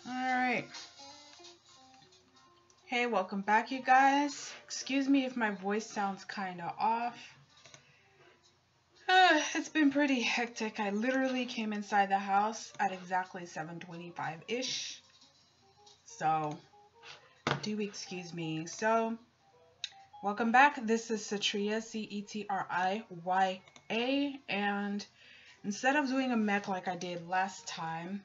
Alright. Hey, welcome back, you guys. Excuse me if my voice sounds kind of off. It's been pretty hectic. I literally came inside the house at exactly 7:25-ish. So, do excuse me. So, welcome back. This is Cetriya, C-E-T-R-I-Y-A. And instead of doing a mech like I did last time,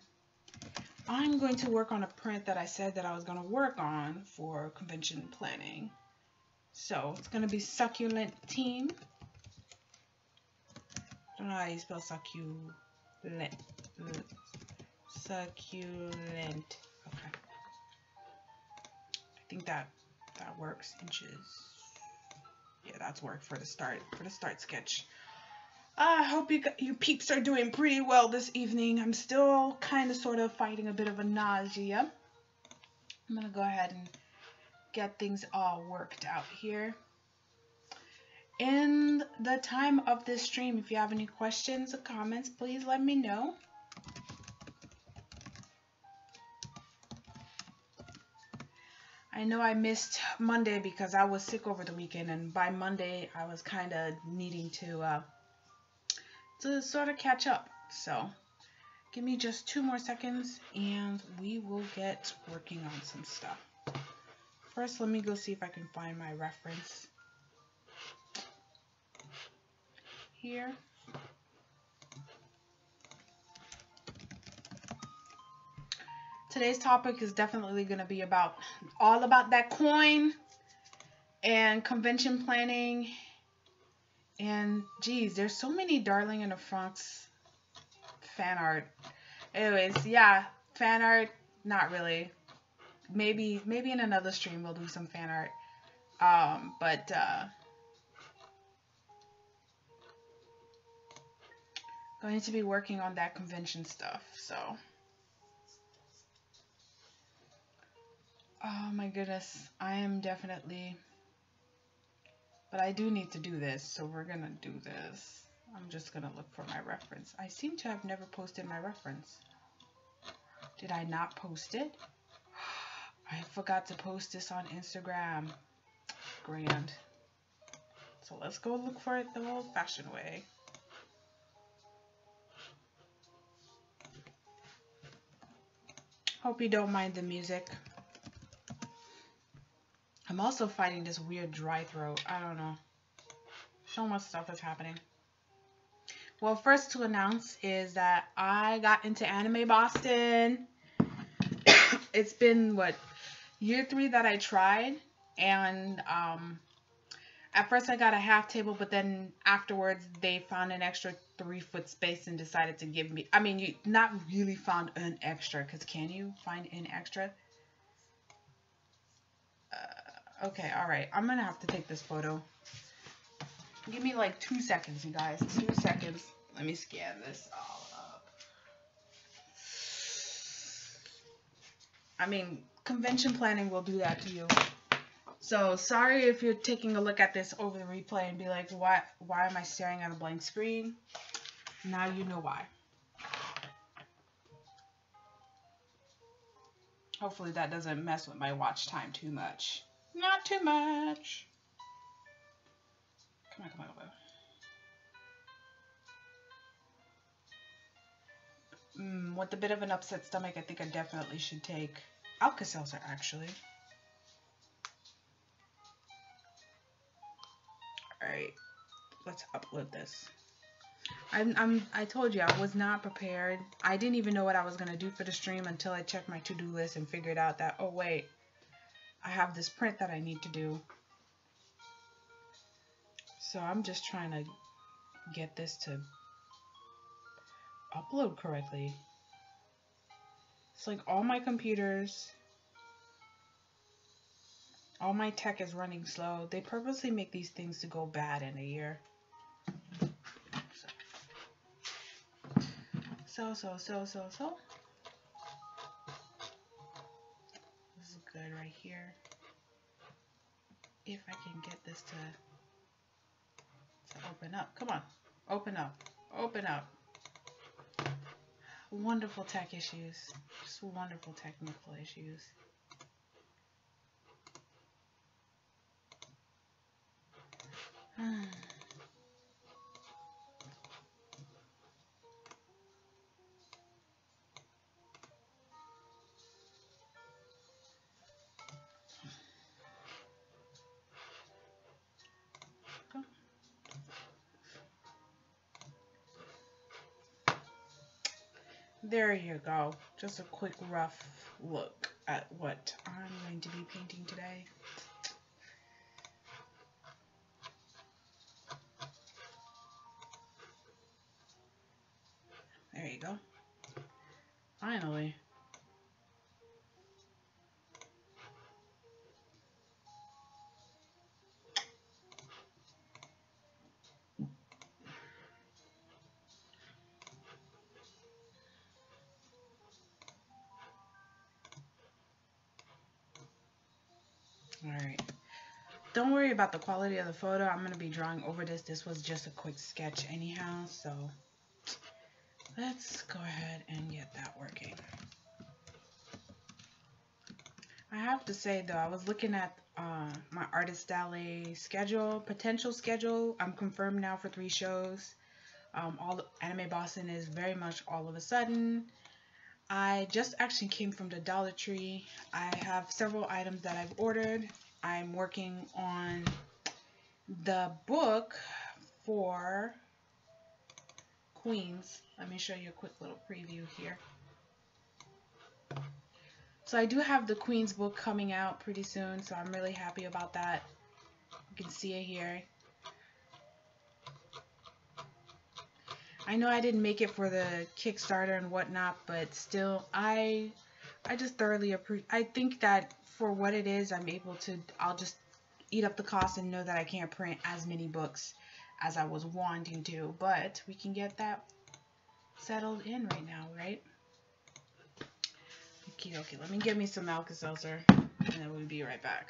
I'm going to work on a print that I said that I was going to work on for convention planning. So, it's going to be Succulent Team. I don't know how you spell succulent. Succulent. Okay. I think that works. Inches. Yeah, that's work for the start sketch. I hope you peeps are doing pretty well this evening. I'm still kind of sort of fighting a bit of a nausea. I'm gonna go ahead and get things all worked out here. In the time of this stream, if you have any questions or comments, please let me know. I know I missed Monday because I was sick over the weekend, and by Monday I was kind of needing to sort of catch up. So give me just 2 more seconds and we will get working on some stuff. First, let me go see if I can find my reference here. Today's topic is definitely going to be all about that coin and convention planning. And geez, there's so many Darling in the Franxx fan art. Anyways, yeah, fan art, not really. Maybe in another stream we'll do some fan art. Going to be working on that convention stuff, so. Oh my goodness, I am definitely, but I do need to do this, so we're gonna do this. I'm just gonna look for my reference. I seem to have never posted my reference. Did I not post it? I forgot to post this on Instagram. Grand. So let's go look for it the old-fashioned way. Hope you don't mind the music. I'm also fighting this weird dry throat. I don't know. So much stuff is happening. Well, first to announce is that I got into Anime Boston. It's been, what, year 3 that I tried. And at first I got a half table, but then afterwards they found an extra 3-foot space and decided to give me, I mean, you not really found an extra, because can you find an extra? Okay, alright. I'm gonna have to take this photo. Give me like 2 seconds, you guys. 2 seconds. Let me scan this all up. I mean, convention planning will do that to you. So, sorry if you're taking a look at this over the replay and be like, why am I staring at a blank screen? Now you know why. Hopefully that doesn't mess with my watch time too much. Not too much. Come on, come on, come on. With a bit of an upset stomach, I think I definitely should take Alka-Seltzer, actually. Alright, let's upload this. I told you, I was not prepared. I didn't even know what I was going to do for the stream until I checked my to-do list and figured out that, oh wait, I have this print that I need to do. So I'm just trying to get this to upload correctly. It's like all my computers, all my tech is running slow. They purposely make these things to go bad in a year. So. This is good right here. If I can get this to Open up. Come on. Open up. Open up. Wonderful tech issues. Just wonderful technical issues. There you go. Just a quick rough look at what I'm going to be painting today. There you go. Finally. Alright. Don't worry about the quality of the photo. I'm going to be drawing over this. This was just a quick sketch anyhow, so let's go ahead and get that working. I have to say though, I was looking at my Artist Alley schedule, potential schedule. I'm confirmed now for 3 shows. All the Anime Boston is very much all of a sudden. I just actually came from the Dollar Tree. I have several items that I've ordered. I'm working on the book for Queens. Let me show you a quick little preview here. So I do have the Queens book coming out pretty soon, so I'm really happy about that. You can see it here. I know I didn't make it for the Kickstarter and whatnot, but still, I just thoroughly appreciate. I think that for what it is, I'm able to. I'll just eat up the cost and know that I can't print as many books as I was wanting to, but we can get that settled in right now, right? Okay, let me get me some Alka-Seltzer, and then we'll be right back.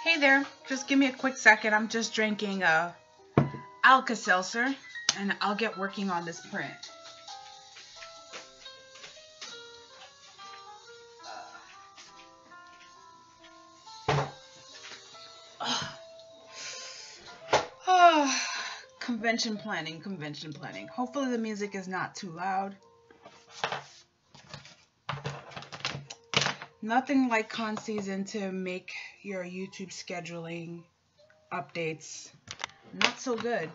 Hey there, just give me a quick second. I'm just drinking Alka-Seltzer, and I'll get working on this print. convention planning, convention planning. Hopefully the music is not too loud. Nothing like con season to make your YouTube scheduling updates not so good.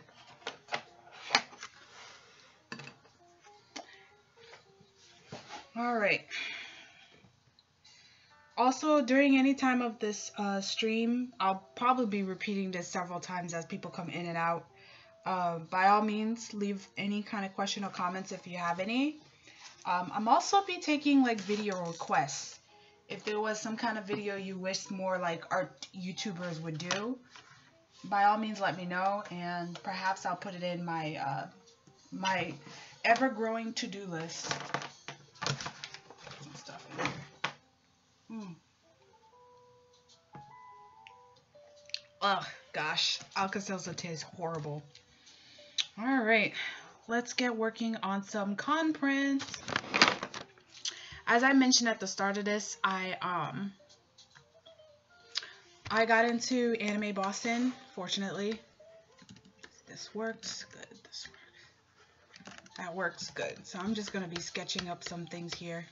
All right. Also, during any time of this stream, I'll probably be repeating this several times as people come in and out. By all means, leave any kind of question or comments if you have any. I'm also be taking like video requests. If there was some kind of video you wish more like art YouTubers would do, by all means let me know, and perhaps I'll put it in my my ever-growing to-do list. Some stuff in there. Ugh, gosh, Alka-Seltzer tastes horrible. All right, let's get working on some con prints. As I mentioned at the start of this, I got into Anime Boston, fortunately. This works good. This works. That works good. So I'm just going to be sketching up some things here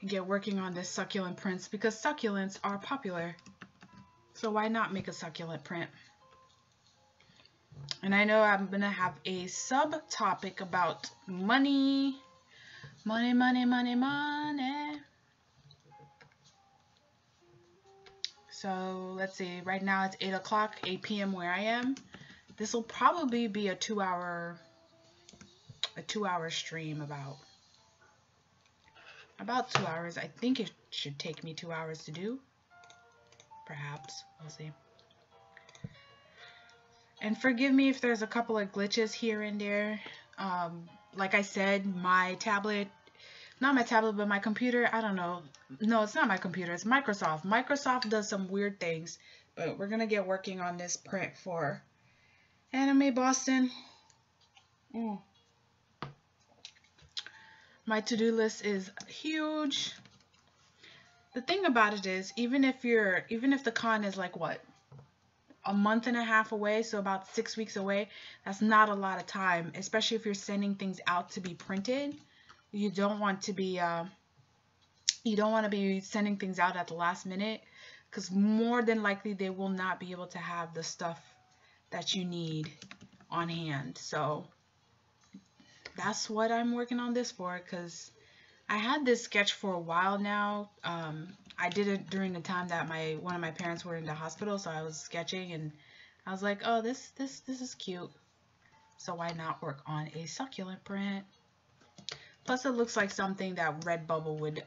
and get working on this succulent prints because succulents are popular. So why not make a succulent print? And I know I'm going to have a subtopic about money. Money, money, money, money. So let's see, right now it's 8 o'clock, 8 p.m. where I am. This will probably be a two-hour stream, about 2 hours. I think it should take me 2 hours to do. Perhaps, we'll see. And forgive me if there's a couple of glitches here and there. Like I said, my tablet, not my tablet, but my computer, I don't know. No, it's not my computer, it's Microsoft. Microsoft does some weird things, but we're going to get working on this print for Anime Boston. My to-do list is huge. The thing about it is, even if the con is like what? A month and a half away, so about 6 weeks away, that's not a lot of time, especially if you're sending things out to be printed. You don't want to be sending things out at the last minute, because more than likely they will not be able to have the stuff that you need on hand. So that's what I'm working on this for, because I had this sketch for a while now. I did it during the time that one of my parents were in the hospital, so I was sketching and I was like, oh, this is cute. So why not work on a succulent print? Plus it looks like something that Redbubble would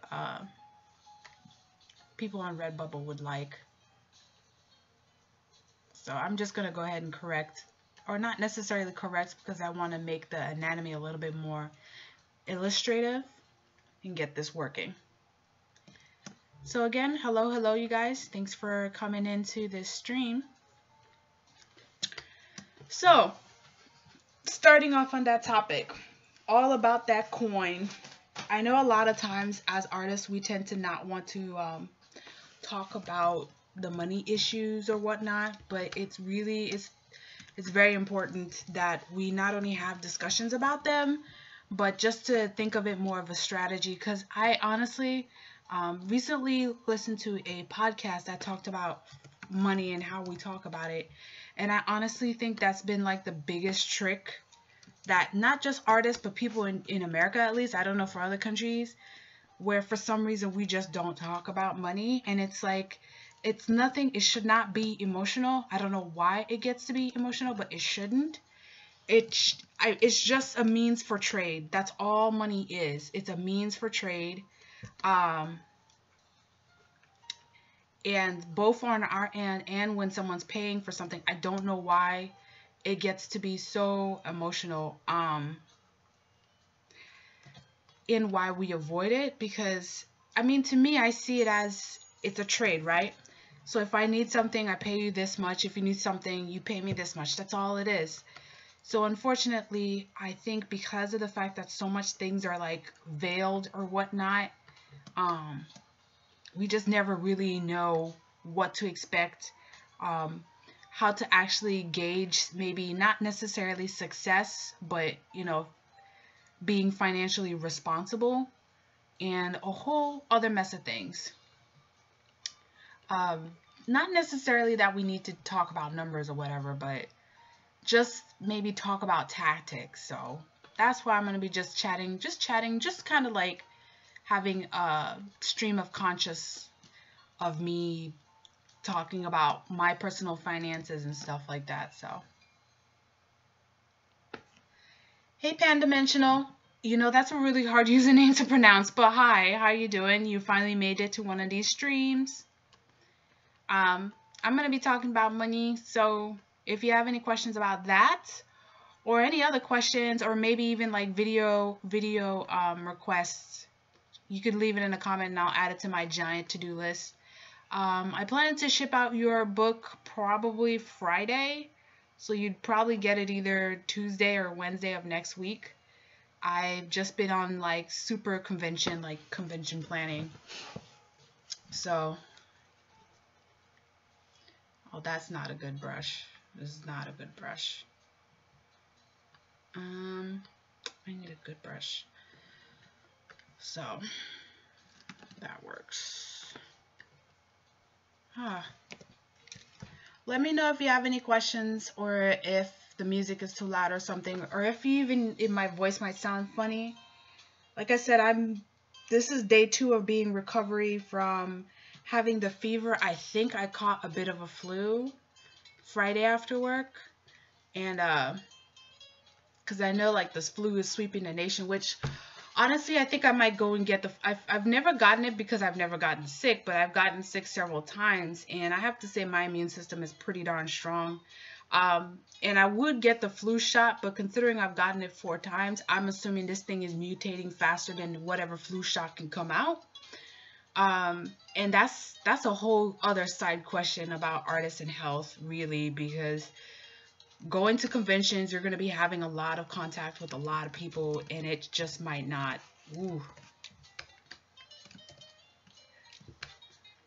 people on Redbubble would like. So I'm just gonna go ahead and correct, or not necessarily correct, because I want to make the anatomy a little bit more illustrative and get this working. So again, hello you guys, thanks for coming into this stream. So starting off on that topic, all about that coin. I know a lot of times as artists we tend to not want to talk about the money issues or whatnot, but it's very important that we not only have discussions about them, but just to think of it more of a strategy. Because I honestly recently listened to a podcast that talked about money and how we talk about it, and I honestly think that's been like the biggest trick that not just artists but people in America, at least, I don't know for other countries, where for some reason we just don't talk about money. And it's like, it's nothing, it should not be emotional. I don't know why it gets to be emotional, but it shouldn't. It's just a means for trade. That's all money is. It's a means for trade. And both on our end and when someone's paying for something, I don't know why it gets to be so emotional in why we avoid it. Because I mean, to me, I see it as it's a trade, right? So if I need something, I pay you this much. If you need something, you pay me this much. That's all it is. So unfortunately, I think because of the fact that so much things are like veiled or whatnot, we just never really know what to expect, how to actually gauge maybe not necessarily success, but, you know, being financially responsible, and a whole other mess of things. Not necessarily that we need to talk about numbers or whatever, but just maybe talk about tactics. So that's why I'm going to be just chatting, just kind of like having a stream of conscious of me talking about my personal finances and stuff like that. So, hey Pandimensional, you know that's a really hard username to pronounce, but hi, how you doing? You finally made it to one of these streams. I'm going to be talking about money, so if you have any questions about that, or any other questions, or maybe even like video requests, you could leave it in a comment and I'll add it to my giant to-do list. I plan to ship out your book probably Friday, so you'd probably get it either Tuesday or Wednesday of next week. I've just been on like super convention, like convention planning. So, oh, that's not a good brush. This is not a good brush. I need a good brush. So, that works. Let me know if you have any questions, or if the music is too loud or something, or if my voice might sound funny. Like I said, this is day 2 of being recovery from having the fever. I think I caught a bit of a flu Friday after work, and because I know like this flu is sweeping the nation, which honestly I think I might go and get I've never gotten it because I've never gotten sick, but I've gotten sick several times, and I have to say my immune system is pretty darn strong. And I would get the flu shot, but considering I've gotten it 4 times, I'm assuming this thing is mutating faster than whatever flu shot can come out. And that's a whole other side question about artists and health, really, because going to conventions, you're going to be having a lot of contact with a lot of people, and it just might not. Ooh.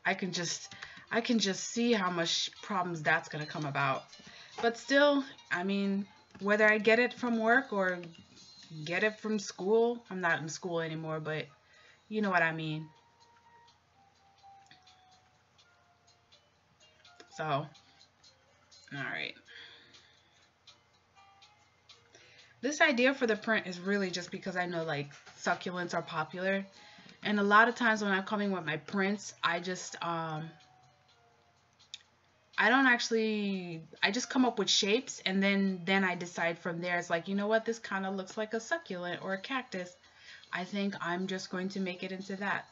I can just see how much problems that's going to come about. But still, I mean, whether I get it from work or get it from school, I'm not in school anymore, but you know what I mean. So, all right. This idea for the print is really just because I know like succulents are popular, and a lot of times when I'm coming with my prints, I just I just come up with shapes, and then I decide from there. It's like, you know what, this kind of looks like a succulent or a cactus. I think I'm just going to make it into that,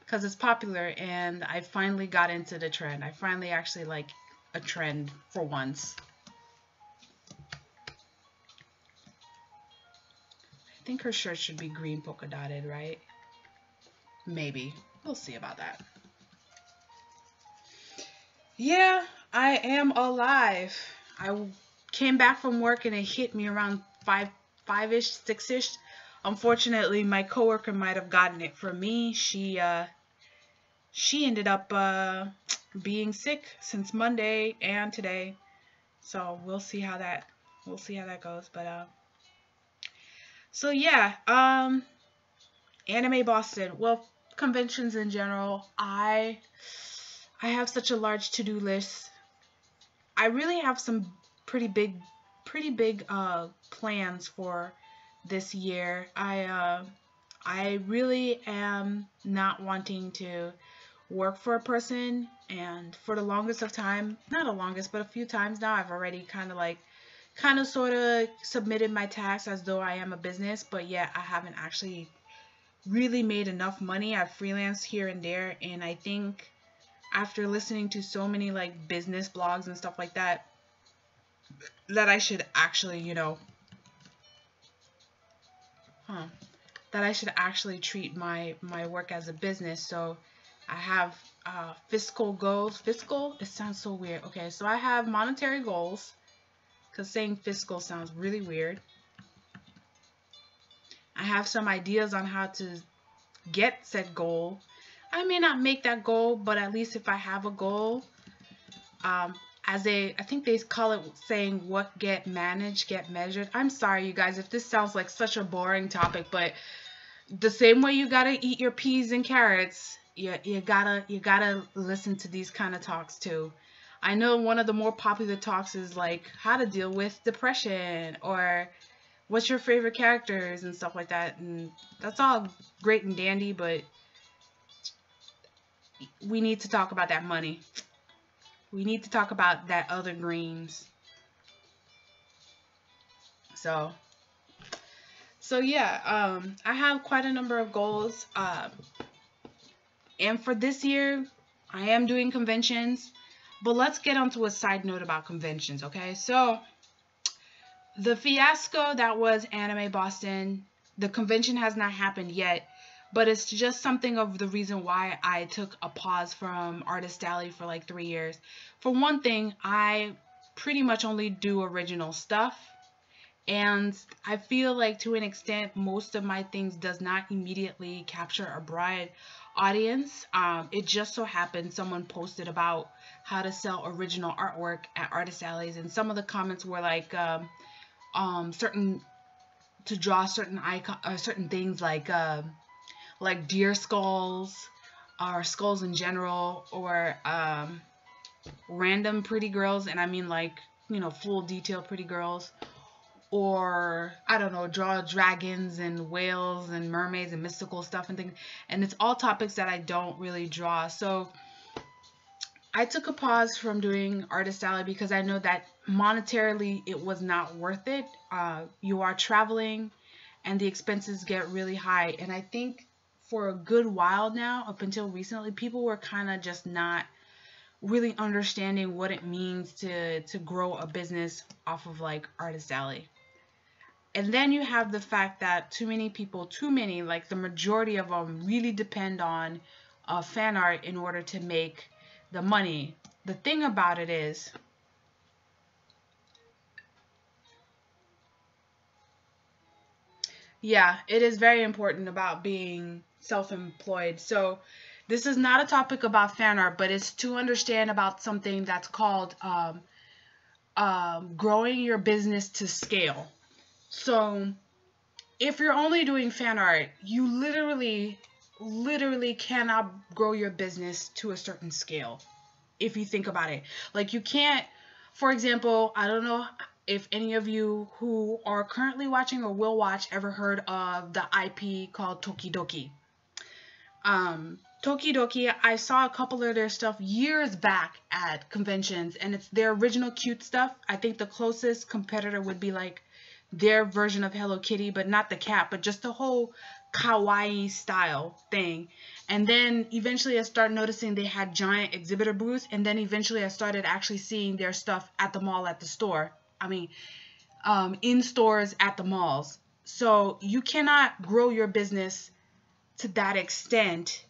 because it's popular, and I finally got into the trend. I finally actually like a trend for once. I think her shirt should be green polka dotted, right? Maybe. We'll see about that. Yeah, I am alive. I came back from work and it hit me around 5-ish, 6-ish. Unfortunately, my coworker might have gotten it from me. She ended up being sick since Monday and today. So we'll see how that goes. But so yeah, Anime Boston. Well, conventions in general. I have such a large to-do list. I really have some pretty big plans for this year. I really am not wanting to work for a person, and for the longest of time, not the longest, but a few times now, I've already kind of sort of submitted my tax as though I am a business, but yet I haven't actually really made enough money. I've freelanced here and there, and I think after listening to so many like business blogs and stuff like that, that I should actually, you know, that I should actually treat my work as a business. So I have fiscal goals. Fiscal? It sounds so weird. Okay, so I have monetary goals, because saying fiscal sounds really weird. I have some ideas on how to get said goal. I may not make that goal, but at least if I have a goal, I think they call it saying what get managed, get measured. I'm sorry, you guys, if this sounds like such a boring topic, but the same way you gotta eat your peas and carrots, you gotta listen to these kind of talks too. I know one of the more popular talks is like how to deal with depression or what's your favorite characters and stuff like that, and that's all great and dandy, but we need to talk about that money. We need to talk about that other greens. So yeah, I have quite a number of goals. And for this year, I am doing conventions. But let's get onto a side note about conventions, okay? So, the fiasco that was Anime Boston, the convention has not happened yet. But it's just something of the reason why I took a pause from Artist Alley for like 3 years. For one thing, I pretty much only do original stuff. And I feel like to an extent, most of my things does not immediately capture a broad audience. It just so happened someone posted about how to sell original artwork at Artist Alleys. And some of the comments were like, to draw certain certain things like deer skulls or skulls in general, or random pretty girls, and I mean like, you know, full detail pretty girls, or I don't know, draw dragons and whales and mermaids and mystical stuff and things, and it's all topics that I don't really draw. So I took a pause from doing Artist Alley because I know that monetarily it was not worth it. You are traveling and the expenses get really high, and I think for a good while now, up until recently, people were kind of just not really understanding what it means to grow a business off of like Artist Alley. And then you have the fact that too many, like the majority of them, really depend on fan art in order to make the money. The thing about it is, yeah, it is very important about being self-employed. So this is not a topic about fan art, but it's to understand about something that's called growing your business to scale. So if you're only doing fan art, you literally cannot grow your business to a certain scale. If you think about it, like you can't, for example, I don't know if any of you who are currently watching or will watch ever heard of the IP called Tokidoki. Tokidoki, I saw a couple of their stuff years back at conventions, and it's their original cute stuff. I think the closest competitor would be like their version of Hello Kitty, but not the cat, but just the whole kawaii style thing. And then eventually I started noticing they had giant exhibitor booths, and then eventually I started actually seeing their stuff at the mall, at the store. I mean, in stores at the malls. So you cannot grow your business to that extent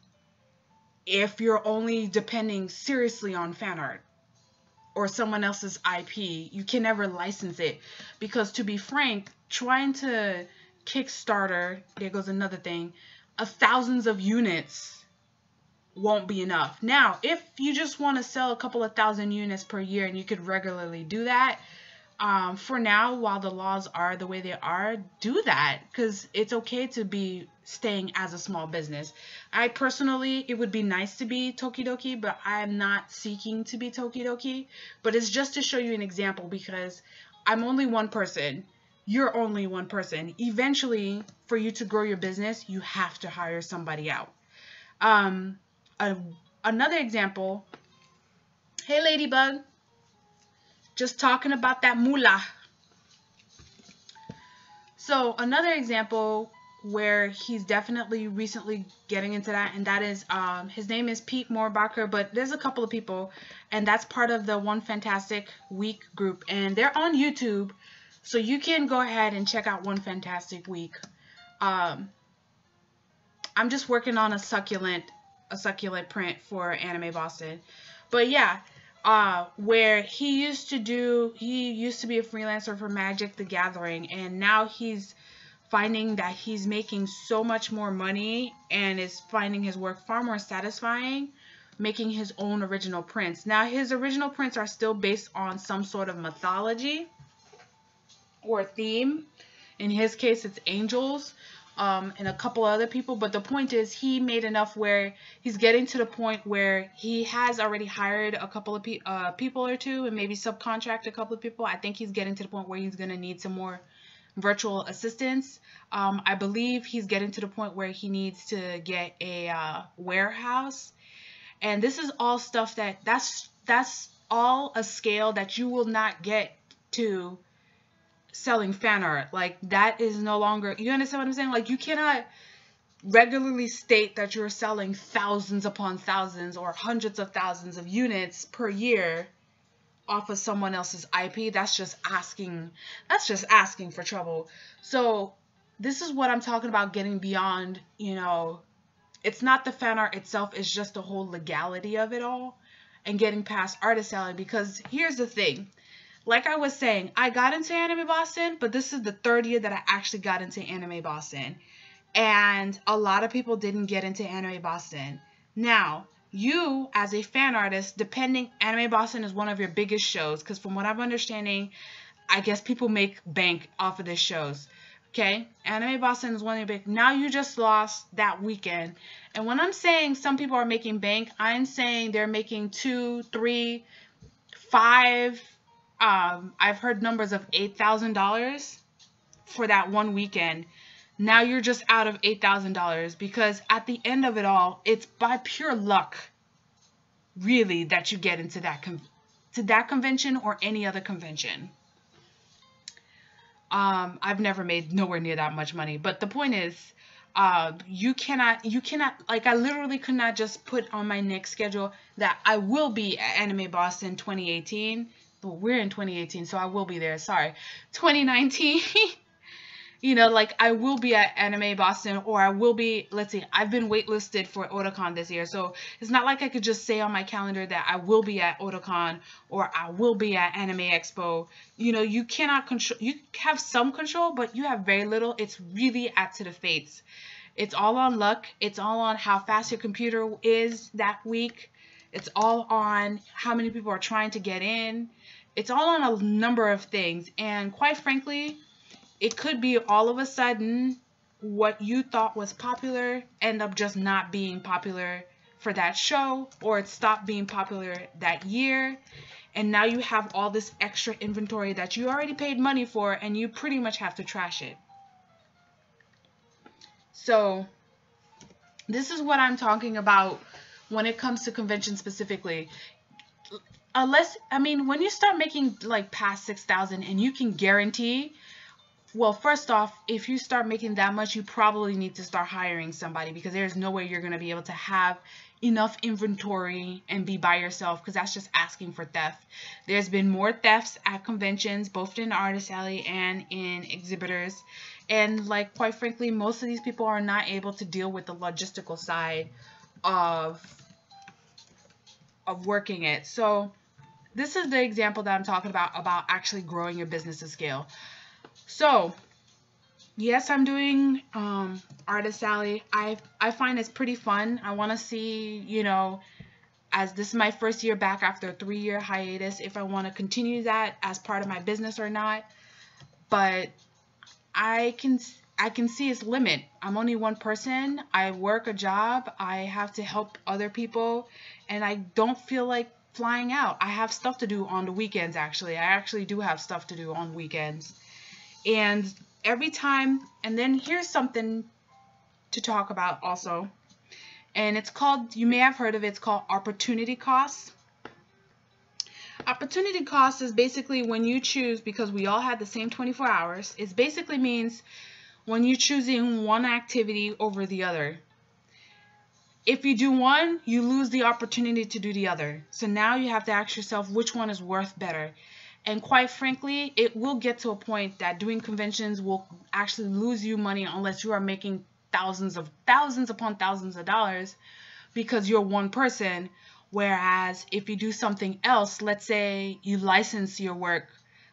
if you're only depending seriously on fan art or someone else's IP. You can never license it, because to be frank, trying to Kickstarter, there goes another thing, thousands of units won't be enough. Now, if you just want to sell a couple of thousand units per year and you could regularly do that, for now, while the laws are the way they are, do that, because it's okay to be staying as a small business. I personally, it would be nice to be Tokidoki, but I'm not seeking to be Tokidoki. But it's just to show you an example, because I'm only one person. You're only one person. Eventually, for you to grow your business, you have to hire somebody out. Another example. Hey, Ladybug. Just talking about that moolah. So another example where he's definitely recently getting into that, and that is his name is Pete Moorbacher, but there's a couple of people, and that's part of the One Fantastic Week group, and they're on YouTube, so you can go ahead and check out One Fantastic Week. I'm just working on a succulent print for Anime Boston, but yeah. Where he used to be a freelancer for Magic the Gathering, and now he's finding that he's making so much more money and is finding his work far more satisfying making his own original prints. Now, his original prints are still based on some sort of mythology or theme. In his case, it's angels, and a couple other people. But the point is, he made enough where he's getting to the point where he has already hired a couple of people or two, and maybe subcontract a couple of people. I think he's getting to the point where he's going to need some more virtual assistants. I believe he's getting to the point where he needs to get a warehouse. And this is all stuff that's all a scale that you will not get to selling fan art. Like, that is no longer, you understand what I'm saying? Like, you cannot regularly state that you're selling thousands upon thousands or hundreds of thousands of units per year off of someone else's IP. That's just asking for trouble. So this is what I'm talking about, getting beyond, you know, it's not the fan art itself, it's just the whole legality of it all and getting past artist alley. Because here's the thing, like I was saying, I got into Anime Boston, but this is the third year that I actually got into Anime Boston. And a lot of people didn't get into Anime Boston. Now, you as a fan artist, depending, Anime Boston is one of your biggest shows, because from what I'm understanding, I guess people make bank off of these shows. Okay, Anime Boston is one of your big. Now you just lost that weekend. And when I'm saying some people are making bank, I'm saying they're making $2,000, $3,000, $5,000. I've heard numbers of $8,000 for that one weekend. Now you're just out of $8,000, because at the end of it all, it's by pure luck, really, that you get into that convention or any other convention. I've never made nowhere near that much money, but the point is, you cannot, like, I literally could not just put on my next schedule that I will be at Anime Boston 2018. Well, we're in 2018, so I will be there. Sorry, 2019. You know, like, I will be at Anime Boston, or I will be, let's see, I've been waitlisted for Otakon this year, so it's not like I could just say on my calendar that I will be at Otakon or I will be at Anime Expo. You know, you cannot control, you have some control, but you have very little. It's really up to the fates. It's all on luck. It's all on how fast your computer is that week. It's all on how many people are trying to get in. It's all on a number of things, and quite frankly, it could be all of a sudden what you thought was popular end up just not being popular for that show, or it stopped being popular that year, and now you have all this extra inventory that you already paid money for, and you pretty much have to trash it. So this is what I'm talking about when it comes to conventions specifically. Unless, I mean, when you start making like past 6,000 and you can guarantee, well, first off, if you start making that much, you probably need to start hiring somebody, because there's no way you're going to be able to have enough inventory and be by yourself, because that's just asking for theft. There's been more thefts at conventions, both in Artist Alley and in exhibitors. And, like, quite frankly, most of these people are not able to deal with the logistical side of working it. So this is the example that I'm talking about actually growing your business to scale. So, yes, I'm doing Artist Alley. I find it's pretty fun. I want to see, you know, as this is my first year back after a 3-year hiatus, if I want to continue that as part of my business or not. But I can see its limit. I'm only one person. I work a job. I have to help other people, and I don't feel like flying out. I have stuff to do on the weekends, actually. I actually do have stuff to do on weekends. And every time, and then here's something to talk about also, and it's called, you may have heard of it, it's called opportunity costs. Opportunity costs is basically when you choose, because we all had the same 24 hours, it basically means when you're choosing one activity over the other. If you do one, you lose the opportunity to do the other. So now you have to ask yourself which one is worth better. And quite frankly, it will get to a point that doing conventions will actually lose you money unless you are making thousands upon thousands of dollars, because you're one person. Whereas if you do something else, let's say you license your work,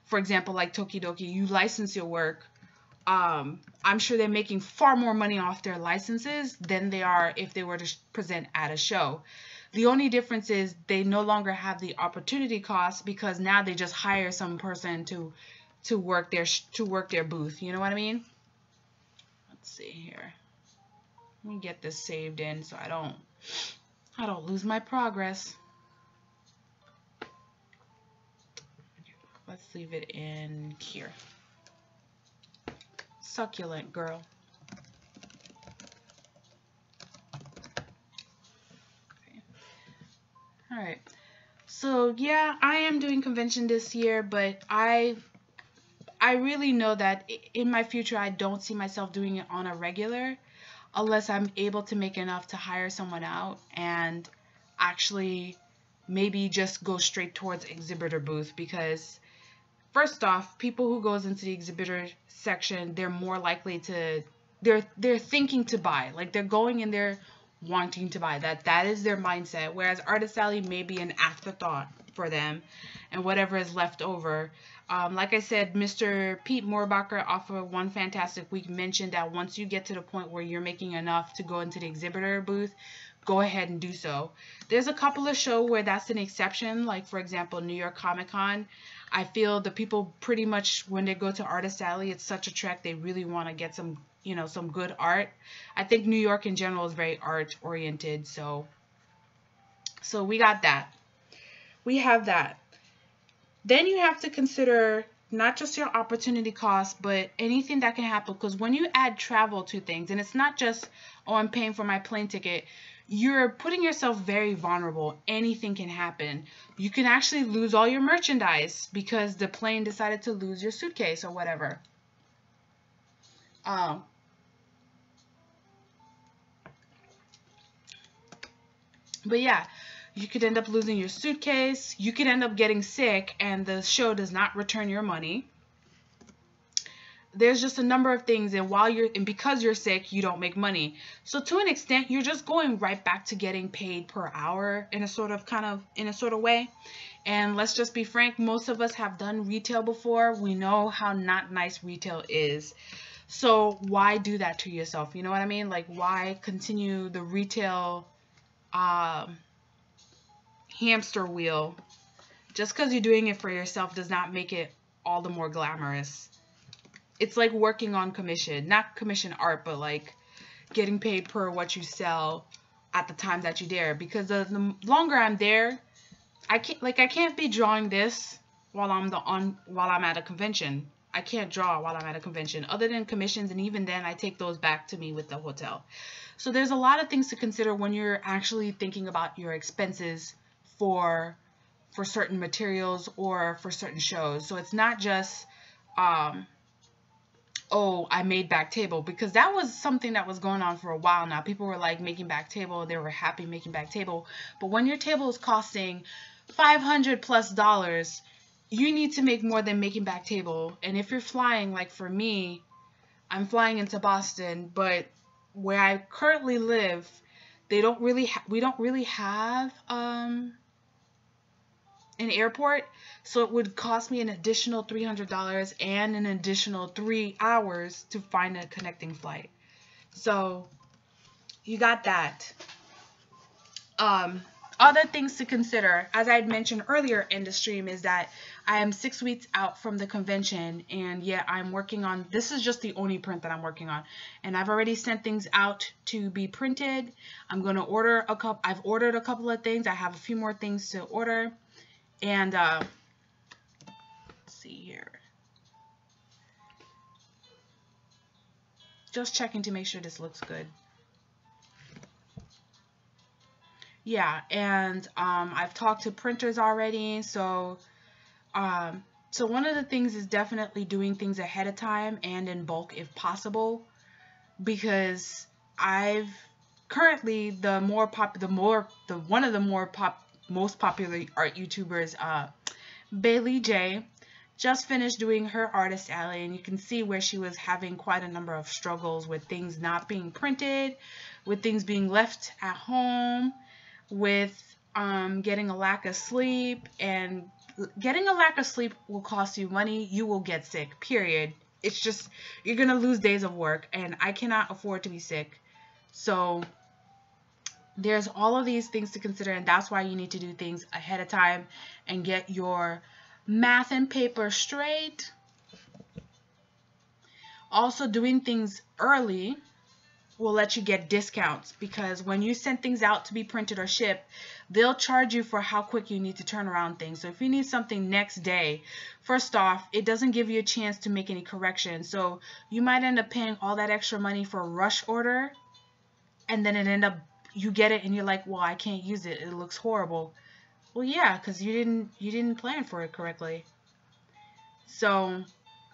for example, like Tokidoki, you license your work, I'm sure they're making far more money off their licenses than they are if they were to present at a show. The only difference is they no longer have the opportunity cost because now they just hire some person to work their booth. You know what I mean? Let's see here. Let me get this saved in so I don't lose my progress. Let's leave it in here. Succulent girl. Okay. All right. So yeah, I am doing convention this year, but I really know that in my future I don't see myself doing it on a regular unless I'm able to make enough to hire someone out and actually maybe just go straight towards exhibitor booth, because first off, people who goes into the exhibitor section, they're more likely to they're thinking to buy. Like, they're going in there wanting to buy. That is their mindset. Whereas Artist Alley may be an afterthought for them, and whatever is left over. Like I said, Mr. Pete Moorbacher off of One Fantastic Week mentioned that once you get to the point where you're making enough to go into the exhibitor booth, go ahead and do so. There's a couple of shows where that's an exception, like for example New York Comic Con. I feel the people pretty much, when they go to Artist Alley, it's such a trek, they really want to get some, you know, some good art. I think New York in general is very art oriented, so we got that. We have that. Then you have to consider not just your opportunity cost, but anything that can happen. Because when you add travel to things, and it's not just, oh, I'm paying for my plane ticket, you're putting yourself very vulnerable. Anything can happen. You can actually lose all your merchandise because the plane decided to lose your suitcase or whatever. But yeah, you could end up losing your suitcase. You could end up getting sick and the show does not return your money. There's just a number of things, and because you're sick, you don't make money. So to an extent, you're just going right back to getting paid per hour in a sort of way. And let's just be frank, most of us have done retail before. We know how not nice retail is. So why do that to yourself? You know what I mean? Like, why continue the retail hamster wheel? Just because you're doing it for yourself does not make it all the more glamorous. It's like working on commission, not commission art, but like getting paid per what you sell at the time that you're there. Because the longer I'm there, I can't be drawing this while I'm at a convention. I can't draw while I'm at a convention, other than commissions, and even then I take those back to me with the hotel. So there's a lot of things to consider when you're actually thinking about your expenses for certain materials or for certain shows. So it's not just oh, I made back table, because that was something that was going on for a while now. People were like making back table, they were happy making back table. But when your table is costing $500+, you need to make more than making back table. And if you're flying, like for me, I'm flying into Boston, but where I currently live, we don't really have an airport, so it would cost me an additional $300 and an additional 3 hours to find a connecting flight. So you got that. Other things to consider, as I had mentioned earlier in the stream, is that I am 6 weeks out from the convention, and yet I'm working on, this is just the only print that I'm working on, and I've already sent things out to be printed. I'm going to order I've ordered a couple of things. I have a few more things to order. And let's see here. Just checking to make sure this looks good. Yeah, and I've talked to printers already, so one of the things is definitely doing things ahead of time and in bulk if possible, because I've currently one of the most popular art YouTubers, Bailey J, just finished doing her Artist Alley, and you can see where she was having quite a number of struggles with things not being printed, with things being left at home, with getting a lack of sleep. And getting a lack of sleep will cost you money. You will get sick, period. It's just, you're going to lose days of work, and I cannot afford to be sick. So there's all of these things to consider, and that's why you need to do things ahead of time and get your math and paper straight. Also, doing things early will let you get discounts, because when you send things out to be printed or shipped, they'll charge you for how quick you need to turn around things. So if you need something next day, first off, it doesn't give you a chance to make any corrections. So you might end up paying all that extra money for a rush order, and then you get it and you're like, well, I can't use it. It looks horrible. Well, yeah, because you didn't plan for it correctly. So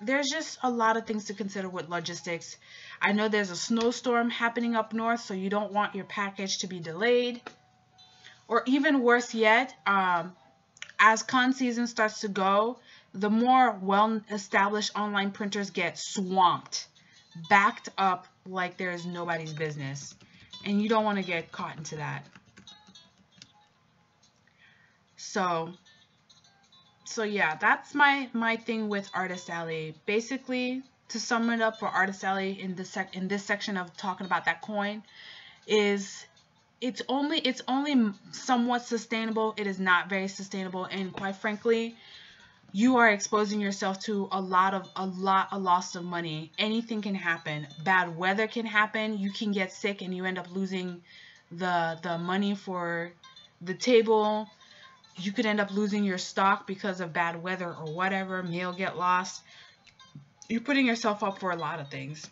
there's just a lot of things to consider with logistics. I know there's a snowstorm happening up north, so you don't want your package to be delayed. Or even worse yet, as con season starts to go, the more well-established online printers get swamped, backed up like there's nobody's business. And you don't want to get caught into that. So yeah, that's my thing with Artist Alley. Basically, to sum it up for Artist Alley in this section of talking about that coin, is it's only somewhat sustainable. It is not very sustainable, and quite frankly, you are exposing yourself to a lot of loss of money. Anything can happen. Bad weather can happen. You can get sick and you end up losing the money for the table. You could end up losing your stock because of bad weather or whatever. Mail get lost. You're putting yourself up for a lot of things.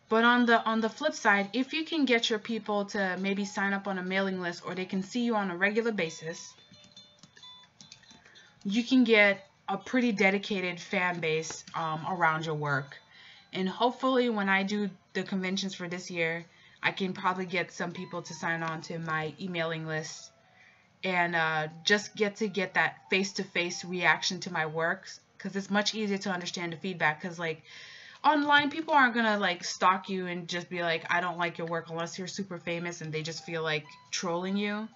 But on the flip side, if you can get your people to maybe sign up on a mailing list, or they can see you on a regular basis, you can get a pretty dedicated fan base around your work. And hopefully when I do the conventions for this year, I can probably get some people to sign on to my emailing list, and just get that face-to-face reaction to my works, because it's much easier to understand the feedback. Because like online, people aren't gonna like stalk you and just be like, I don't like your work, unless you're super famous and they just feel like trolling you.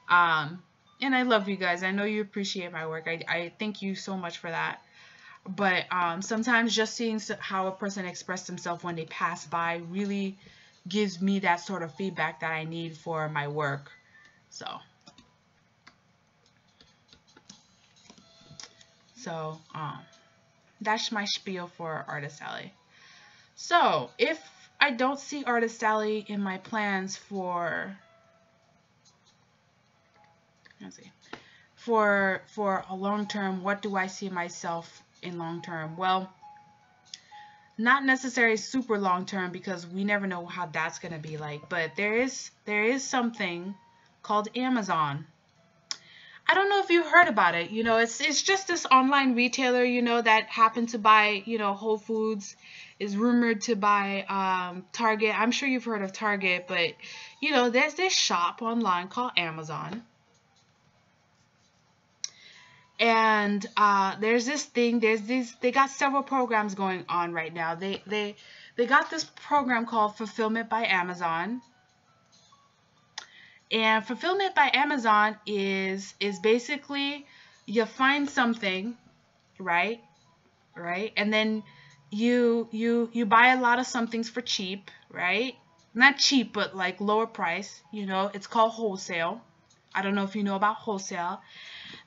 And I love you guys. I know you appreciate my work. I thank you so much for that. But sometimes just seeing how a person expressed themselves when they pass by really gives me that sort of feedback that I need for my work. So that's my spiel for Artist Alley. So if I don't see Artist Alley in my plans for a long term, what do I see myself in long term? Well, not necessarily super long term, because we never know how that's going to be like, but there is something called Amazon. I don't know if you heard about it. You know, it's just this online retailer, you know, that happened to buy, you know, Whole Foods, is rumored to buy Target. I'm sure you've heard of Target, but you know, there's this shop online called Amazon. And there's this thing, they got several programs going on right now. They got this program called Fulfillment by Amazon. And Fulfillment by Amazon is basically, you find something, right? And then you buy a lot of somethings for cheap, right? Not cheap, but like lower price, you know, it's called wholesale. I don't know if you know about wholesale.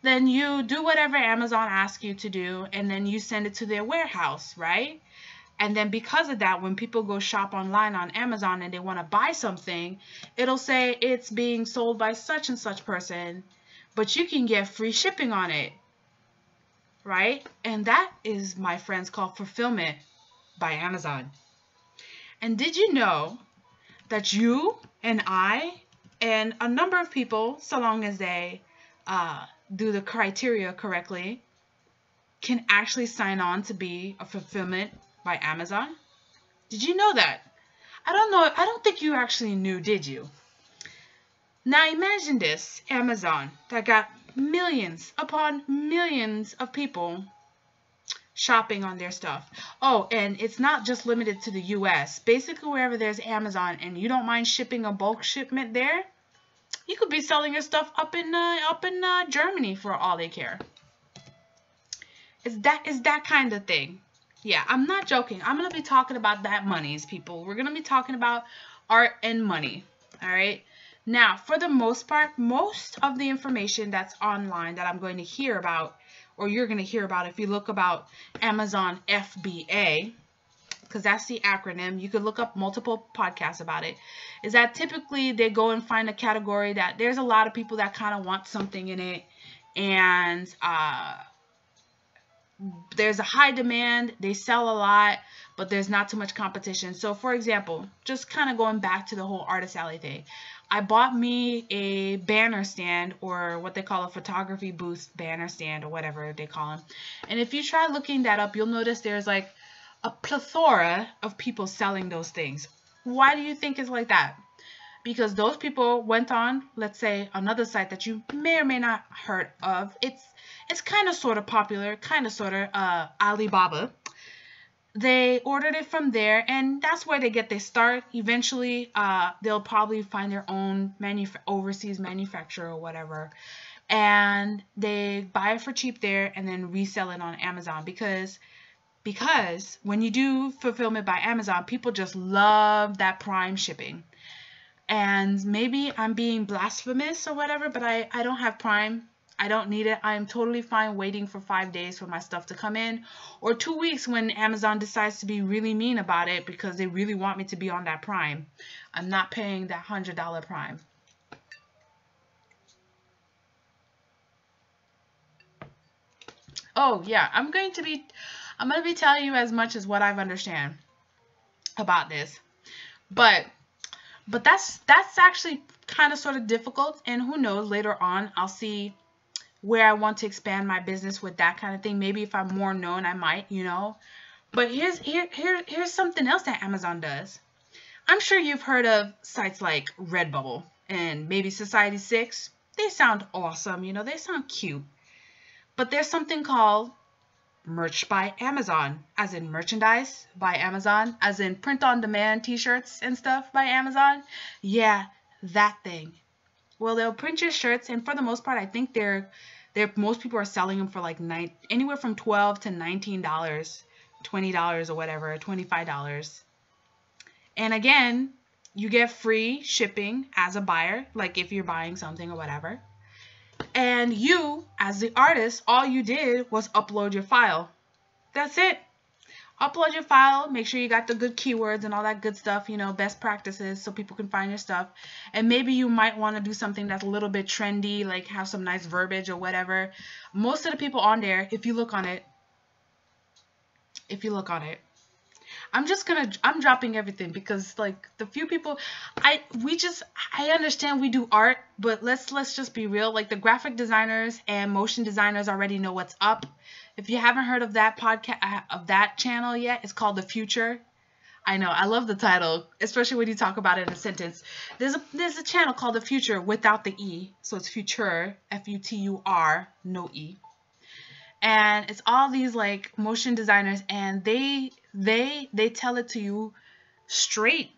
Then you do whatever Amazon asks you to do, and then you send it to their warehouse, right? And then because of that, when people go shop online on Amazon and they want to buy something, it'll say it's being sold by such and such person, but you can get free shipping on it, right? And that is, my friends, called Fulfillment by Amazon. And did you know that you and I and a number of people, so long as they do the criteria correctly, can actually sign on to be a Fulfillment by Amazon? Did you know that? I don't know. I don't think you actually knew, did you? Now imagine this, Amazon, that got millions upon millions of people shopping on their stuff. Oh, and it's not just limited to the US. Basically, wherever there's Amazon and you don't mind shipping a bulk shipment there, You could be selling your stuff up in Germany for all they care. It's that kind of thing. Yeah, I'm not joking. I'm going to be talking about that monies, people. We're going to be talking about art and money. All right. Now, for the most part, most of the information that's online that I'm going to hear about, or you're going to hear about if you look about Amazon FBA, because that's the acronym, you could look up multiple podcasts about it, is that typically they go and find a category that there's a lot of people that kind of want something in it, and there's a high demand, they sell a lot, but there's not too much competition. So for example, just kind of going back to the whole Artist Alley thing, I bought me a banner stand, or what they call a photography booth banner stand, or whatever they call them. And if you try looking that up, you'll notice there's like a plethora of people selling those things. Why do you think it's like that? Because those people went on, let's say, another site that you may or may not heard of. It's kind of sort of popular, kind of sort of Alibaba. They ordered it from there, and that's where they get their start. Eventually, they'll probably find their own overseas manufacturer or whatever, and they buy it for cheap there and then resell it on Amazon, because when you do fulfillment by Amazon, people just love that Prime shipping. And maybe I'm being blasphemous or whatever, but I don't have Prime. I don't need it. I'm totally fine waiting for 5 days for my stuff to come in, or 2 weeks when Amazon decides to be really mean about it because they really want me to be on that Prime. I'm not paying that $100 Prime. Oh yeah, I'm going to be telling you as much as what I understand about this, but that's actually kind of sort of difficult, and who knows, later on I'll see where I want to expand my business with that kind of thing. Maybe if I'm more known, I might, you know. But here's something else that Amazon does. I'm sure you've heard of sites like Redbubble and maybe Society6. They sound awesome, you know, they sound cute. But there's something called Merch by Amazon, as in merchandise by Amazon, as in print-on-demand t-shirts and stuff by Amazon. Yeah, that thing. Well, they'll print your shirts, and for the most part, I think most people are selling them for like anywhere from $12 to $19, $20 or whatever, $25. And again, you get free shipping as a buyer, like if you're buying something or whatever. And you, as the artist, all you did was upload your file. That's it. Upload your file, make sure you got the good keywords and all that good stuff, you know, best practices so people can find your stuff. And maybe you might want to do something that's a little bit trendy, like have some nice verbiage or whatever. Most of the people on there, if you look on it, I'm dropping everything, because like the few people, I understand we do art, but let's just be real. Like the graphic designers and motion designers already know what's up. If you haven't heard of that podcast, of that channel yet, it's called The Future. I know, I love the title, especially when you talk about it in a sentence. There's a channel called The Future without the E, so it's Future, F-U-T-U-R, no E. And it's all these like motion designers, and they tell it to you straight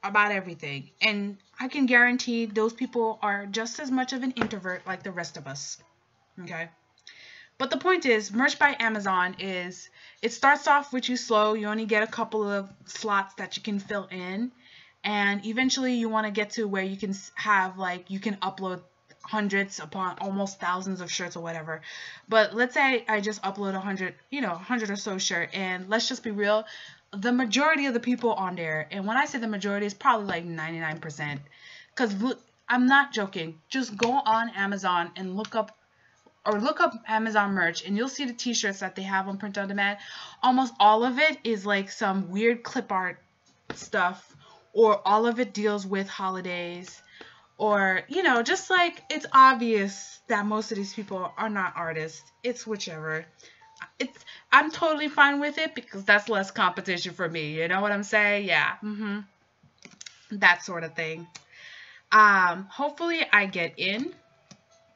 about everything. And I can guarantee those people are just as much of an introvert like the rest of us. Okay? But the point is, Merch by Amazon it starts off with you slow. You only get a couple of slots that you can fill in. And eventually you want to get to where you can have, like, you can upload hundreds upon almost thousands of shirts or whatever. But let's say I just upload 100 or so shirt, and let's just be real, the majority of the people on there, and when I say the majority, it's probably like 99%, because I'm not joking, just go on Amazon and look up Amazon merch, and you'll see the t-shirts that they have on print on demand. Almost all of it is like some weird clip art stuff, or all of it deals with holidays. Or, you know, just like it's obvious that most of these people are not artists. It's whichever. I'm totally fine with it, because that's less competition for me. You know what I'm saying? Yeah. That sort of thing. Hopefully I get in,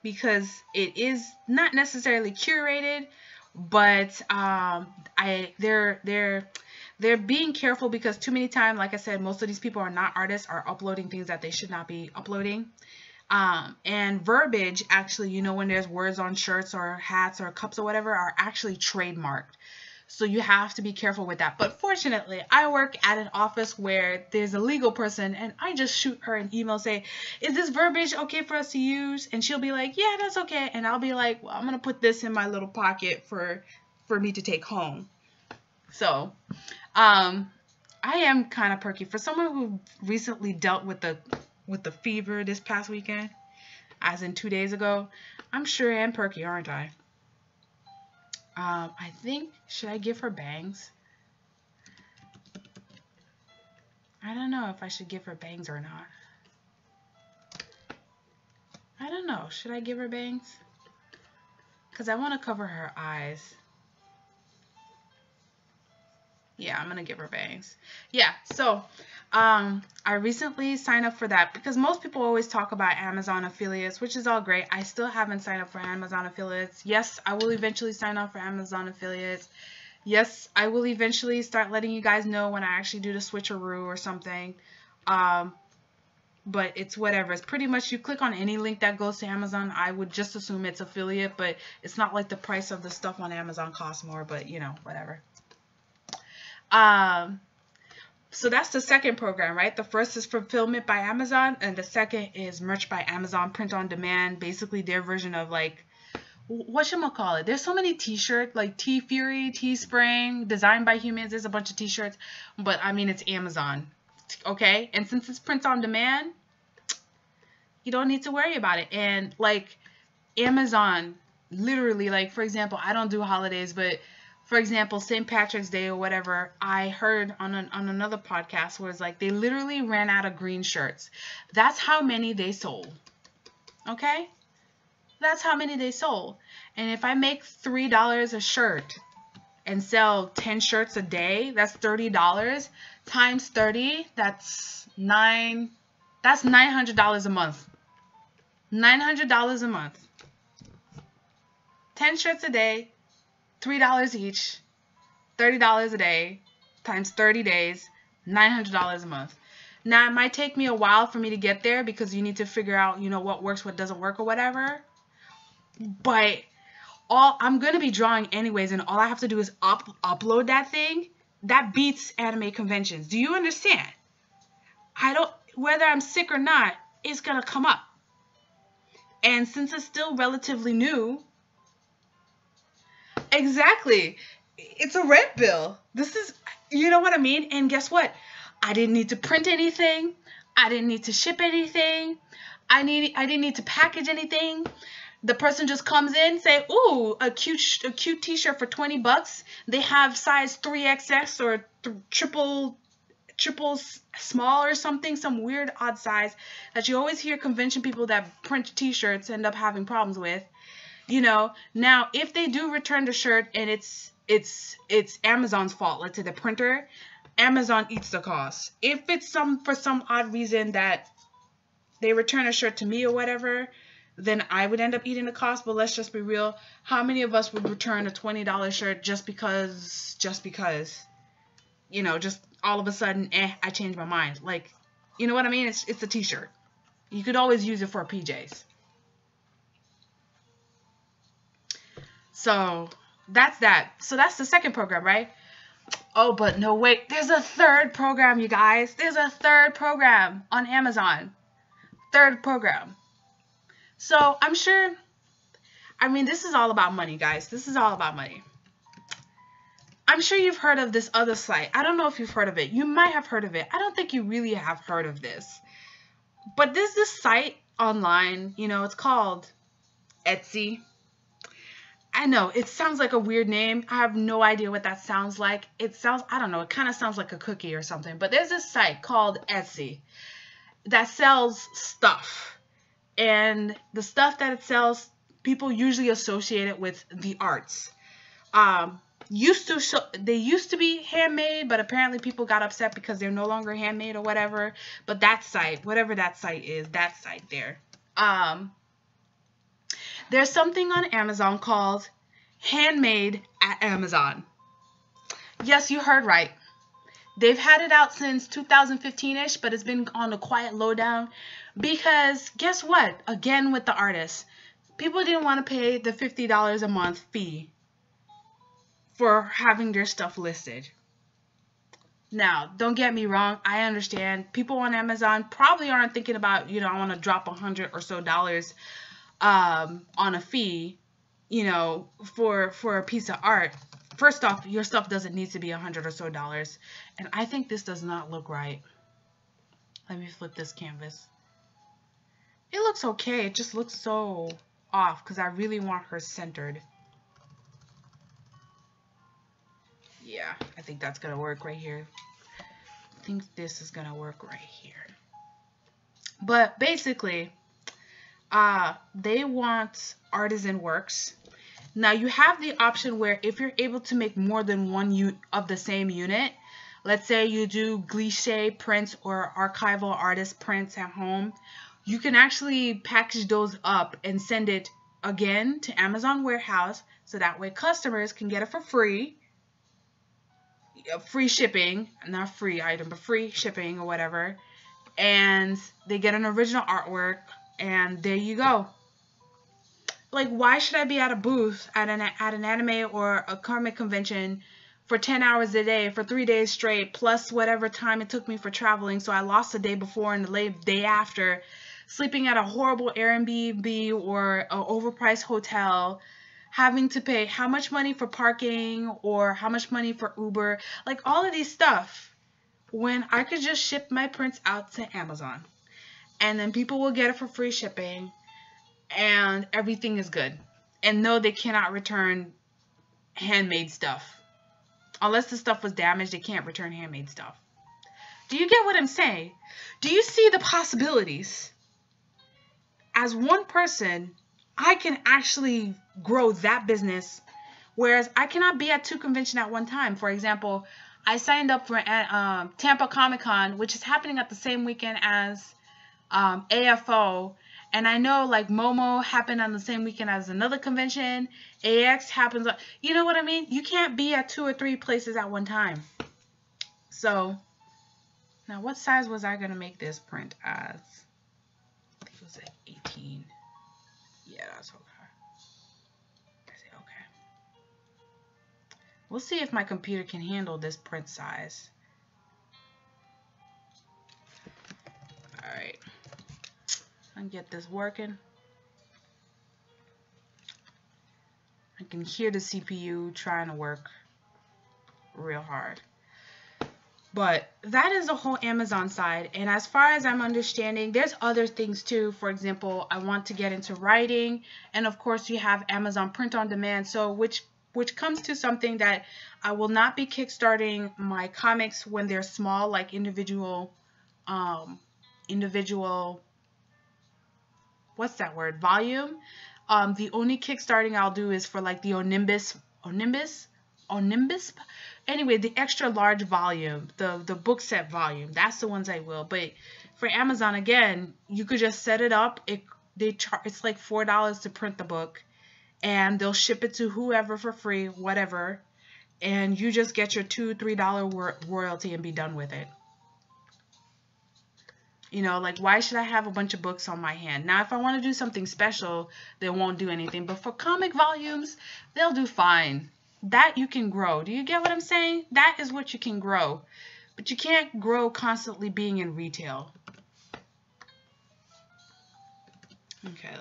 because it is not necessarily curated, but the they're being careful because too many times, like I said, most of these people are not artists, are uploading things that they should not be uploading. And verbiage, actually, you know, when there's words on shirts or hats or cups or whatever, are actually trademarked. So you have to be careful with that. But fortunately, I work at an office where there's a legal person, and I just shoot her an email, say, is this verbiage okay for us to use? And she'll be like, yeah, that's okay. And I'll be like, well, I'm going to put this in my little pocket for me to take home. So, I am kind of perky. For someone who recently dealt with the fever this past weekend, as in 2 days ago, I'm sure I am perky, aren't I? I think, should I give her bangs? I don't know if I should give her bangs or not. I don't know. Should I give her bangs? Because I want to cover her eyes. Yeah, I'm going to give her bangs. Yeah, so I recently signed up for that because most people always talk about Amazon affiliates, which is all great. I still haven't signed up for Amazon affiliates. Yes, I will eventually sign up for Amazon affiliates. Yes, I will eventually start letting you guys know when I actually do the switcheroo or something. But it's whatever. It's pretty much you click on any link that goes to Amazon. I would just assume it's affiliate, but it's not like the price of the stuff on Amazon costs more, but you know, whatever. So that's the second program, right? The first is fulfillment by Amazon, and the second is merch by Amazon, print on demand, basically their version of like, whatchamacallit? There's so many t-shirts, like T-Fury, Teespring, designed by humans. There's a bunch of t-shirts, but I mean, it's Amazon, okay? And since it's print on demand, you don't need to worry about it. And like Amazon, literally, like for example, I don't do holidays, but for example, St. Patrick's Day or whatever, I heard on another podcast where it's like they literally ran out of green shirts. That's how many they sold. Okay? That's how many they sold. And if I make $3 a shirt and sell 10 shirts a day, that's $30 times 30. That's $900 a month. $900 a month. 10 shirts a day. $3 each, $30 a day, times 30 days, $900 a month. Now, it might take me a while for me to get there because you need to figure out, you know, what works, what doesn't work or whatever. But I'm going to be drawing anyways, and all I have to do is upload that thing. That beats anime conventions. Do you understand? Whether I'm sick or not, it's going to come up. And since it's still relatively new, exactly. It's a rent bill. This is, you know what I mean? And guess what? I didn't need to print anything. I didn't need to ship anything. I didn't need to package anything. The person just comes in, say, ooh, a cute t-shirt for $20. They have size 3XS or triple small or something, some weird odd size that you always hear convention people that print t-shirts end up having problems with. You know, now if they do return the shirt and it's Amazon's fault, let's say the printer, Amazon eats the cost. If it's for some odd reason that they return a shirt to me or whatever, then I would end up eating the cost. But let's just be real. How many of us would return a $20 shirt just because, you know, just all of a sudden, I changed my mind. Like, you know what I mean? It's a t-shirt. You could always use it for PJs. So that's that. So that's the second program, right? Oh, but no, wait. There's a third program, you guys. There's a third program on Amazon. Third program. So I'm sure, I mean, this is all about money, guys. This is all about money. I'm sure you've heard of this other site. I don't know if you've heard of it. You might have heard of it. I don't think you really have heard of this. But there's this site online, you know, it's called Etsy. I know, it sounds like a weird name. I have no idea what that sounds like. It sounds, I don't know, it kind of sounds like a cookie or something. But there's this site called Etsy that sells stuff. And the stuff that it sells, people usually associate it with the arts. They used to be handmade, but apparently people got upset because they're no longer handmade or whatever. But that site, whatever that site is, that site there. There's something on Amazon called Handmade at Amazon. Yes, you heard right. They've had it out since 2015-ish, but it's been on a quiet lowdown because guess what? Again, with the artists, people didn't want to pay the $50 a month fee for having their stuff listed. Now, don't get me wrong. I understand people on Amazon probably aren't thinking about, you know, I want to drop $100 or so on a fee, you know, for a piece of art. First off, your stuff doesn't need to be $100 or so. And I think this does not look right. Let me flip this canvas. It looks okay. It just looks so off because I really want her centered. Yeah, I think that's going to work right here. I think this is going to work right here. But basically, they want artisan works. Now, you have the option where if you're able to make more than one of the same unit, let's say you do cliché prints or archival artist prints at home, you can actually package those up and send it again to Amazon Warehouse so that way customers can get it for free. Free shipping, not free item, but free shipping or whatever. And they get an original artwork and there you go. Like, why should I be at a booth at an anime or a comic convention for 10 hours a day for 3 days straight, plus whatever time it took me for traveling, so I lost the day before and the day after, sleeping at a horrible Airbnb or an overpriced hotel, having to pay how much money for parking or how much money for Uber, like all of these stuff, when I could just ship my prints out to Amazon and then people will get it for free shipping and everything is good. And no, they cannot return handmade stuff. Unless the stuff was damaged, they can't return handmade stuff. Do you get what I'm saying? Do you see the possibilities? As one person, I can actually grow that business, whereas I cannot be at 2 conventions at one time. For example, I signed up for Tampa Comic Con, which is happening at the same weekend as AFO. And I know like Momo happened on the same weekend as another convention. AX happens, you know what I mean? You can't be at 2 or 3 places at one time. So, now what size was I going to make this print as? I think it was at 18. Yeah, that's okay. I say okay. We'll see if my computer can handle this print size. Alright. And get this working. I can hear the CPU trying to work real hard. But that is the whole Amazon side. And as far as I'm understanding, there's other things too. For example, I want to get into writing. And of course, you have Amazon Print on Demand. So which comes to something that I will not be kickstarting my comics when they're small, like individual, what's that word? Volume. The only kickstarting I'll do is for like the Onimbus. Anyway, the extra large volume, the book set volume, that's the ones I will. But for Amazon, again, you could just set it up. It's like $4 to print the book, and they'll ship it to whoever for free, whatever, and you just get your $2, $3 royalty and be done with it. You know, like, why should I have a bunch of books on my hand? Now, if I want to do something special, they won't do anything. But for comic volumes, they'll do fine. That you can grow. Do you get what I'm saying? That is what you can grow. But you can't grow constantly being in retail. Okay.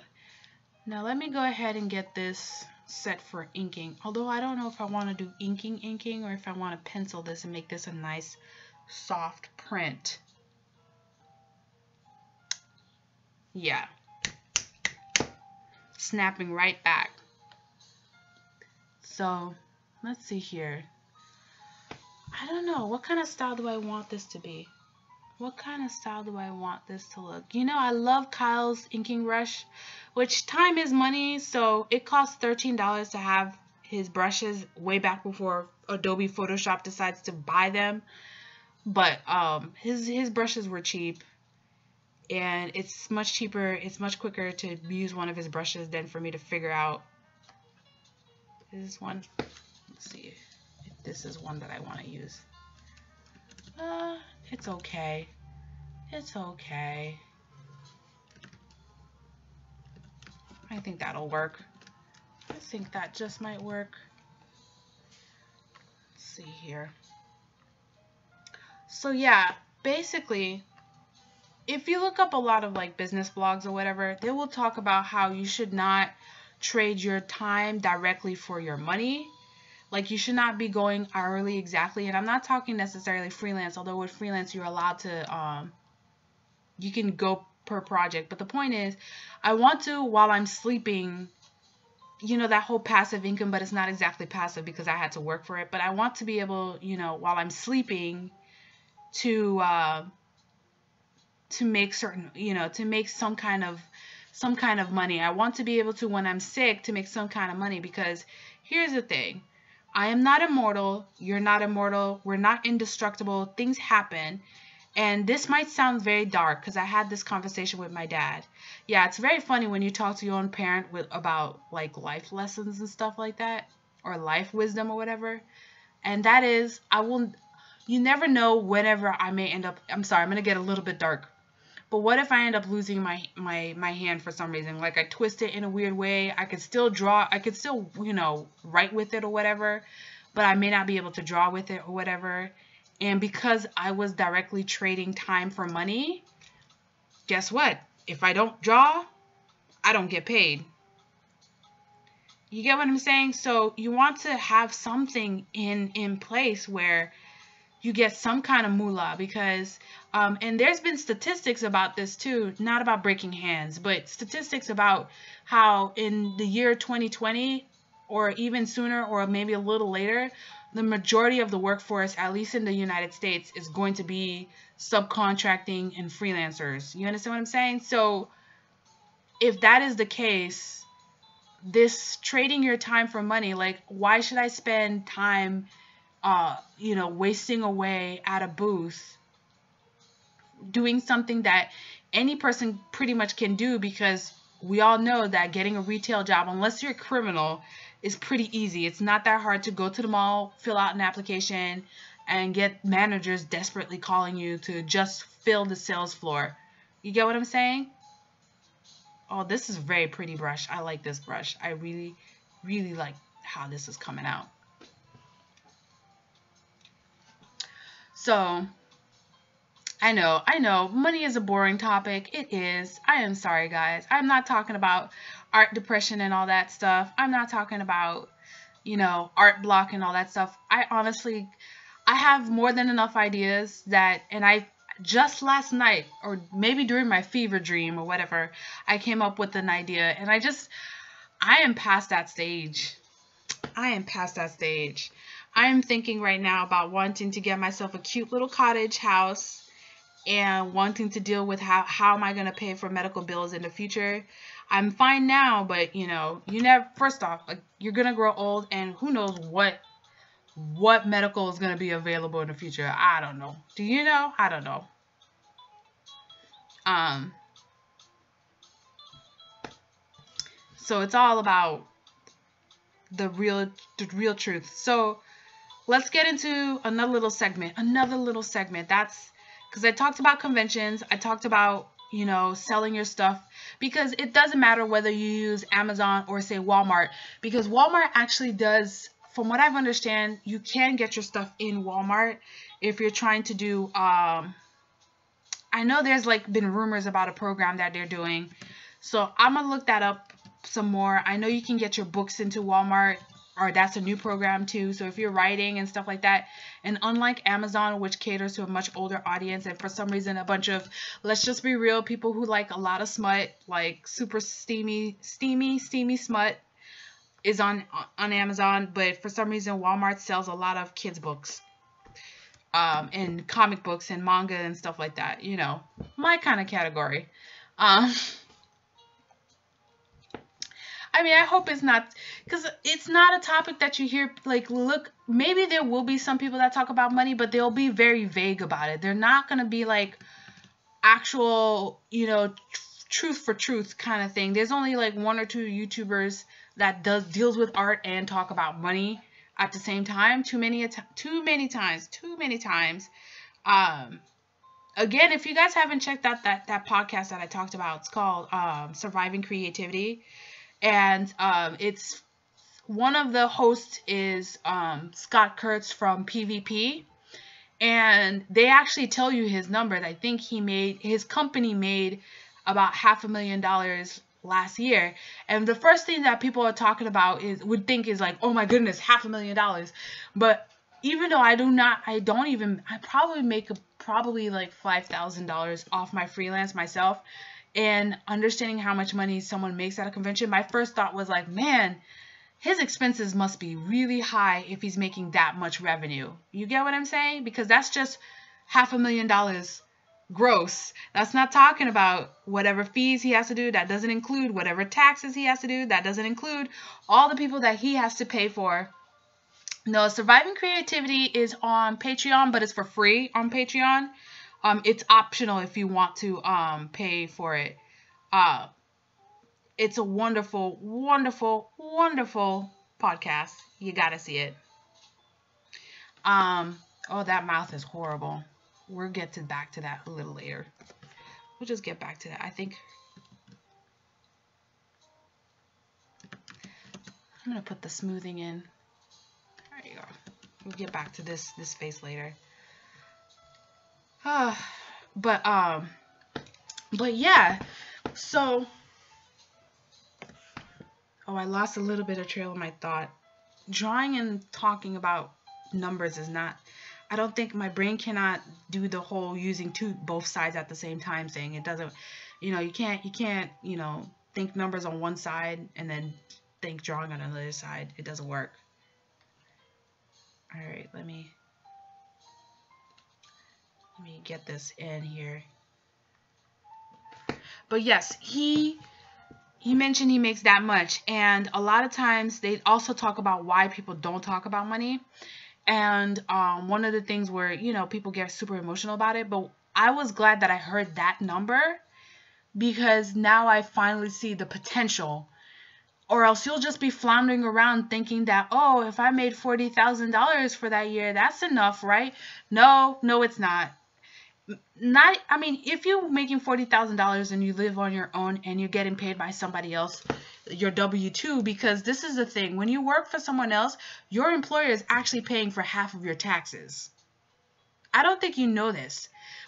Now, let me go ahead and get this set for inking. Although, I don't know if I want to do inking, or if I want to pencil this and make this a nice, soft print. Yeah. Snapping right back. So, let's see here. I don't know. What kind of style do I want this to be? What kind of style do I want this to look? You know, I love Kyle's inking brush, which time is money. So, it costs $13 to have his brushes way back before Adobe Photoshop decides to buy them. But his brushes were cheap. And it's much cheaper, it's much quicker to use one of his brushes than for me to figure out this one. Let's see if this is one that I want to use. It's okay. It's okay. I think that'll work. I think that just might work. Let's see here. So yeah, basically, if you look up a lot of like business blogs or whatever, they will talk about how you should not trade your time directly for your money. Like, you should not be going hourly exactly. And I'm not talking necessarily freelance, although with freelance you're allowed to you can go per project. But the point is, I want to, while I'm sleeping, you know, that whole passive income, but it's not exactly passive because I had to work for it. But I want to be able, you know, while I'm sleeping, to make certain, you know, to make some kind of money. I want to be able to, when I'm sick, to make some kind of money, because here's the thing. I am not immortal. You're not immortal. We're not indestructible. Things happen. And this might sound very dark because I had this conversation with my dad. Yeah, it's very funny when you talk to your own parent about like life lessons and stuff like that, or life wisdom or whatever. And that is, you never know whenever I may end up, I'm sorry, I'm going to get a little bit dark. But what if I end up losing my hand for some reason? Like, I twist it in a weird way. I could still draw. I could still, you know, write with it or whatever. But I may not be able to draw with it or whatever. And because I was directly trading time for money, guess what? If I don't draw, I don't get paid. You get what I'm saying? So you want to have something in place where you get some kind of moolah, because and there's been statistics about this too, not about breaking hands, but statistics about how in the year 2020, or even sooner, or maybe a little later, the majority of the workforce, at least in the United States, is going to be subcontracting and freelancers. You understand what I'm saying? So if that is the case, this trading your time for money, like, why should I spend time you know, wasting away at a booth doing something that any person pretty much can do? Because we all know that getting a retail job, unless you're a criminal, is pretty easy. It's not that hard to go to the mall, fill out an application, and get managers desperately calling you to just fill the sales floor. You get what I'm saying? Oh, this is a very pretty brush. I like this brush. I really, really like how this is coming out. So, I know, money is a boring topic. It is. I am sorry, guys. I'm not talking about art depression and all that stuff. I'm not talking about, you know, art block and all that stuff. I have more than enough ideas that, and I just last night, or maybe during my fever dream or whatever, I came up with an idea, and I am past that stage. I am past that stage. I'm thinking right now about wanting to get myself a cute little cottage house, and wanting to deal with how am I going to pay for medical bills in the future. I'm fine now, but you know, first off, like, you're going to grow old, and who knows what medical is going to be available in the future. I don't know. Do you know? I don't know. So it's all about the real truth. So let's get into another little segment. That's because I talked about conventions. I talked about, you know, selling your stuff, because it doesn't matter whether you use Amazon or say Walmart, because Walmart actually does, from what I understand, you can get your stuff in Walmart if you're trying to do, I know there's like been rumors about a program that they're doing. So I'm going to look that up some more. I know you can get your books into Walmart, or that's a new program too. So if you're writing and stuff like that, and unlike Amazon, which caters to a much older audience, and for some reason a bunch of, let's just be real, people who like a lot of smut, like super steamy smut, is on Amazon, but for some reason Walmart sells a lot of kids books, and comic books and manga and stuff like that. You know, my kind of category. I mean, I hope it's not, because it's not a topic that you hear, like, look, maybe there will be some people that talk about money, but they'll be very vague about it. They're not going to be like actual, you know, truth for truth kind of thing. There's only like one or two YouTubers that deals with art and talk about money at the same time. Too many times. Um, Again, if you guys haven't checked out that podcast that I talked about, it's called Surviving Creativity. And it's one of the hosts is Scott Kurtz from PvP. And they actually tell you his numbers. I think his company made about $500,000 last year. And the first thing that people are talking about would think is like, oh my goodness, $500,000. But even though I probably make probably like $5,000 off my freelance myself. And understanding how much money someone makes at a convention, my first thought was like, man, his expenses must be really high if he's making that much revenue. You get what I'm saying? Because that's just $500,000 gross. That's not talking about whatever fees he has to do. That doesn't include whatever taxes he has to do. That doesn't include all the people that he has to pay for. No, Surviving Creativity is on Patreon, but it's for free on Patreon. It's optional if you want to pay for it. It's a wonderful, wonderful, wonderful podcast. You gotta see it. Oh, that mouth is horrible. We'll get back to that a little later. We'll just get back to that. I think I'm gonna put the smoothing in. There you go. We'll get back to this face later. But yeah. So, I lost a little bit of trail of my thought. Drawing and talking about numbers is not, I don't think my brain cannot do the whole using both sides at the same time thing. It doesn't, you can't, think numbers on one side and then think drawing on another side. It doesn't work. All right, let me get this in here. But yes, he mentioned he makes that much, and a lot of times they also talk about why people don't talk about money. And one of the things where people get super emotional about it, but I was glad that I heard that number, because now I finally see the potential. Or else you'll just be floundering around thinking that, oh, if I made $40,000 for that year, that's enough, right? No, it's not. If you're making $40,000 and you live on your own and you're getting paid by somebody else, your W-2, because this is the thing. When you work for someone else, your employer is actually paying for half of your taxes. I don't think you know this.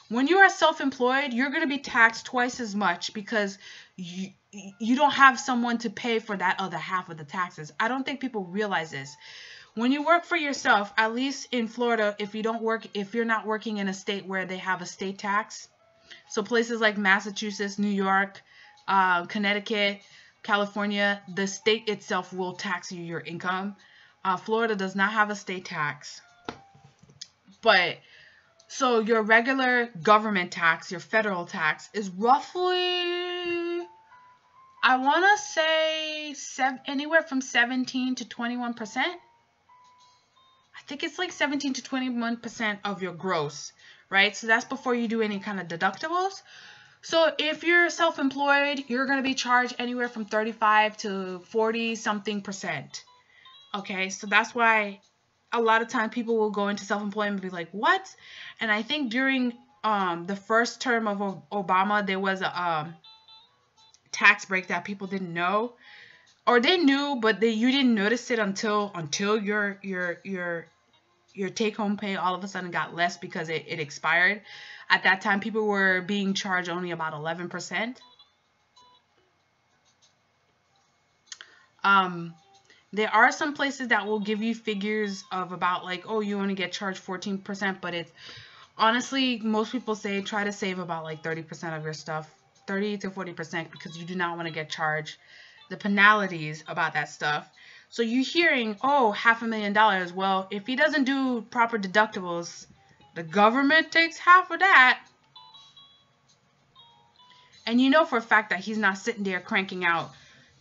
When you are self-employed, you're going to be taxed twice as much because you don't have someone to pay for that other half of the taxes. I don't think people realize this. When you work for yourself, at least in Florida, if you're not working in a state where they have a state tax, so places like Massachusetts, New York, Connecticut, California, the state itself will tax you your income. Florida does not have a state tax. But so your regular government tax, your federal tax, is roughly, I want to say anywhere from 17 to 21%. I think it's like 17 to 21% of your gross, right? So that's before you do any kind of deductibles. So if you're self-employed, you're going to be charged anywhere from 35 to 40 something percent. Okay, so that's why a lot of time people will go into self-employment and be like, what? And I think during the first term of Obama, there was a tax break that people didn't know, or they knew, but you didn't notice it until your take-home pay all of a sudden got less because it expired. At that time, people were being charged only about 11%. There are some places that will give you figures of about like, oh, you only get charged 14%, but it's honestly, most people say try to save about like 30% of your stuff, 30 to 40%, because you do not want to get charged the penalties about that stuff. So you're hearing, oh, $500,000. Well, if he doesn't do proper deductibles, the government takes half of that. And you know for a fact that he's not sitting there cranking out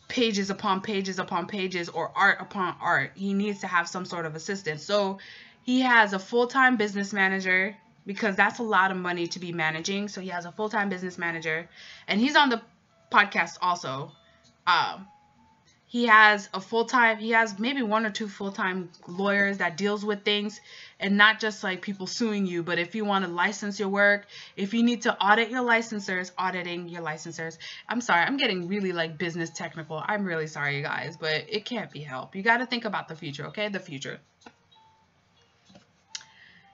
pages upon pages upon pages or art upon art. He needs to have some sort of assistance. So he has a full-time business manager, because that's a lot of money to be managing. So he has a full-time business manager, and he's on the podcast also. He has maybe 1 or 2 full-time lawyers that deals with things, and not just like people suing you, but if you want to license your work, if you need to audit your auditing your licensors. I'm sorry, I'm getting really like business technical. I'm really sorry, you guys, but it can't be helped. You got to think about the future, okay? The future.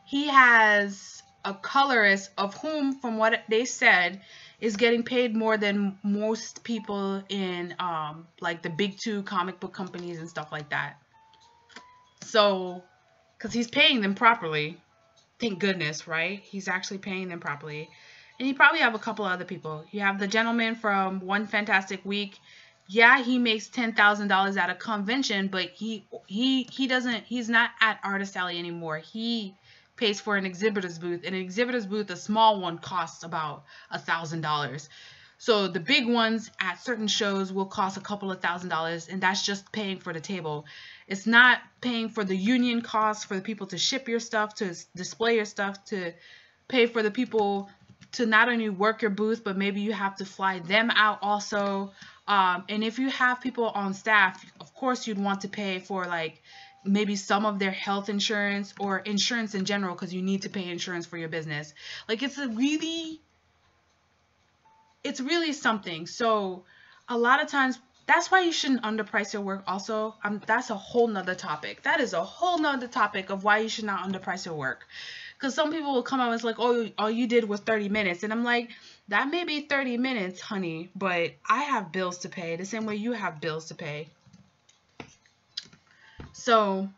He has a colorist of whom, from what they said, is getting paid more than most people in like the big 2 comic book companies and stuff like that. So, because he's paying them properly, thank goodness, right? He's actually paying them properly. And you probably have a couple other people. You have the gentleman from One Fantastic Week. Yeah, he makes $10,000 at a convention, but he's not at Artist Alley anymore. He pays for an exhibitor's booth, and an exhibitor's booth, a small one, costs about $1,000. So the big ones at certain shows will cost a couple of $1,000s, and that's just paying for the table. It's not paying for the union costs for the people to ship your stuff, to display your stuff, to pay for the people to not only work your booth, but maybe you have to fly them out also. And if you have people on staff, of course you'd want to pay for like maybe some of their health insurance or insurance in general, because you need to pay insurance for your business. Like it's really something. So a lot of times, that's why you shouldn't underprice your work also. That's a whole nother topic. That is a whole nother topic of why you should not underprice your work. Because some people will come out and it's like, oh, all you did was 30 minutes. And I'm like, that may be 30 minutes, honey, but I have bills to pay the same way you have bills to pay. So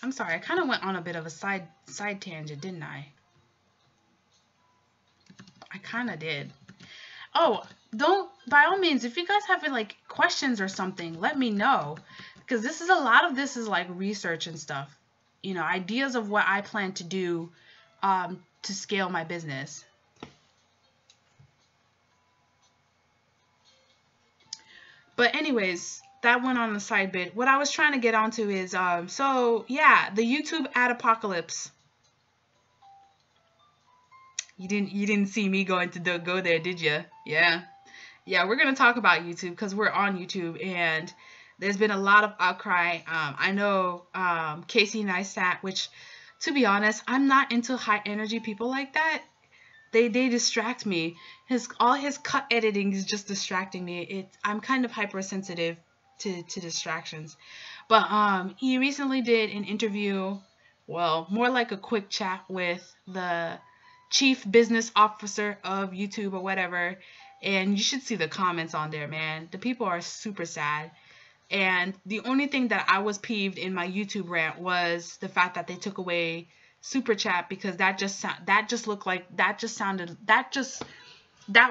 I'm sorry, I kind of went on a bit of a side tangent, didn't I? I kind of did. Oh, by all means, if you guys have like questions or something, let me know, because a lot of this is like research and stuff, you know, ideas of what I plan to do to scale my business. But anyways, that went on a side bit. What I was trying to get onto is, so yeah, the YouTube ad apocalypse. You didn't see me go there, did you? Yeah, we're gonna talk about YouTube because we're on YouTube, and there's been a lot of outcry. I know Casey Neistat, which, to be honest, I'm not into high energy people like that. They distract me. All his cut editing is just distracting me. I'm kind of hypersensitive to distractions. But he recently did an interview, well, more like a quick chat with the chief business officer of YouTube or whatever. And you should see the comments on there, man. The people are super sad. And the only thing that I was peeved in my YouTube rant was the fact that they took away super chat, because that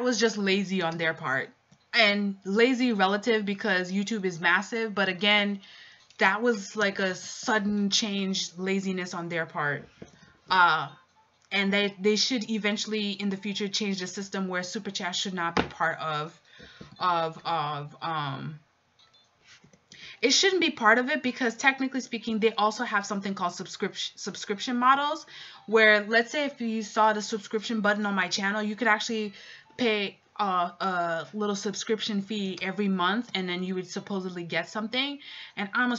was just lazy on their part, and lazy relative because YouTube is massive, but again, that was like a sudden change laziness on their part. And they should eventually in the future change the system where super chat should not be part of it shouldn't be part of it, because technically speaking, they also have something called subscription models, where let's say if you saw the subscription button on my channel, you could actually pay a little subscription fee every month, and then you would supposedly get something. And I'm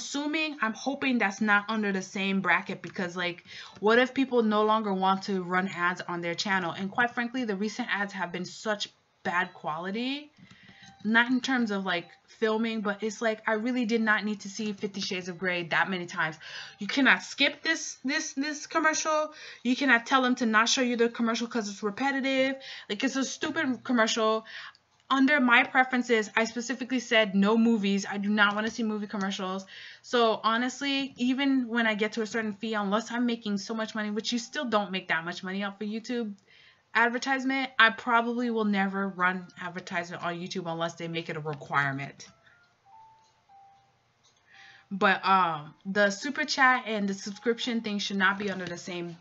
hoping that's not under the same bracket, because like, what if people no longer want to run ads on their channel? And quite frankly, the recent ads have been such bad quality. Not in terms of like filming, but it's like I really did not need to see 50 Shades of Grey that many times. You cannot skip this commercial. You cannot tell them to not show you the commercial because it's repetitive. Like, it's a stupid commercial. Under my preferences, I specifically said no movies. I do not want to see movie commercials. So honestly, even when I get to a certain fee, unless I'm making so much money, which you still don't make that much money off of YouTube advertisement, I probably will never run advertisement on YouTube unless they make it a requirement. But the super chat and the subscription thing should not be under the same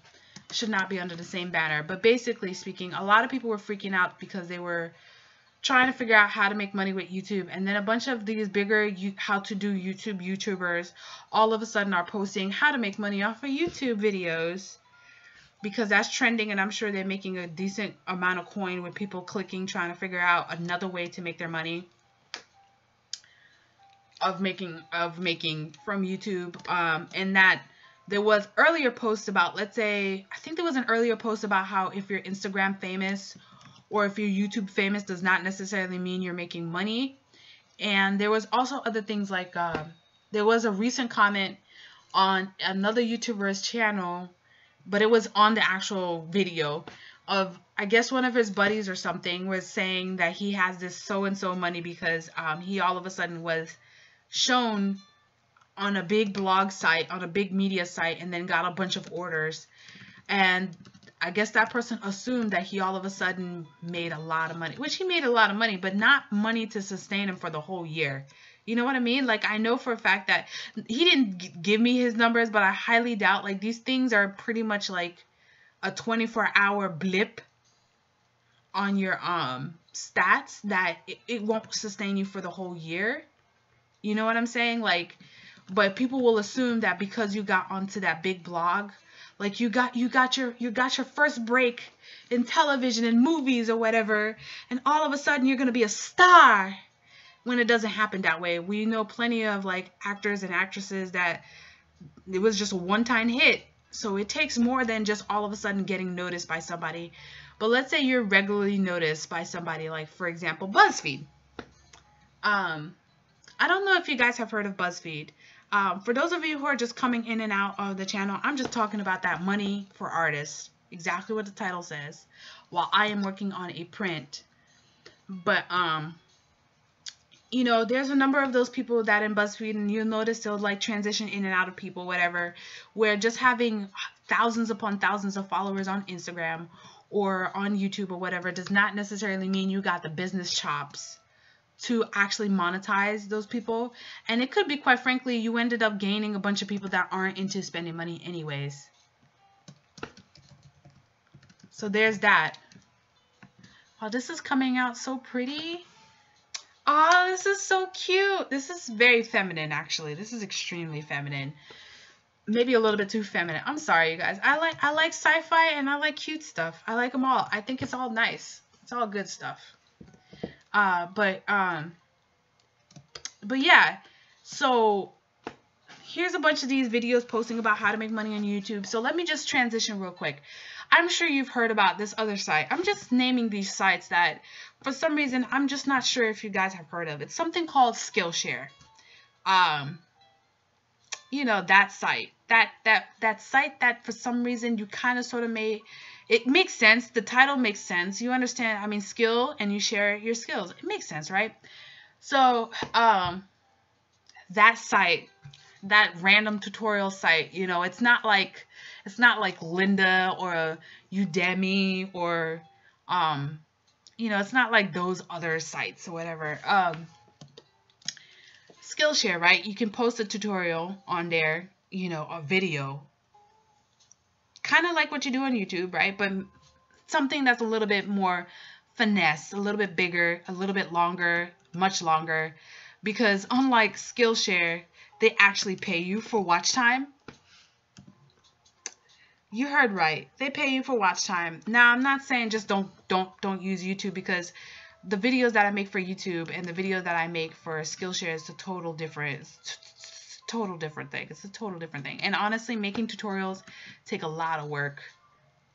banner. But basically speaking, a lot of people were freaking out because they were trying to figure out how to make money with YouTube, and then a bunch of these bigger how to do YouTubers all of a sudden are posting how to make money off of YouTube videos. because that's trending, and I'm sure they're making a decent amount of coin with people clicking, trying to figure out another way to make their money of making from YouTube. And that there was earlier posts about, let's say, I think there was an earlier post about how if you're Instagram famous or if you're YouTube famous does not necessarily mean you're making money. And there was also other things like there was a recent comment on another YouTuber's channel, but it was on the actual video of, I guess one of his buddies or something was saying that he has this so-and-so money because he all of a sudden was shown on a big blog site, on a big media site, and then got a bunch of orders. And I guess that person assumed that he all of a sudden made a lot of money, which he made a lot of money, but not money to sustain him for the whole year. You know what I mean? Like, I know for a fact that he didn't give me his numbers, but I highly doubt, like, these things are pretty much like a 24-hour blip on your stats that it won't sustain you for the whole year. You know what I'm saying? Like, but people will assume that because you got onto that big blog, like you got your first break in television and movies or whatever, and all of a sudden you're gonna be a star. When it doesn't happen that way. We know plenty of like actors and actresses that it was just a one-time hit. So it takes more than just all of a sudden getting noticed by somebody. But let's say you're regularly noticed by somebody, like for example BuzzFeed. I don't know if you guys have heard of BuzzFeed. For those of you who are just coming in and out of the channel, I'm just talking about that money for artists. Exactly what the title says. While I am working on a print. But you know, there's a number of those people that in BuzzFeed, and you'll notice they'll like transition in and out of people, whatever, where just having thousands upon thousands of followers on Instagram or on YouTube or whatever does not necessarily mean you got the business chops to actually monetize those people. And it could be, quite frankly, you ended up gaining a bunch of people that aren't into spending money anyways. So there's that. Wow, this is coming out so pretty. Oh, this is so cute. This is very feminine, actually. This is extremely feminine. Maybe a little bit too feminine. I'm sorry, you guys. I like sci-fi and I like cute stuff. I like them all. I think it's all nice. It's all good stuff. But yeah. So here's a bunch of these videos posting about how to make money on YouTube. So let me just transition real quick. I'm sure you've heard about this other site. I'm just naming these sites that, for some reason, I'm just not sure if you guys have heard of. It's something called Skillshare. You know, that site. That site that, for some reason, you kind of sort of made... It makes sense. The title makes sense. You understand, I mean, skill, and you share your skills. It makes sense, right? So, that site, that random tutorial site, you know, it's not like Linda or Udemy or, you know, it's not like those other sites or whatever. Skillshare, right? You can post a tutorial on there, you know, a video. Kind of like what you do on YouTube, right? But something that's a little bit more finesse, a little bit bigger, a little bit longer, much longer. Because unlike Skillshare, they actually pay you for watch time. You heard right. They pay you for watch time. Now, I'm not saying just don't use YouTube, because the videos that I make for YouTube and the video that I make for Skillshare is a total different thing. It's a total different thing. And honestly, making tutorials take a lot of work.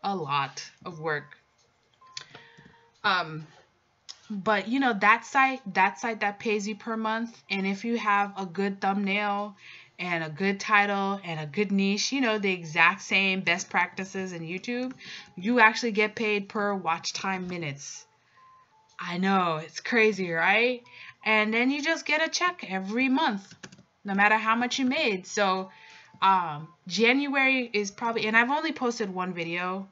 A lot of work. But you know, that site that pays you per month, and if you have a good thumbnail and a good title and a good niche, you know, the exact same best practices in YouTube, you actually get paid per watch time minutes. I know, it's crazy, right? And then you just get a check every month, no matter how much you made. So January is probably, and I've only posted one video,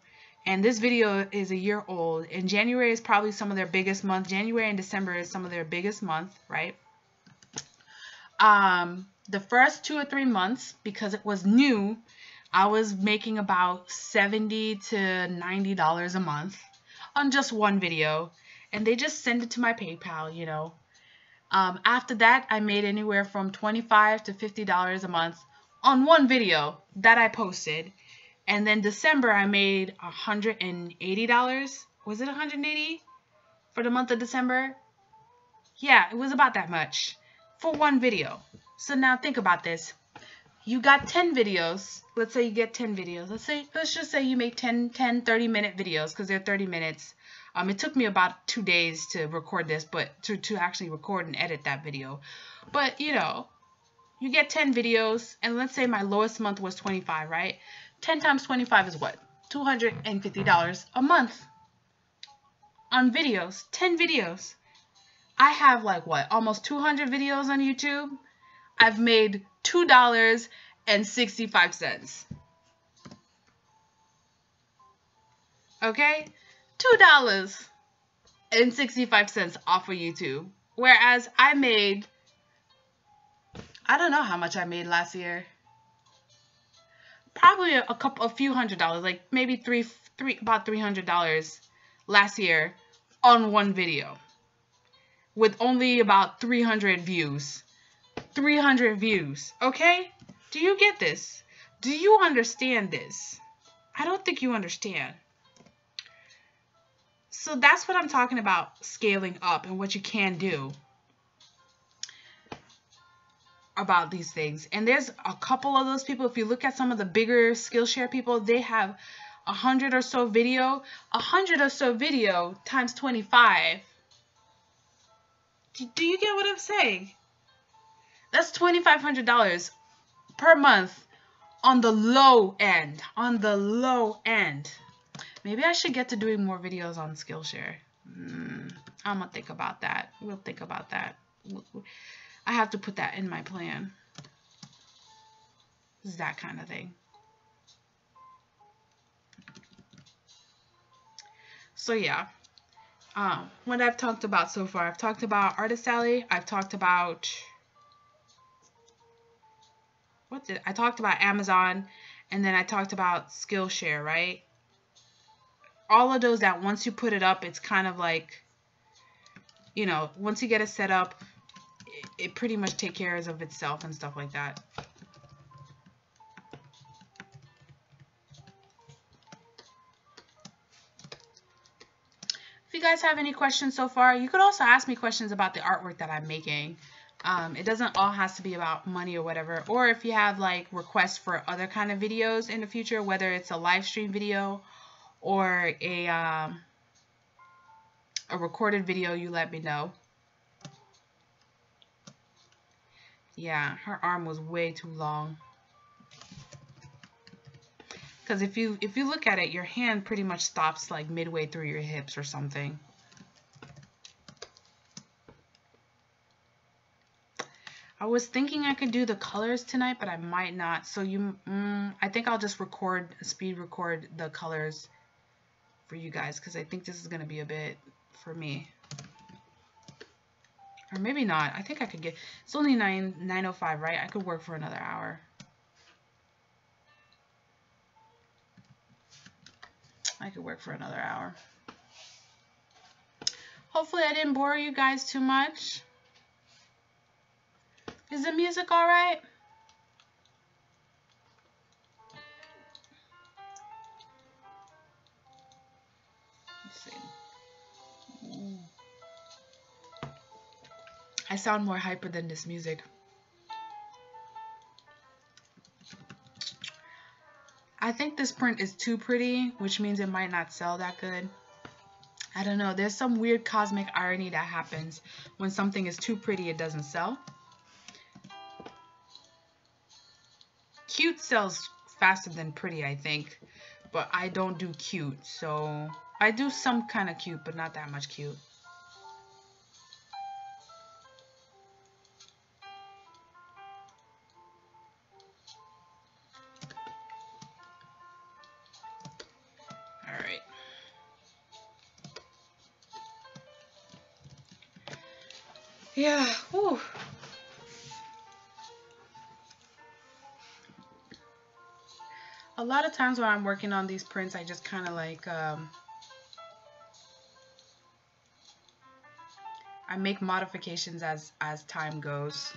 and this video is a year old, and January is probably some of their biggest month. January and December is some of their biggest month, right? The first 2 or 3 months, because it was new, I was making about $70 to $90 a month on just one video, and they just send it to my PayPal, you know. After that, I made anywhere from $25 to $50 a month on one video that I posted. And then December, I made $180. Was it $180 for the month of December? Yeah, it was about that much for one video. So now think about this. You got 10 videos. Let's say you get 10 videos. Let's just say you make 10 30-minute videos because they're 30 minutes. It took me about 2 days to record this, but to actually record and edit that video. But, you know, you get 10 videos, and let's say my lowest month was 25, right? 10 times 25 is what? $250 a month on videos. 10 videos. I have like what? Almost 200 videos on YouTube. I've made $2.65. Okay? $2.65 off of YouTube. Whereas I made, I don't know how much I made last year. Probably a few $100s, like maybe about $300 last year on one video with only about 300 views. 300 views, okay? Do you get this? Do you understand this? I don't think you understand. So that's what I'm talking about, scaling up and what you can do about these things. And there's a couple of those people. If you look at some of the bigger Skillshare people, they have 100 or so video. 100 or so video times 25. Do you get what I'm saying? That's $2,500 per month on the low end. On the low end. Maybe I should get to doing more videos on Skillshare. I'm going to think about that. We'll think about that. I have to put that in my plan. It's that kind of thing. So yeah. What I've talked about so far. I've talked about Artist Alley. I've talked about... I talked about Amazon, and then I talked about Skillshare, right? All of those that once you put it up, it's kind of like, you know, once you get it set up, it pretty much takes care of itself and stuff like that. If you guys have any questions so far, you could also ask me questions about the artwork that I'm making. It doesn't all has to be about money or whatever. Or if you have like requests for other kind of videos in the future, whether it's a live stream video or a recorded video, you let me know. Yeah, her arm was way too long. Because if you look at it, your hand pretty much stops like midway through your hips or something. I was thinking I could do the colors tonight, but I might not. So I think I'll just speed record the colors for you guys, because I think this is going to be a bit for me. Or maybe not. I think I could it's only 9:05, right? I could work for another hour. I could work for another hour. Hopefully I didn't bore you guys too much. Is the music all right? Let's see. I sound more hyper than this music. I think this print is too pretty, which means it might not sell that good. I don't know. There's some weird cosmic irony that happens. When something is too pretty, it doesn't sell. Cute sells faster than pretty, I think. But I don't do cute. So I do some kind of cute, but not that much cute. Yeah, whew. A lot of times when I'm working on these prints, I just kind of like, I make modifications as time goes.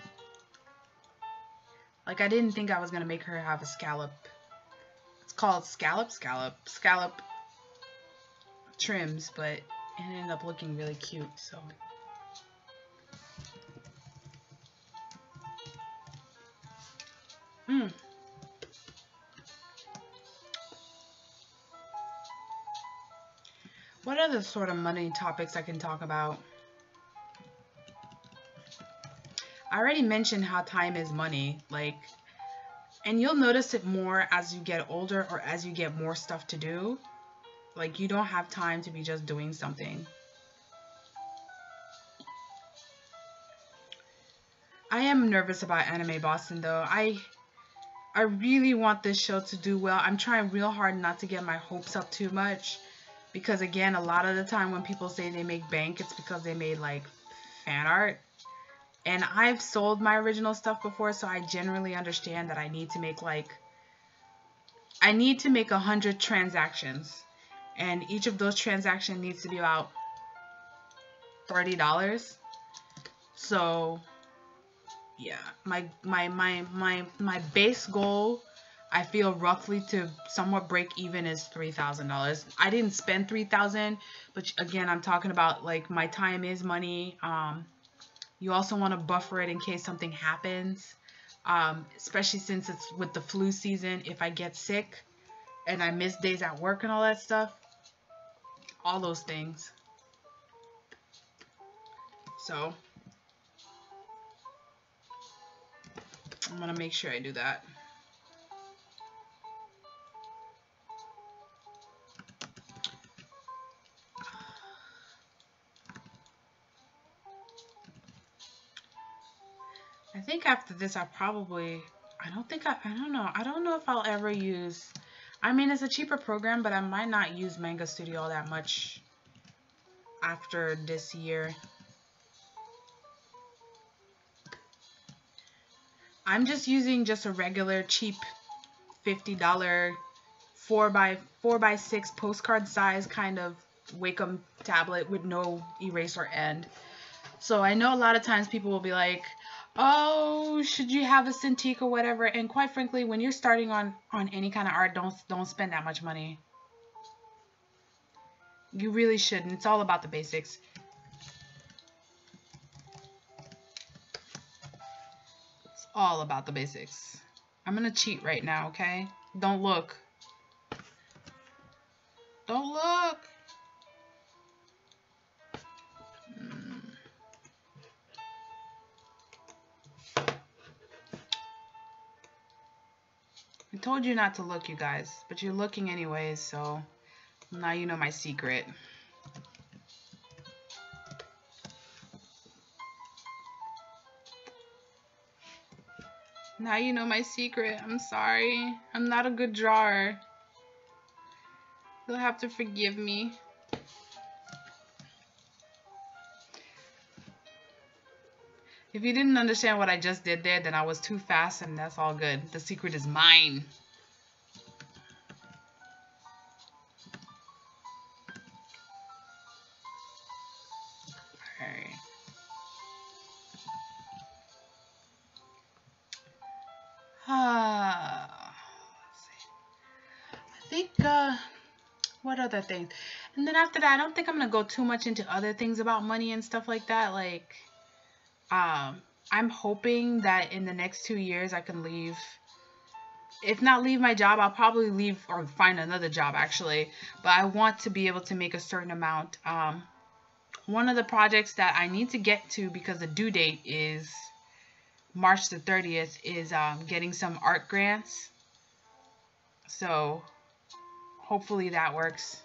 Like I didn't think I was going to make her have a scallop It's called scallop trims, but it ended up looking really cute, so. What other sort of money topics I can talk about? I already mentioned how time is money, like, and you'll notice it more as you get older or as you get more stuff to do. Like, you don't have time to be just doing something. I am nervous about Anime Boston, though. I really want this show to do well. I'm trying real hard not to get my hopes up too much. Because, again, a lot of the time when people say they make bank, it's because they made, like, fan art. And I've sold my original stuff before, so I generally understand that I need to make, like, I need to make 100 transactions. And each of those transactions needs to be about $30. So, yeah, my base goal, I feel roughly to somewhat break even, is $3,000. I didn't spend $3,000, but again, I'm talking about, like, my time is money. You also want to buffer it in case something happens, especially since it's with the flu season. If I get sick and I miss days at work and all that stuff, all those things. So I'm going to make sure I do that. I think after this, I don't know if I'll ever use, I mean, it's a cheaper program, but I might not use Manga Studio all that much after this year. I'm just using just a regular cheap $50 4x6 postcard size kind of Wacom tablet with no eraser end. So I know a lot of times people will be like, oh, should you have a Cintiq or whatever? And quite frankly, when you're starting on any kind of art, don't spend that much money. You really shouldn't. It's all about the basics. It's all about the basics. I'm gonna cheat right now, okay? Don't look. Don't look. I told you not to look, you guys, but you're looking anyways, so now you know my secret. Now you know my secret. I'm sorry. I'm not a good drawer. You'll have to forgive me. If you didn't understand what I just did there, then I was too fast, and that's all good. The secret is mine. Alright. Let's see. I think, what other things? And then after that, I don't think I'm going to go too much into other things about money and stuff like that. Like, I'm hoping that in the next 2 years I can leave. If not leave my job, I'll probably leave or find another job actually. But I want to be able to make a certain amount. One of the projects that I need to get to because the due date is March the 30th is getting some art grants. So hopefully that works.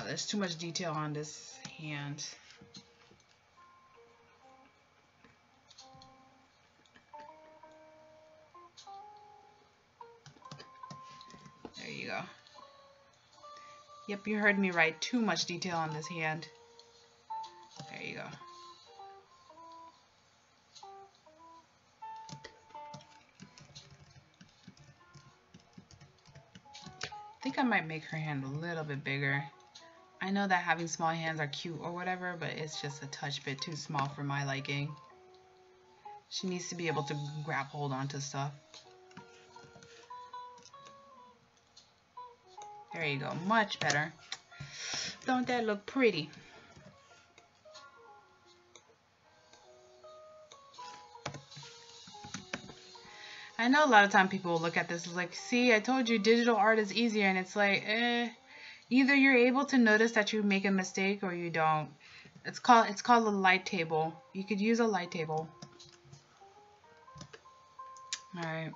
There's too much detail on this hand. There you go. Yep, you heard me right. Too much detail on this hand. There you go. I think I might make her hand a little bit bigger. I know that having small hands are cute or whatever, but it's just a touch bit too small for my liking. She needs to be able to grab hold onto stuff. There you go. Much better. Don't that look pretty? I know a lot of time people will look at this like, see, I told you digital art is easier, and it's like, either you're able to notice that you make a mistake or you don't. It's called a light table. You could use a light table. Alright.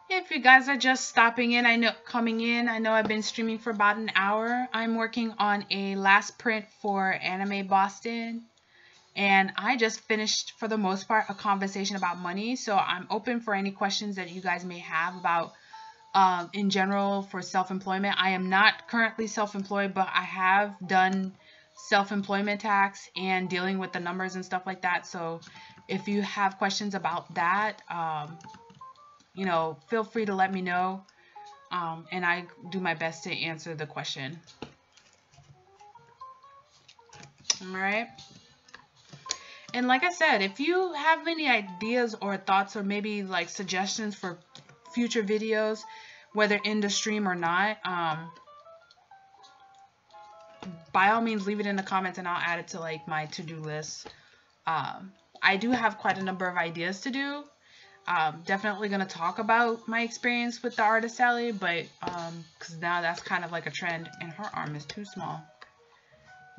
If you guys are just stopping in, I know I've been streaming for about an hour. I'm working on a last print for Anime Boston. And I just finished, for the most part, a conversation about money. So I'm open for any questions that you guys may have about, in general, for self-employment. I am not currently self-employed, but I have done self-employment tax and dealing with the numbers and stuff like that. So if you have questions about that, you know, feel free to let me know. And I do my best to answer the question. All right. And like I said, if you have any ideas or thoughts or maybe like suggestions for future videos, whether in the stream or not, by all means leave it in the comments and I'll add it to like my to-do list. I do have quite a number of ideas to do. Definitely going to talk about my experience with the artist Sally, but because now that's kind of like a trend, and her arm is too small.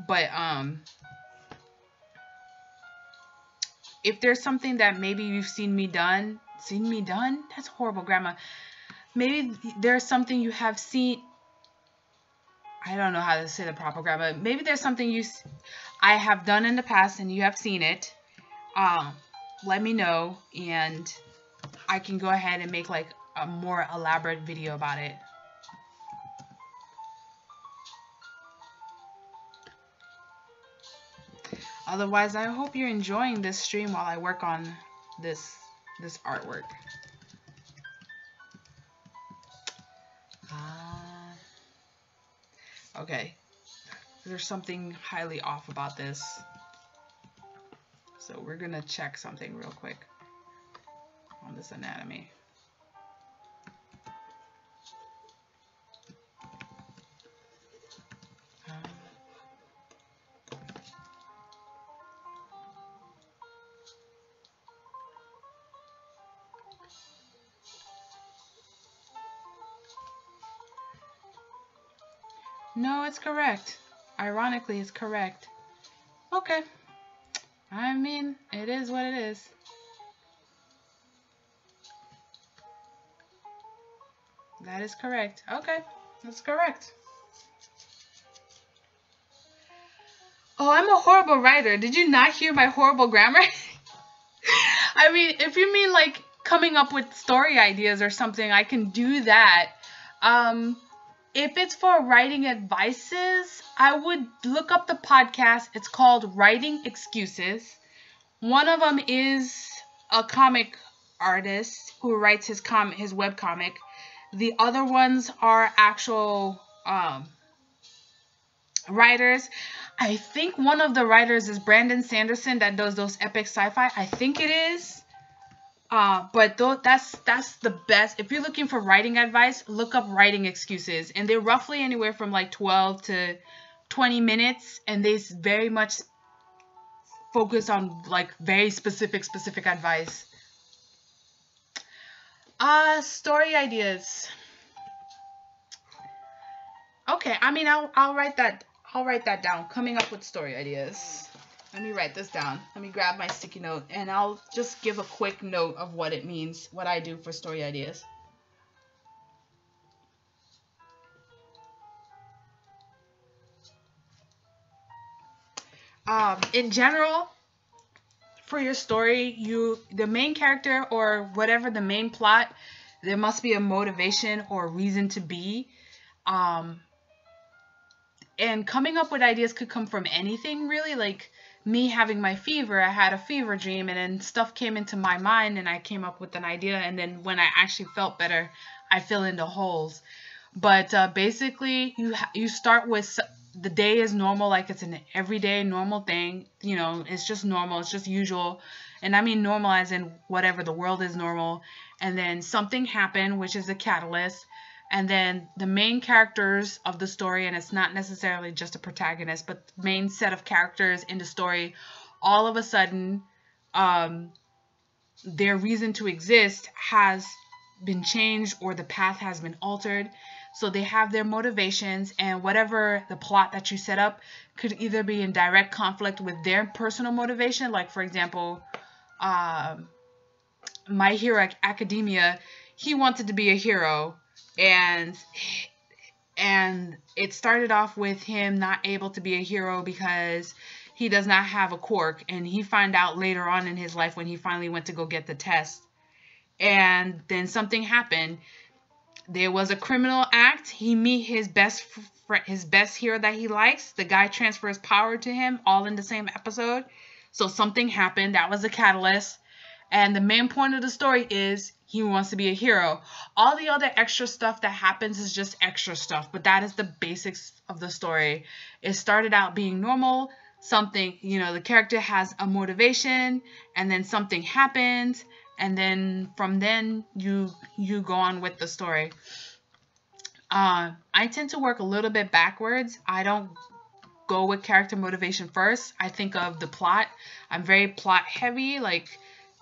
But if there's something that maybe you've seen me done? That's horrible, Grandma. Maybe there's something you have seen. I don't know how to say the proper grammar. Maybe there's something I have done in the past and you have seen it. Let me know and I can go ahead and make like a more elaborate video about it. Otherwise, I hope you're enjoying this stream while I work on this artwork. Okay, there's something highly off about this. So we're gonna check something real quick on this anatomy. No, it's correct. Ironically, it's correct. Okay. I mean, it is what it is. That is correct. Okay, that's correct. Oh, I'm a horrible writer. Did you not hear my horrible grammar? I mean, if you mean like coming up with story ideas or something, I can do that. If it's for writing advices, I would look up the podcast. It's called Writing Excuses. One of them is a comic artist who writes his webcomic. The other ones are actual writers. I think one of the writers is Brandon Sanderson that does those epic sci-fi. I think it is. But that's the best. If you're looking for writing advice, look up Writing Excuses. And they're roughly anywhere from like 12 to 20 minutes. And they very much focus on like very specific advice. Story ideas. Okay, I mean, I'll write that down. Coming up with story ideas. Let me write this down. Let me grab my sticky note and I'll just give a quick note of what it means, what I do for story ideas. In general, for your story, the main character or whatever the main plot, there must be a motivation or reason to be. And coming up with ideas could come from anything really, like me having my fever. I had a fever dream and then stuff came into my mind and I came up with an idea, and then when I actually felt better, I fill in the holes. But basically you start with the day is normal, like it's an everyday normal thing, you know, it's just normal, it's just usual. And I mean normal as in whatever, the world is normal. And then something happened, which is a catalyst. And then the main characters of the story, and it's not necessarily just a protagonist, but the main set of characters in the story, all of a sudden, their reason to exist has been changed, or the path has been altered. So they have their motivations, and whatever the plot that you set up could either be in direct conflict with their personal motivation. Like, for example, My Hero Academia, he wanted to be a hero, and it started off with him not able to be a hero because he does not have a quirk, and he found out later on in his life when he finally went to go get the test. And then something happened. There was a criminal act. He meet his best hero that he likes. The guy transfers power to him, all in the same episode. So something happened. That was a catalyst. And the main point of the story is he wants to be a hero. All the other extra stuff that happens is just extra stuff. But that is the basics of the story. It started out being normal. Something, the character has a motivation, and then something happens. And then from then you go on with the story. I tend to work a little bit backwards. I don't go with character motivation first. I think of the plot. I'm very plot heavy. Like,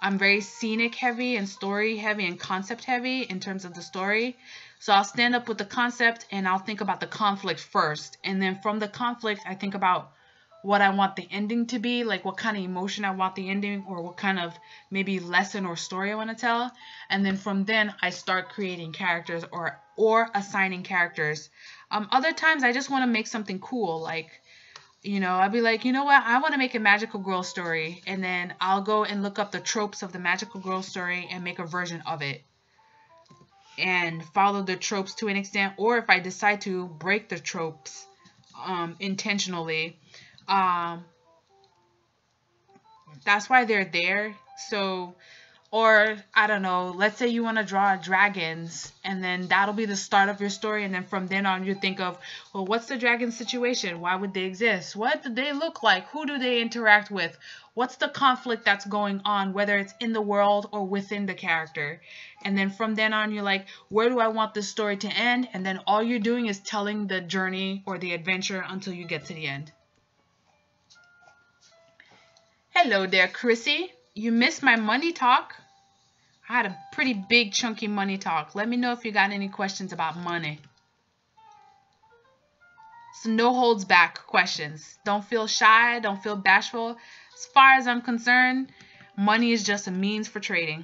I'm very scenic heavy and story heavy and concept heavy in terms of the story. So I'll stand up with the concept and I'll think about the conflict first. And then from the conflict, I think about what I want the ending to be, like what kind of emotion I want the ending, or what kind of maybe lesson or story I want to tell. And then from then I start creating characters or assigning characters. Other times I just want to make something cool, like, I'll be like, what, I want to make a magical girl story, and then I'll go and look up the tropes of the magical girl story and make a version of it and follow the tropes to an extent. Or if I decide to break the tropes intentionally, that's why they're there. So, or I don't know, let's say you want to draw dragons, and then that'll be the start of your story. And then from then on you think of, well, what's the dragon situation? Why would they exist? What do they look like? Who do they interact with? What's the conflict that's going on, whether it's in the world or within the character? And then from then on, you're like, where do I want this story to end? And then all you're doing is telling the journey or the adventure until you get to the end. Hello there, Chrissy. You missed my money talk? I had a pretty big, chunky money talk. Let me know if you got any questions about money. So no holds back questions. Don't feel shy. Don't feel bashful. As far as I'm concerned, money is just a means for trading.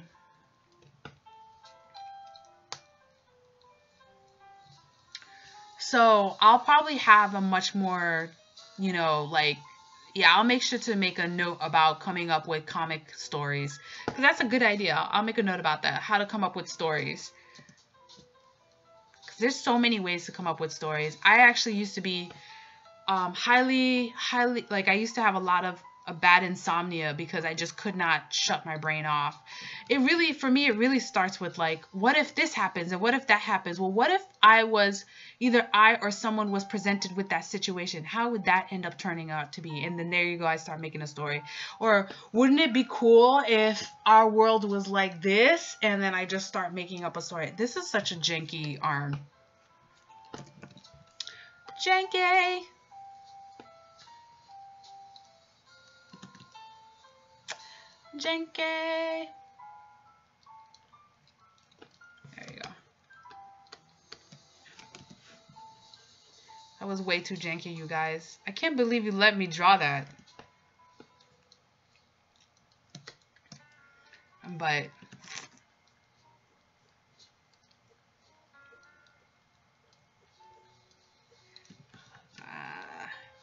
So I'll probably have a much more, I'll make sure to make a note about coming up with comic stories, because that's a good idea. I'll make a note about that, how to come up with stories. Because there's so many ways to come up with stories. I actually used to be highly, like, I used to have a lot of bad insomnia because I just could not shut my brain off. For me, it really starts with, like, what if this happens and what if that happens? Well, what if either I or someone was presented with that situation? How would that end up turning out to be? And then there you go, I start making a story. Or wouldn't it be cool if our world was like this? And then I just start making up a story. This is such a janky arm. Janky! Janky! There you go. That was way too janky, you guys. I can't believe you let me draw that. But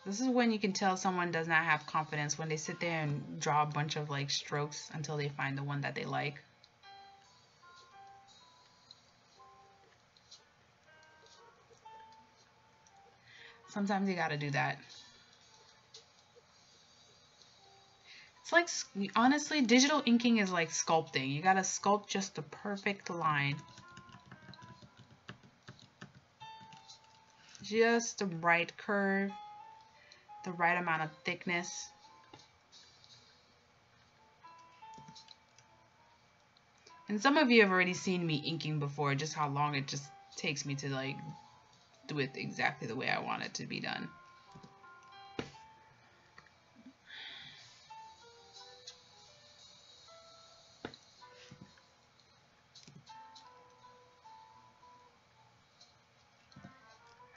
this is when you can tell someone does not have confidence, when they sit there and draw a bunch of, like, strokes until they find the one that they like. Sometimes you gotta do that. It's like, honestly, digital inking is like sculpting. You gotta sculpt just the perfect line. Just the right curve, the right amount of thickness. And some of you have already seen me inking before, just how long it just takes me to like do it exactly the way I want it to be done.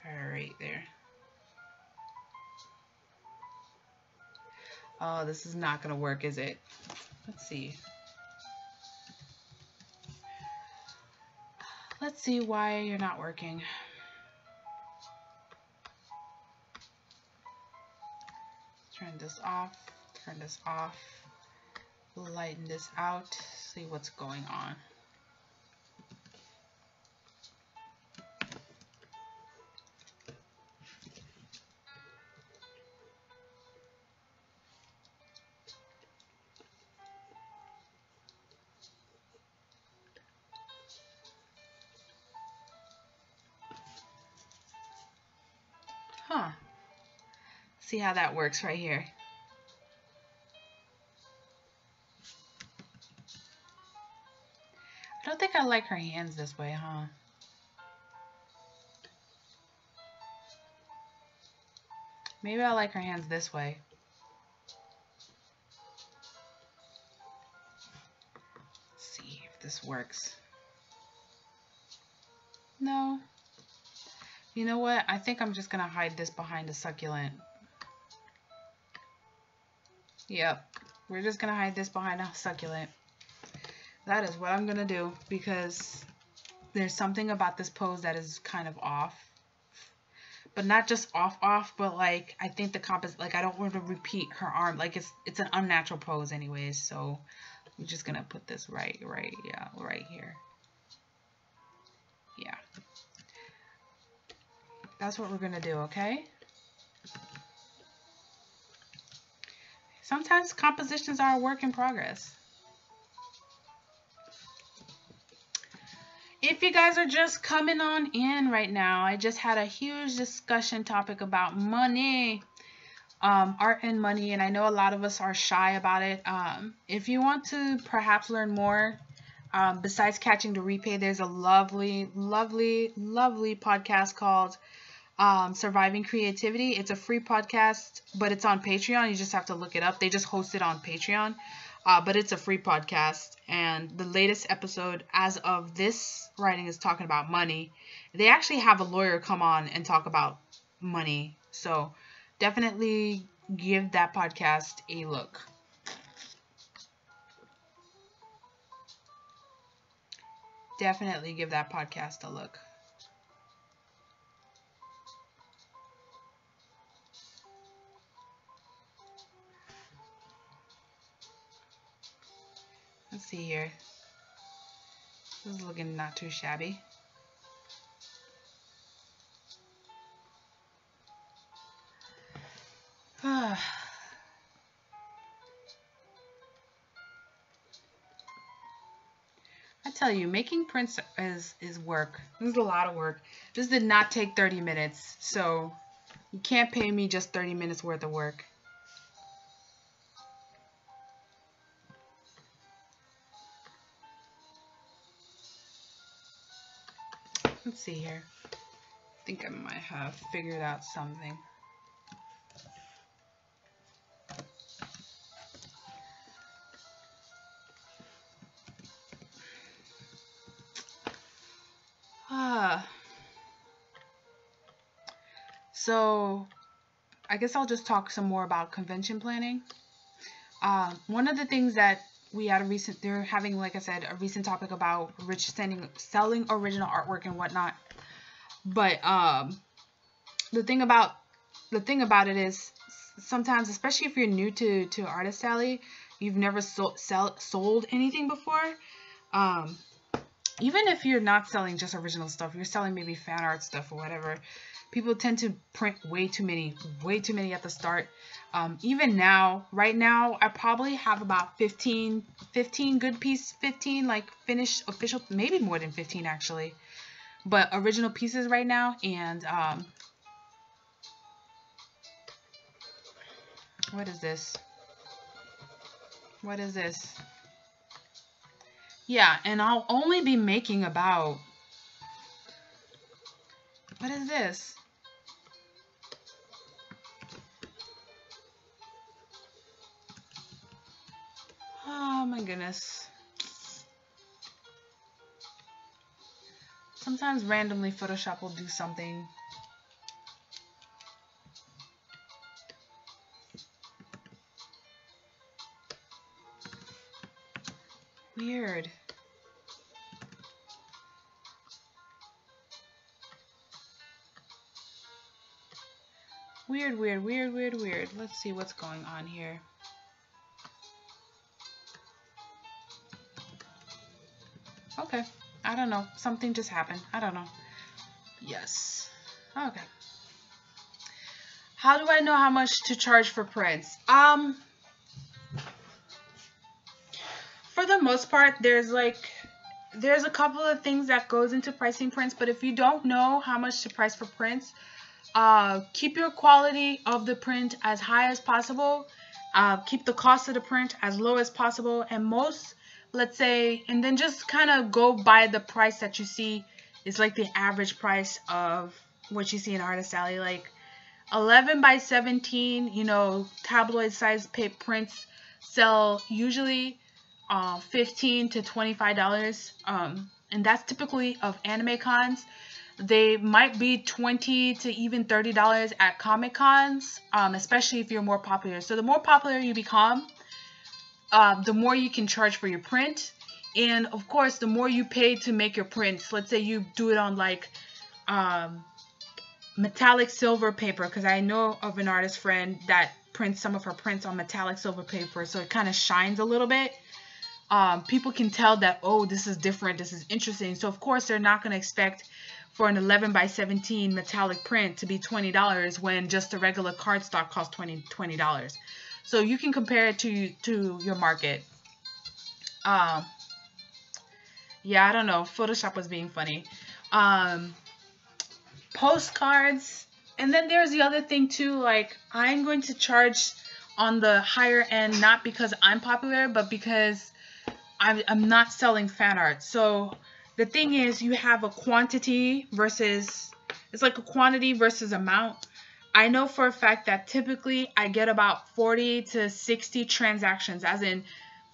All right, there. Oh, this is not gonna work, is it? Let's see. Let's see why you're not working. Turn this off, turn this off, lighten this out, see what's going on. Huh. See how that works right here. I don't think I like her hands this way, huh? Maybe I like her hands this way. Let's see if this works. No. You know what? I think I'm just gonna hide this behind a succulent. Yep. We're just gonna hide this behind a succulent. That is what I'm gonna do, because there's something about this pose that is kind of off. But not just off, but like I think the comp is like I don't want to repeat her arm. Like it's an unnatural pose anyways, so I'm just gonna put this right here. Yeah. That's what we're gonna do, okay? Sometimes compositions are a work in progress. If you guys are just coming on in right now, I just had a huge discussion topic about money, art and money, and I know a lot of us are shy about it. If you want to perhaps learn more, besides Catching to Repay, there's a lovely podcast called Surviving Creativity. It's a free podcast, but it's on Patreon. You just have to look it up. They just host it on Patreon. But it's a free podcast, and the latest episode as of this writing is talking about money. They actually have a lawyer come on and talk about money, so definitely give that podcast a look. Definitely give that podcast a look. Let's see here. This is looking not too shabby. I tell you, making prints is work. This is a lot of work. This did not take 30 minutes, so you can't pay me just 30 minutes worth of work. Let's see here. I think I might have figured out something. So I guess I'll just talk some more about convention planning. One of the things that we had they're having, like I said, a recent topic about selling original artwork and whatnot. But the thing about it is sometimes, especially if you're new to Artist Alley, you've never sold anything before. Even if you're not selling just original stuff, you're selling maybe fan art stuff or whatever. People tend to print way too many at the start. Even now, right now, I probably have about 15 good pieces, 15 like finished official, maybe more than 15 actually, but original pieces right now. And what is this? Yeah, and I'll only be making about... What is this? Oh my goodness. Sometimes randomly Photoshop will do something. Weird. Weird, weird, weird, weird, weird. Let's see what's going on here. Okay. I don't know. Something just happened. I don't know. Yes. Okay. How do I know how much to charge for prints? For the most part, there's a couple of things that goes into pricing prints, but if you don't know how much to price for prints, keep your quality of the print as high as possible. Keep the cost of the print as low as possible, and let's say, and then just kind of go by the price that you see is like the average price of what you see in Artist Alley. Like 11 by 17, you know, tabloid size prints sell usually $15 to $25, and that's typically of anime cons. They might be $20 to even $30 at Comic Cons, especially if you're more popular. So the more popular you become, the more you can charge for your print. And of course, the more you pay to make your prints. Let's say you do it on like metallic silver paper, because I know of an artist friend that prints some of her prints on metallic silver paper, so it kind of shines a little bit. People can tell that, oh, this is different, this is interesting. So of course, they're not going to expect for an 11 by 17 metallic print to be $20 when just a regular cardstock costs $20. So you can compare it to your market. Yeah, I don't know. Photoshop was being funny. Postcards. And then there's the other thing too, like I'm going to charge on the higher end, not because I'm popular, but because I'm not selling fan art. So the thing is, you have a quantity versus, it's like a quantity versus amount. I know for a fact that typically I get about 40 to 60 transactions, as in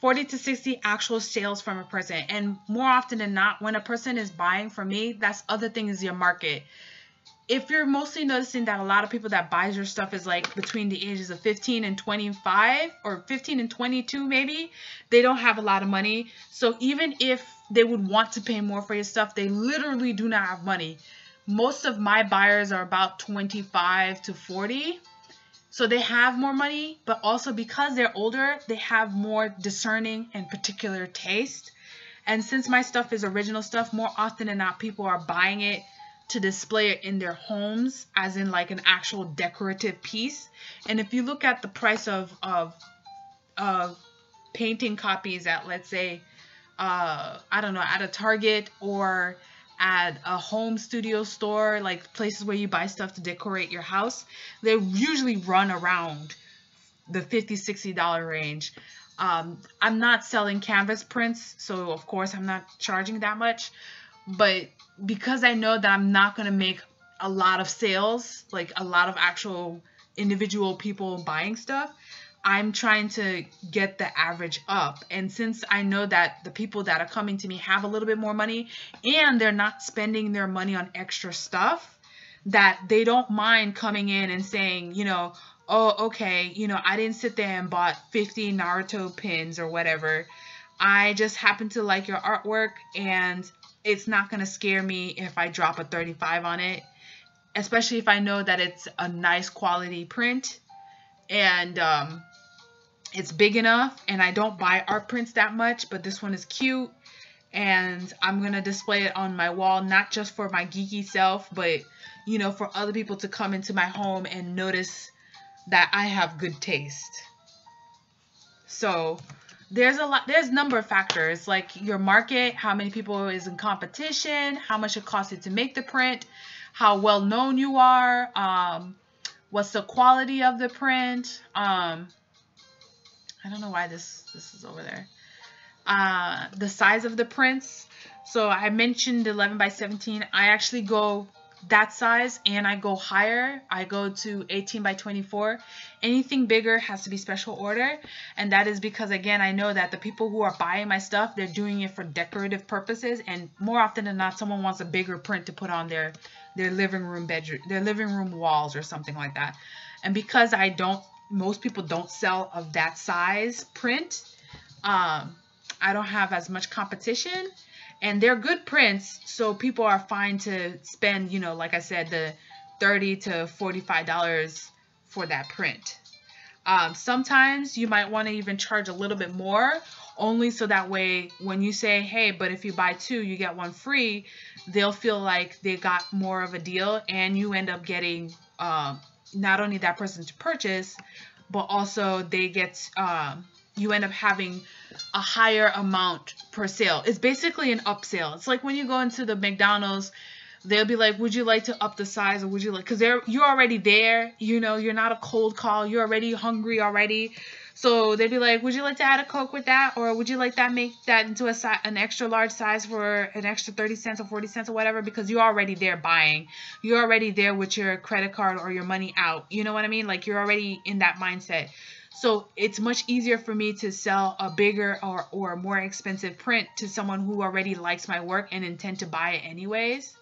40 to 60 actual sales from a person. And more often than not, when a person is buying from me, that's other thing is your market. If you're mostly noticing that a lot of people that buys your stuff is like between the ages of 15 and 25 or 15 and 22 maybe, they don't have a lot of money. So even if they would want to pay more for your stuff, they literally do not have money. Most of my buyers are about 25 to 40. So they have more money, but also because they're older, they have more discerning and particular taste. And since my stuff is original stuff, more often than not, people are buying it to display it in their homes, as in like an actual decorative piece. And if you look at the price of painting copies at, let's say, I don't know, at a Target or at a home studio store, like places where you buy stuff to decorate your house, they usually run around the $50, $60 range. I'm not selling canvas prints, so of course I'm not charging that much. But because I know that I'm not going to make a lot of sales, like a lot of actual individual people buying stuff, I'm trying to get the average up. And since I know that the people that are coming to me have a little bit more money and they're not spending their money on extra stuff, that they don't mind coming in and saying, you know, oh, okay, you know, I didn't sit there and bought 50 Naruto pins or whatever. I just happen to like your artwork, and it's not going to scare me if I drop a 35 on it, especially if I know that it's a nice quality print and it's big enough, and I don't buy art prints that much, but this one is cute and I'm going to display it on my wall, not just for my geeky self, but, you know, for other people to come into my home and notice that I have good taste. So there's a number of factors, like your market, how many people is in competition, how much it costs you to make the print, how well known you are, what's the quality of the print. I don't know why this is over there. the size of the prints. So I mentioned 11 by 17. I actually go that size and I go higher. I go to 18 by 24. Anything bigger has to be special order, and that is because, again, I know that the people who are buying my stuff, they're doing it for decorative purposes, and more often than not, someone wants a bigger print to put on their living room walls or something like that. And because most people don't sell of that size print, I don't have as much competition. And they're good prints, so people are fine to spend, you know, like I said, the $30 to $45 for that print. Sometimes you might want to even charge a little bit more, only so that way when you say, hey, but if you buy 2, you get 1 free, they'll feel like they got more of a deal, and you end up getting not only that person to purchase, but also they get you end up having a higher amount per sale. It's basically an upsell. It's like when you go into the McDonald's, they'll be like, would you like to up the size, or would you like, because you're already there, you know, you're not a cold call, you're already hungry already. So they'd be like, would you like to add a Coke with that, or would you like that, make that into an extra large size for an extra 30 cents or 40 cents or whatever, because you're already there buying. You're already there with your credit card or your money out. You know what I mean? Like, you're already in that mindset. So it's much easier for me to sell a bigger or more expensive print to someone who already likes my work and intend to buy it anyways,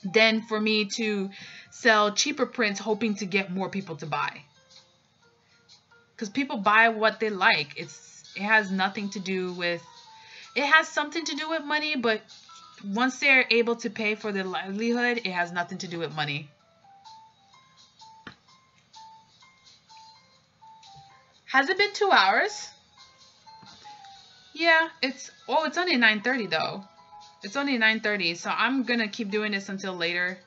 than for me to sell cheaper prints hoping to get more people to buy. Because people buy what they like. It has nothing to do with, it has something to do with money, but once they're able to pay for their livelihood, it has nothing to do with money. Has it been 2 hours? Yeah, it's only 9:30 though. It's only 9:30, so I'm gonna keep doing this until later.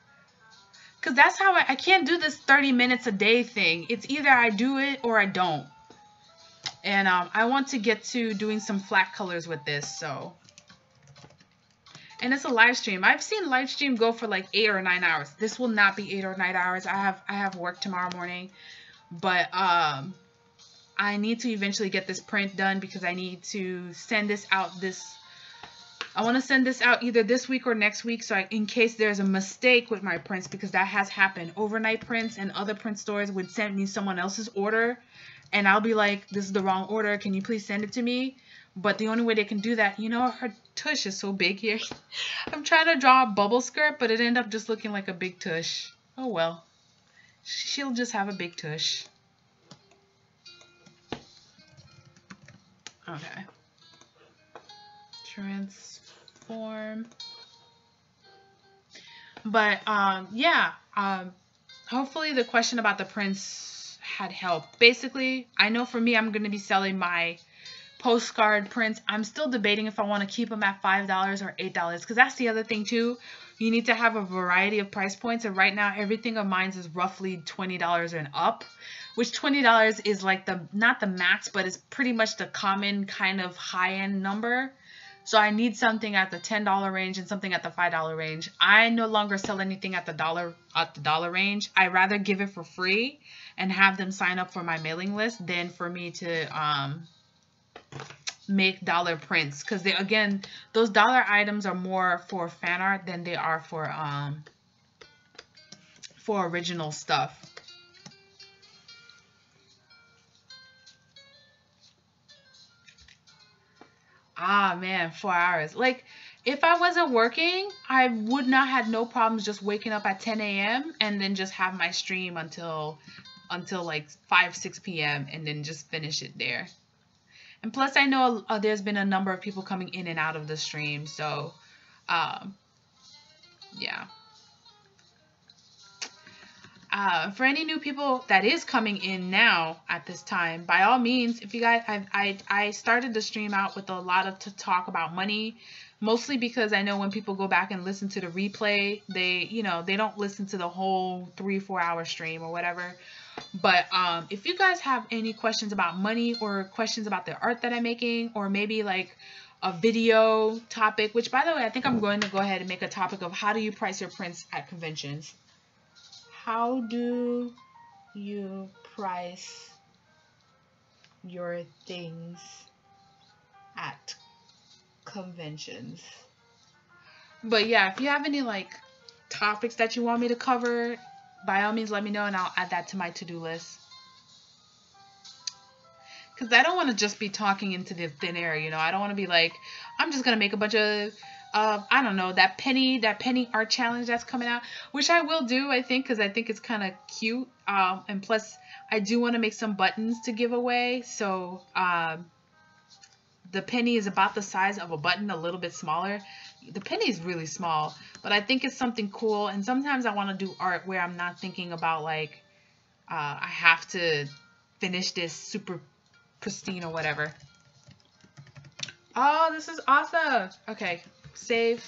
Cause that's how I can't do this 30 minutes a day thing. It's either I do it or I don't. And I want to get to doing some flat colors with this, so. And it's a live stream. I've seen live stream go for like 8 or 9 hours. This will not be 8 or 9 hours. I have work tomorrow morning, but I need to eventually get this print done because I need to send this out I want to send this out either this week or next week, so in case there's a mistake with my prints, because that has happened. Overnight Prints and other print stores would send me someone else's order, and I'll be like, this is the wrong order, can you please send it to me? But the only way they can do that, you know, her tush is so big here. I'm trying to draw a bubble skirt, but it ended up just looking like a big tush. Oh well. She'll just have a big tush. Okay. Transform. But yeah, hopefully the question about the prints had helped. Basically, I know for me, I'm going to be selling my postcard prints. I'm still debating if I want to keep them at $5 or $8, because that's the other thing too. You need to have a variety of price points, and right now everything of mine is roughly $20 and up, which $20 is like not the max, but it's pretty much the common kind of high-end number. So I need something at the $10 range and something at the $5 range. I no longer sell anything at the dollar range. I rather give it for free and have them sign up for my mailing list than for me to make dollar prints, because again, those dollar items are more for fan art than they are for original stuff. Ah, man, 4 hours. Like, if I wasn't working, I would not have no problems just waking up at 10 a.m. and then just have my stream until like 5, 6 p.m. and then just finish it there. And plus, I know there's been a number of people coming in and out of the stream, so, yeah. For any new people that is coming in now at this time, by all means, if you guys, I started the stream out with a lot of talk about money, mostly because I know when people go back and listen to the replay, they don't listen to the whole 3-4 hour stream or whatever. But if you guys have any questions about money or questions about the art that I'm making, or maybe like a video topic, which by the way, I think I'm going to go ahead and make a topic of how do you price your prints at conventions. How do you price your things at conventions. But yeah, if you have any like topics that you want me to cover, by all means let me know and I'll add that to my to-do list. Because I don't want to just be talking into the thin air, you know. I don't want to be like, I'm just going to make a bunch of, I don't know, that penny art challenge that's coming out. Which I will do, I think, because I think it's kind of cute. And plus, I do want to make some buttons to give away. So, the penny is about the size of a button, a little bit smaller. The penny is really small. But I think it's something cool. And sometimes I want to do art where I'm not thinking about, like, I have to finish this super pristine or whatever. Oh, this is awesome. Okay, save.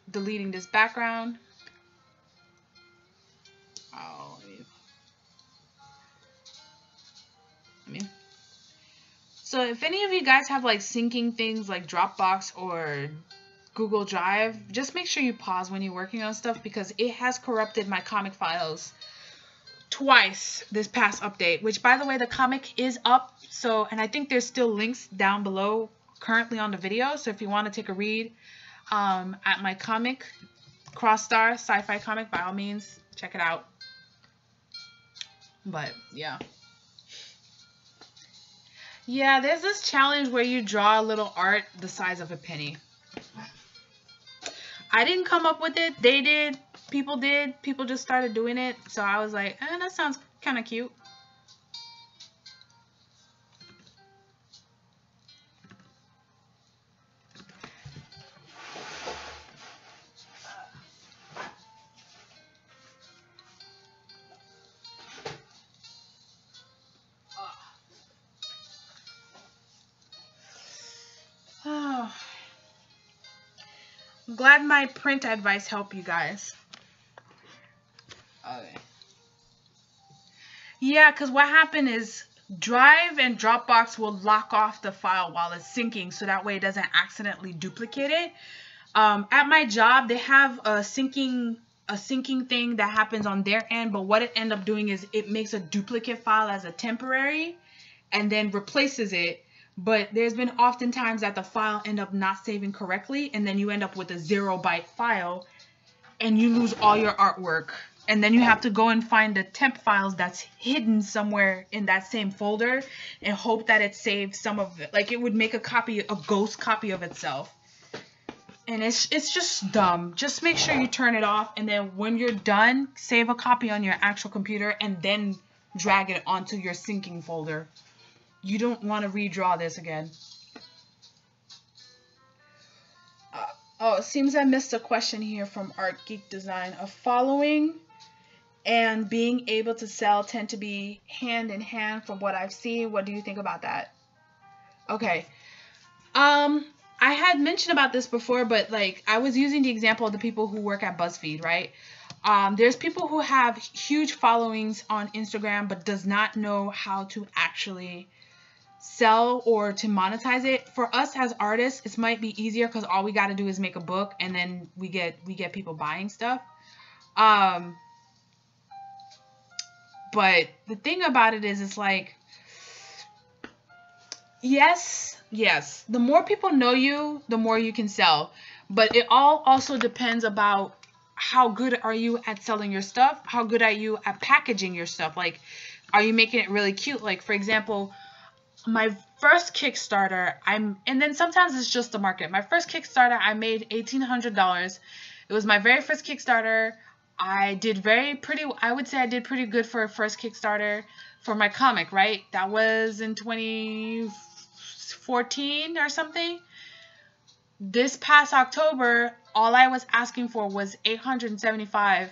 Deleting this background. Oh, I mean. So if any of you guys have like syncing things like Dropbox or Google Drive, just make sure you pause when you're working on stuff because it has corrupted my comic files twice this past update, which by the way, the comic is up. So, and I think there's still links down below currently on the video. So if you want to take a read at my comic, Cross-Star sci-fi comic, by all means, check it out. But yeah. Yeah, there's this challenge where you draw a little art the size of a penny. I didn't come up with it. They did. People did. People just started doing it. So I was like, that sounds kind of cute. Oh. I'm glad my print advice helped you guys. Okay. Yeah, because what happened is Drive and Dropbox will lock off the file while it's syncing, so that way it doesn't accidentally duplicate it. At my job, they have a syncing thing that happens on their end, but what it ends up doing is it makes a duplicate file as a temporary and then replaces it. But there's been oftentimes that the file end up not saving correctly, and then you end up with a 0-byte file, and you lose all your artwork. And then you have to go and find the temp files that's hidden somewhere in that same folder and hope that it saves some of it. Like it would make a ghost copy of itself. And it's just dumb. Just make sure you turn it off, and then when you're done, save a copy on your actual computer and then drag it onto your syncing folder. You don't want to redraw this again. Oh, it seems I missed a question here from Art Geek Design. A following and being able to sell tend to be hand in hand from what I've seen. What do you think about that? Okay. I had mentioned about this before, but like I was using the example of the people who work at BuzzFeed, right? There's people who have huge followings on Instagram but does not know how to actually sell or to monetize it. For us as artists, it might be easier because all we got to do is make a book and then we get people buying stuff. But the thing about it is, it's like, yes, the more people know you, the more you can sell. But it all also depends about how good are you at selling your stuff? How good are you at packaging your stuff? Like, are you making it really cute? Like, for example, my first Kickstarter, and then sometimes it's just the market. My first Kickstarter, I made $1,800. It was my very first Kickstarter. I would say I did pretty good for a first Kickstarter for my comic, right? That was in 2014 or something. This past October, all I was asking for was $875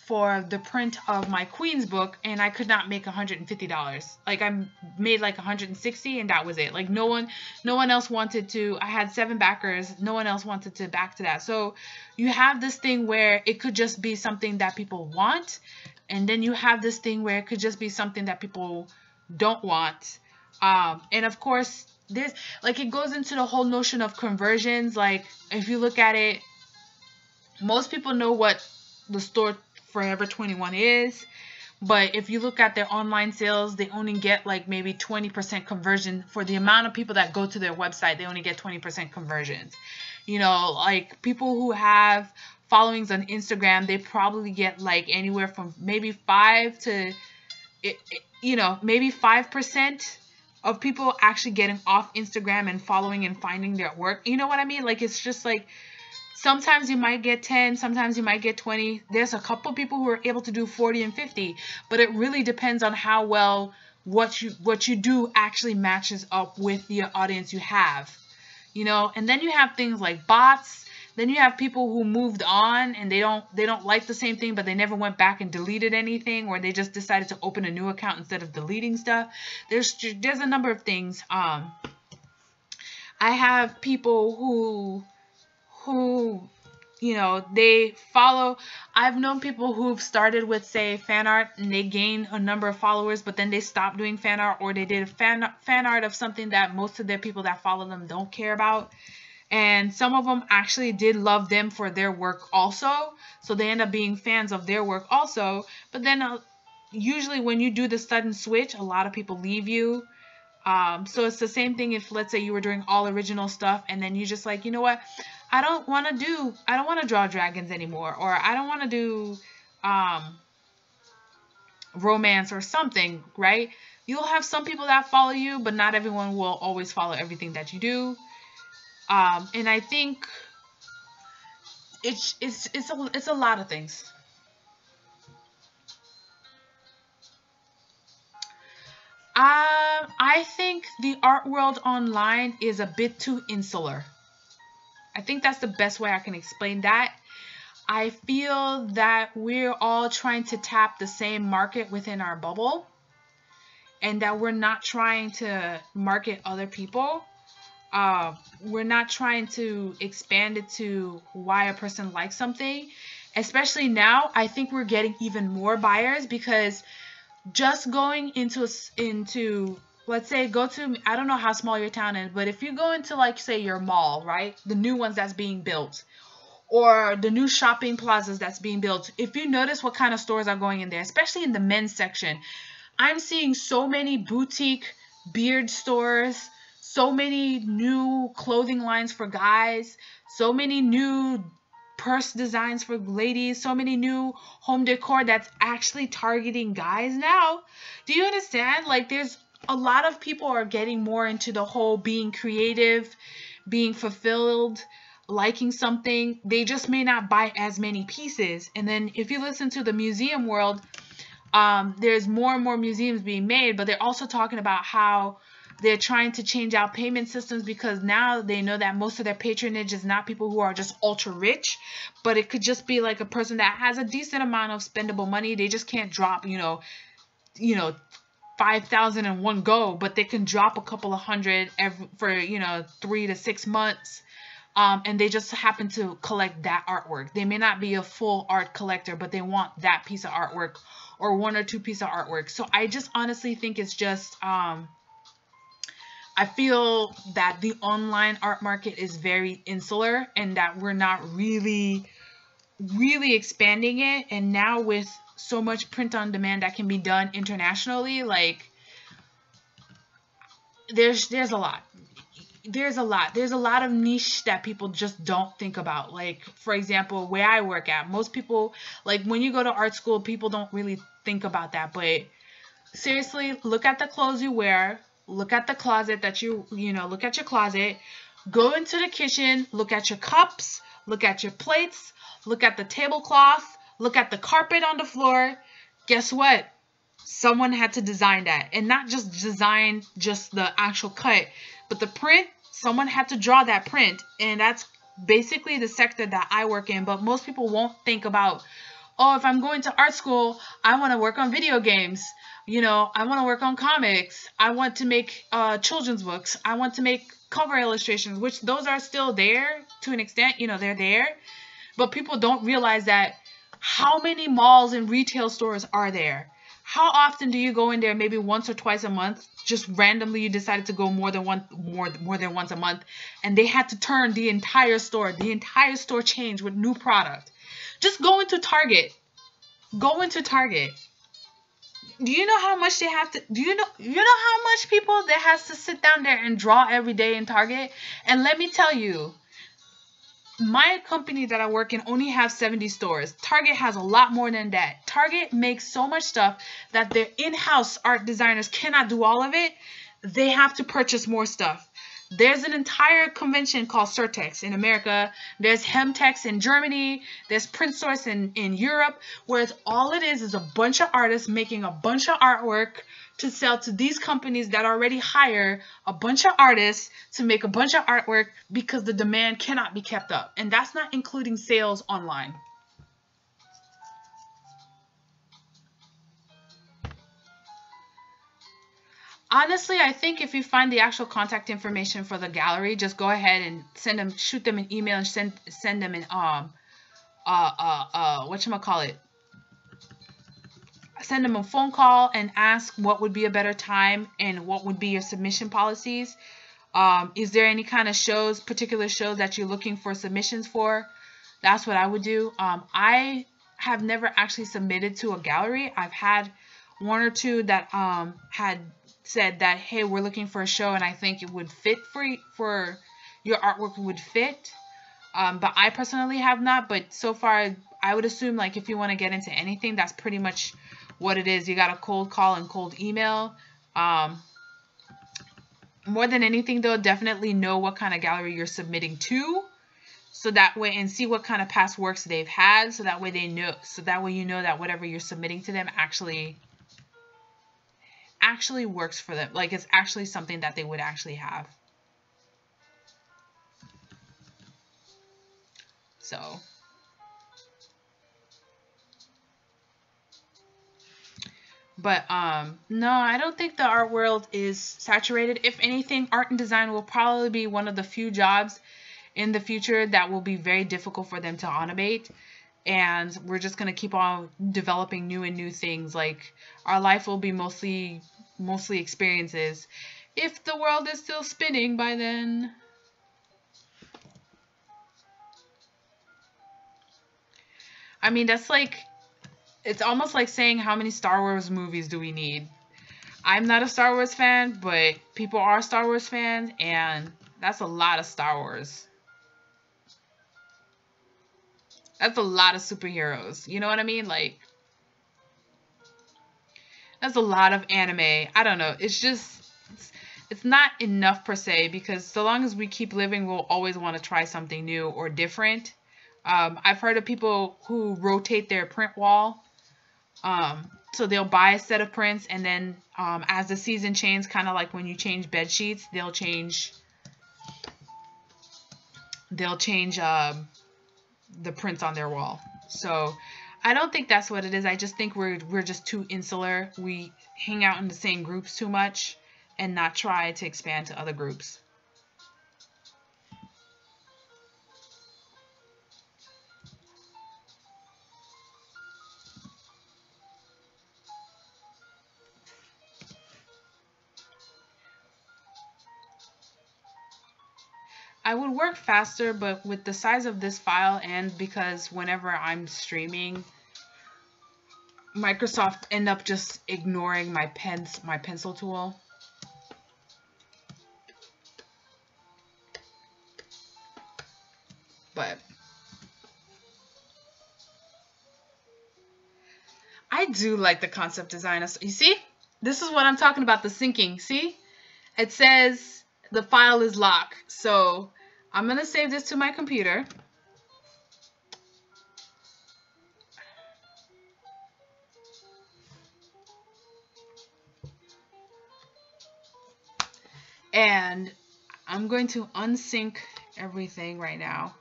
for the print of my Queen's book, and I could not make $150. Like I made like $160, and that was it. Like no one else wanted to. I had 7 backers. No one else wanted to back to that. So you have this thing where it could just be something that people want, and then you have this thing where it could just be something that people don't want. And of course, this, like, it goes into the whole notion of conversions. Like if you look at it, most people know what the store Forever 21 is, But if you look at their online sales, they only get like maybe 20% conversion for the amount of people that go to their website. They only get 20% conversions. You know, like people who have followings on Instagram, they probably get like anywhere from maybe 5 to, maybe 5% of people actually getting off Instagram and following and finding their work. You know what I mean? Like, it's just like, sometimes you might get 10, sometimes you might get 20. There's a couple people who are able to do 40 and 50, but it really depends on how well what you do actually matches up with the audience you have. You know, and then you have things like bots. Then you have people who moved on and they don't like the same thing, but they never went back and deleted anything, or they just decided to open a new account instead of deleting stuff. There's a number of things. I have people who they follow. I've known people who've started with, say, fan art, and they gain a number of followers, but then they stopped doing fan art, or they did a fan art of something that most of their people that follow them don't care about. And some of them actually did love them for their work also, so they end up being fans of their work also. But then usually when you do the sudden switch, a lot of people leave you. So it's the same thing if, let's say, you were doing all original stuff and then you just like, you know what, I don't want to draw dragons anymore, or I don't want to do romance or something, right? You'll have some people that follow you, but not everyone will always follow everything that you do. And I think it's a lot of things. I think the art world online is a bit too insular. I think that's the best way I can explain that. I feel that we're all trying to tap the same market within our bubble, and that we're not trying to market other people. We're not trying to expand it to why a person likes something. Especially now, I think we're getting even more buyers, because just going into let's say, I don't know how small your town is, but if you go into, like, say, your mall, right? The new ones that's being built, or the new shopping plazas that's being built. If you notice what kind of stores are going in there, especially in the men's section, I'm seeing so many boutique beard stores, so many new clothing lines for guys, so many new purse designs for ladies, so many new home decor that's actually targeting guys now. Do you understand? Like, there's a lot of people are getting more into the whole being creative, being fulfilled, liking something. They just may not buy as many pieces. And then if you listen to the museum world, there's more and more museums being made, but they're also talking about how they're trying to change out payment systems, because now they know that most of their patronage is not people who are just ultra rich, but it could just be like a person that has a decent amount of spendable money. They just can't drop, 5,000 in one go, but they can drop a couple of hundred for 3 to 6 months. And they just happen to collect that artwork. They may not be a full art collector, but they want that piece of artwork, or 1 or 2 pieces of artwork. So I just honestly think it's just, I feel that the online art market is very insular, and that we're not really expanding it. And now with so much print on demand that can be done internationally, like, there's a lot. There's a lot of niche that people just don't think about. Like, for example, where I work at, most people, like, when you go to art school, people don't really think about that. But seriously, look at the clothes you wear. Look at the closet that look at your closet. Go into the kitchen. Look at your cups. Look at your plates. Look at the tablecloth. Look at the carpet on the floor. Guess what? Someone had to design that. And not just design just the actual cut, but the print. Someone had to draw that print. And that's basically the sector that I work in. But most people won't think about, oh, if I'm going to art school, I want to work on video games. I want to work on comics. I want to make children's books. I want to make cover illustrations, which those are still there to an extent. They're there. But people don't realize that how many malls and retail stores are there? How often do you go in there? Maybe once or twice a month. Just randomly you decided to go more than once a month, and they had to turn the entire store changed with new product. Just go into Target. Go into Target. do you know how much they have to, do you know how much people that has to sit down there and draw every day in Target? And let me tell you, my company that I work in only has 70 stores. Target has a lot more than that. Target makes so much stuff that their in-house art designers cannot do all of it. They have to purchase more stuff. There's an entire convention called Certex in America. There's Hemtex in Germany. There's Print Source in Europe, where all it is a bunch of artists making a bunch of artwork to sell to these companies that already hire a bunch of artists to make a bunch of artwork because the demand cannot be kept up. And that's not including sales online. Honestly, I think if you find the actual contact information for the gallery, just go ahead and shoot them an email and send them an whatchamacallit, send them a phone call and ask what would be a better time and what would be your submission policies. Is there any kind of particular shows that you're looking for submissions for? That's what I would do. I have never actually submitted to a gallery. I've had one or two that had said that, hey, we're looking for a show and I think it would fit for your artwork would fit. But I personally have not. But so far, I would assume, like, if you want to get into anything, that's pretty much what it is. You got a cold call and cold email. More than anything, though, definitely know what kind of gallery you're submitting to. So that way, and see what kind of past works they've had. So that way they know. So that way you know that whatever you're submitting to them actually works for them. Like, it's actually something that they would actually have. So, but no, I don't think the art world is saturated. If anything, art and design will probably be one of the few jobs in the future that will be very difficult for them to automate. And we're just going to keep on developing new and new things. Like, our life will be mostly experiences. If the world is still spinning by then. I mean, that's like, it's almost like saying how many Star Wars movies do we need? I'm not a Star Wars fan, but people are Star Wars fans, and that's a lot of Star Wars. That's a lot of superheroes. You know what I mean? Like, that's a lot of anime. I don't know. It's just, it's not enough per se, because so long as we keep living, we'll always want to try something new or different. I've heard of people who rotate their print wall. So they'll buy a set of prints, and then as the season changes, kind of like when you change bed sheets, they'll change the prints on their wall. So I don't think that's what it is. I just think we're just too insular. We hang out in the same groups too much and not try to expand to other groups. I would work faster, but with the size of this file, and because whenever I'm streaming, Microsoft end up just ignoring my pencil tool. But I do like the concept design. You see? This is what I'm talking about, the syncing. See? It says the file is locked. So I'm going to save this to my computer. And I'm going to unsync everything right now.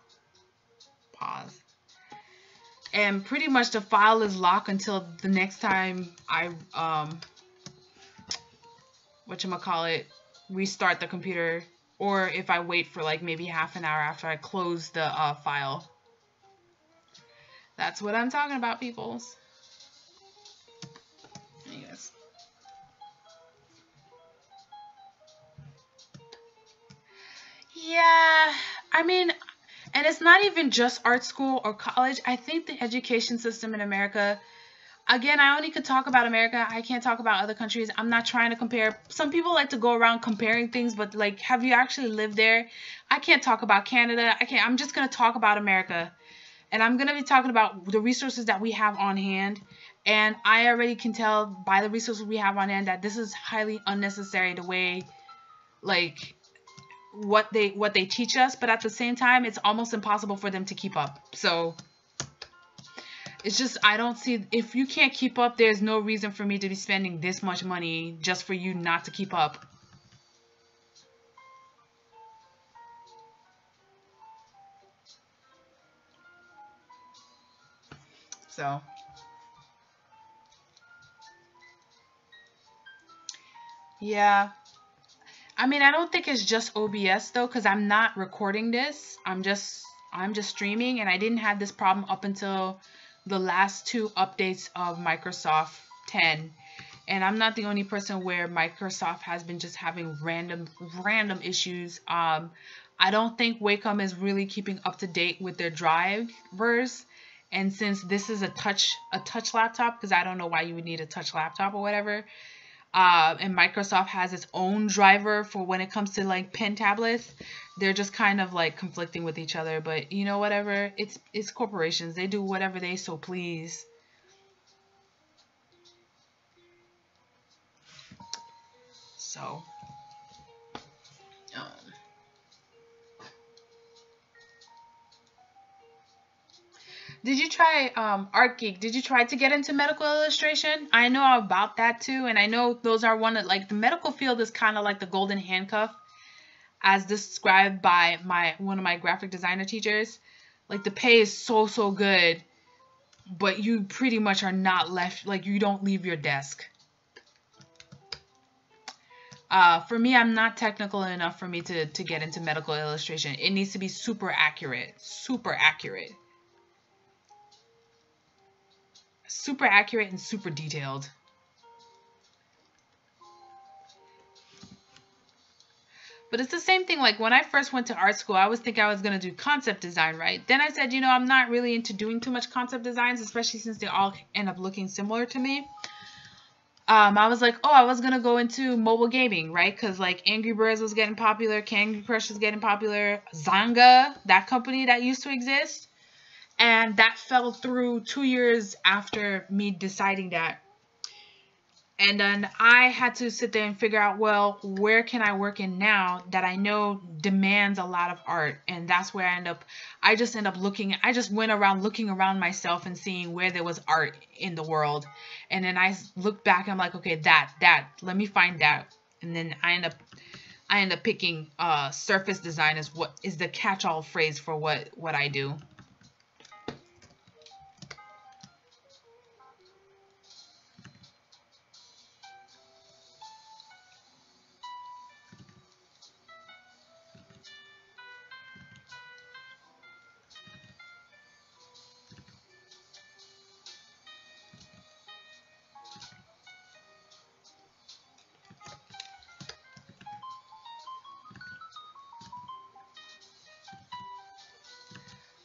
Pause. And pretty much the file is locked until the next time I restart the computer, or if I wait for like maybe half an hour after I close the file. That's what I'm talking about, peoples. Yes. Yeah, I mean, and it's not even just art school or college. I think the education system in America, Again, I only could talk about America. I can't talk about other countries. I'm not trying to compare. Some people like to go around comparing things, but like, have you actually lived there? I can't talk about Canada. I can't. I'm just going to talk about America. And I'm going to be talking about the resources that we have on hand. And I already can tell by the resources we have on hand that this is highly unnecessary the way, like, what they teach us. But at the same time, it's almost impossible for them to keep up. So it's just, I don't see, if you can't keep up, there's no reason for me to be spending this much money just for you not to keep up. So, yeah. I mean, I don't think it's just OBS though, because I'm not recording this. I'm just streaming, and I didn't have this problem up until the last 2 updates of Microsoft 10. And I'm not the only person where Microsoft has been just having random issues. I don't think Wacom is really keeping up to date with their drivers. And since this is a touch laptop, because I don't know why you would need a touch laptop or whatever, and Microsoft has its own driver for when it comes to like pen tablets, they're just kind of like conflicting with each other. But you know, whatever, it's corporations, they do whatever they so please. So did you try ArtGeek? Did you try to get into medical illustration? I know about that too, and I know those are one of, like, the medical field is kind of like the golden handcuff, as described by one of my graphic designer teachers. Like, the pay is so good, but you pretty much are not left, like, you don't leave your desk. For me, I'm not technical enough for me to get into medical illustration. It needs to be super accurate. Super accurate and super detailed. But it's the same thing, like when I first went to art school, I was thinking I was going to do concept design, right? Then I said, you know, I'm not really into doing too much concept designs, especially since they all end up looking similar to me. I was like, oh, I was going to go into mobile gaming, right? Because like Angry Birds was getting popular, Candy Crush was getting popular, Zanga, that company that used to exist. And that fell through 2 years after me deciding that. And then I had to sit there and figure out, well, where can I work in now that I know demands a lot of art? And that's where I just went around looking around myself and seeing where there was art in the world. And then I looked back and I'm like, okay, let me find that. And then I end up picking surface design as what is the catch-all phrase for what I do.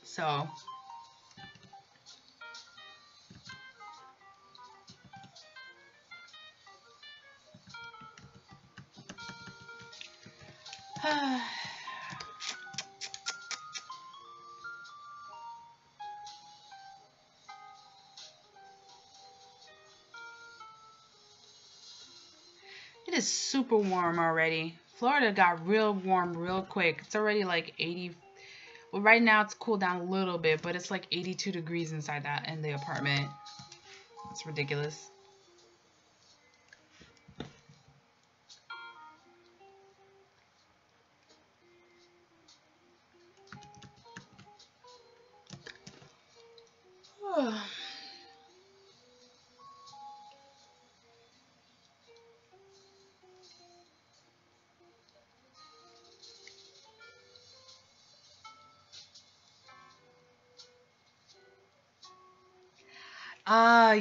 So it is super warm already. Florida got real warm real quick. It's already like 80. Well, right now it's cooled down a little bit, but it's like 82 degrees inside in the apartment. It's ridiculous.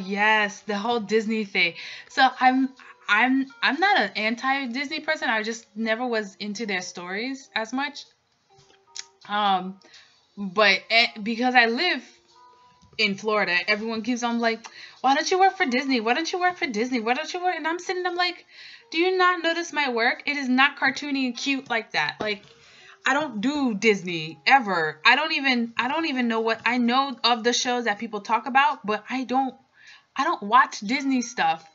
Yes, the whole Disney thing. So I'm not an anti-Disney person. I just never was into their stories as much. But because I live in Florida, everyone keeps on like, why don't you work for Disney? Why don't you work for Disney? Why don't you work? And I'm sitting, I'm like, do you not notice my work? It is not cartoony and cute like that. Like, I don't do Disney ever. I don't even know what, I know of the shows that people talk about, but I don't watch Disney stuff.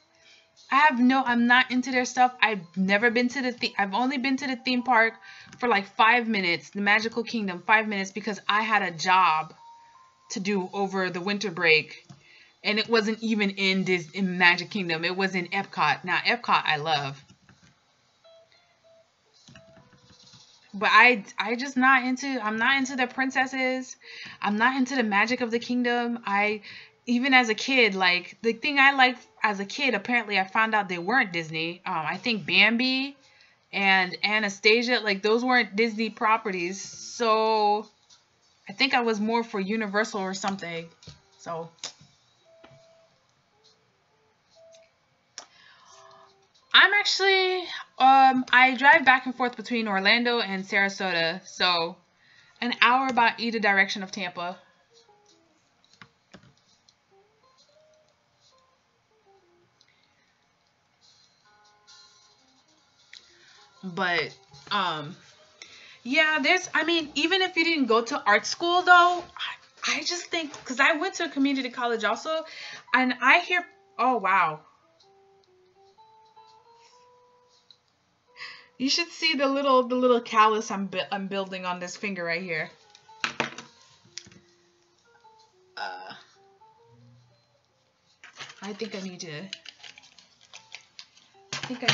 I'm not into their stuff. I've never been to I've only been to the theme park for like 5 minutes, the Magical Kingdom, 5 minutes, because I had a job to do over the winter break. And it wasn't even in Magic Kingdom. It was in Epcot. Now, Epcot I love. But I'm not into the princesses. I'm not into the magic of the kingdom. Even as a kid, like, the thing I liked as a kid, apparently I found out they weren't Disney. I think Bambi and Anastasia, like, those weren't Disney properties. So I think I was more for Universal or something. So I'm actually, I drive back and forth between Orlando and Sarasota. So an hour about either direction of Tampa. But, yeah, even if you didn't go to art school, though, I just think, because I went to a community college also, and I hear, oh, wow. You should see the little callus I'm building on this finger right here. I think I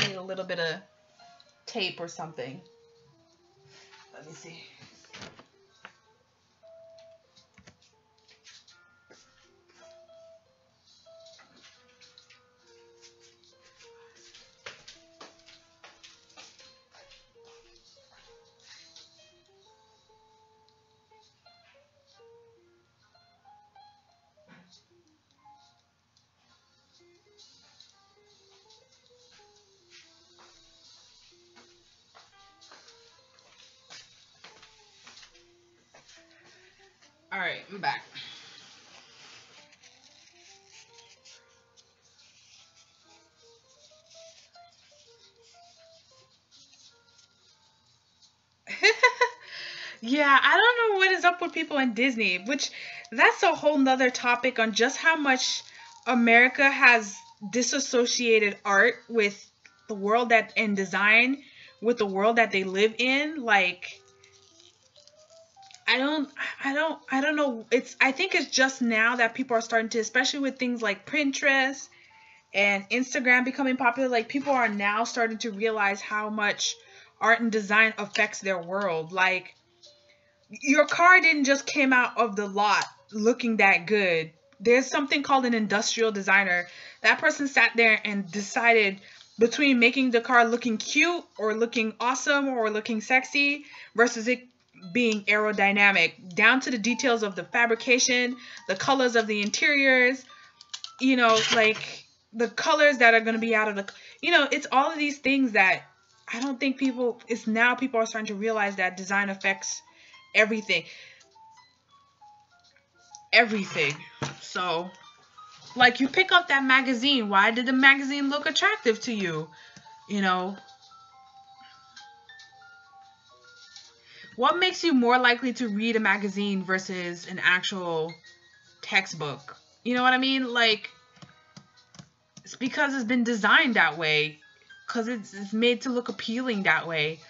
need a little bit of tape or something. Let me see. All right, I'm back. Yeah, I don't know what is up with people in Disney, which that's a whole nother topic on just how much America has disassociated art with the world and design with the world that they live in. Like, I don't know. I think it's just now that people are starting to, especially with things like Pinterest and Instagram becoming popular, like, people are now starting to realize how much art and design affects their world. Like, your car didn't just came out of the lot looking that good. There's something called an industrial designer. That person sat there and decided between making the car looking cute or looking awesome or looking sexy versus it being aerodynamic, down to the details of the fabrication, the colors of the interiors, like the colors that are going to be out of the, it's all of these things that I don't think people are starting to realize that design affects everything. So, like, you pick up that magazine. Why did the magazine look attractive to you? What makes you more likely to read a magazine versus an actual textbook? You know what I mean? Like, it's because it's been designed that way. Because it's made to look appealing that way.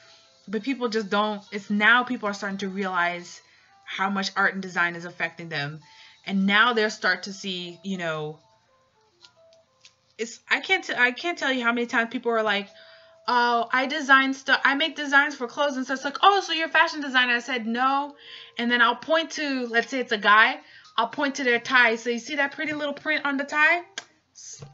But people just don't. It's now people are starting to realize how much art and design is affecting them. And now they'll start to see, I can't tell you how many times people are like, oh, I design stuff. I make designs for clothes. And so it's like, oh, so you're a fashion designer. I said, no. And then I'll point to, let's say it's a guy. I'll point to their tie. So you see that pretty little print on the tie?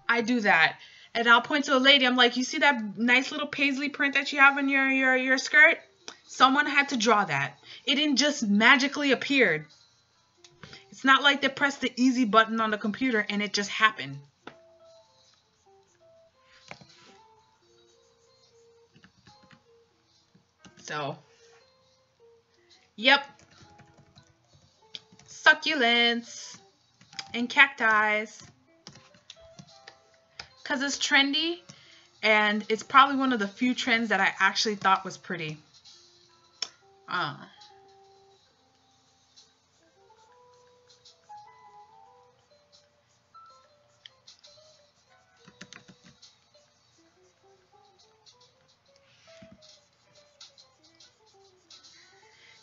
I do that. And I'll point to a lady. I'm like, you see that nice little paisley print that you have on your skirt? Someone had to draw that. It didn't just magically appear. It's not like they pressed the easy button on the computer and it just happened. So, yep. Succulents. and cacti. Because it's trendy, and it's probably one of the few trends that I actually thought was pretty.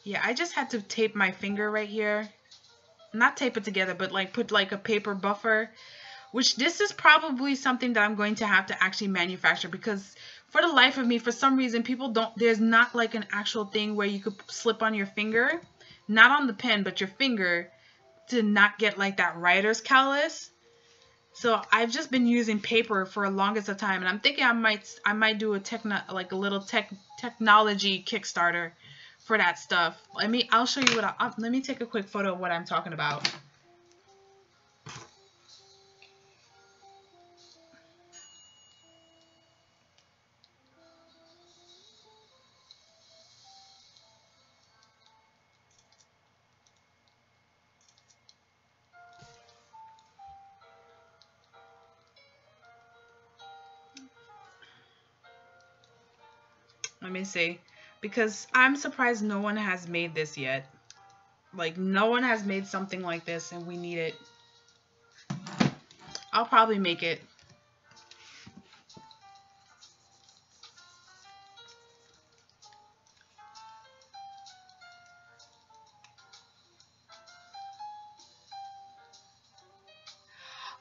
Yeah, I just had to tape my finger right here. Not tape it together, but like put like a paper buffer. Which this is probably something that I'm going to have to actually manufacture, because for the life of me, for some reason, people don't, there's not like an actual thing where you could slip on your finger, not on the pen, but your finger, to not get like that writer's callus. So I've just been using paper for the longest of time, and I'm thinking I might do a little technology Kickstarter for that stuff. I'll show you what let me take a quick photo of what I'm talking about. Let me see, because I'm surprised no one has made this yet. Like, no one has made something like this, and we need it. I'll probably make it.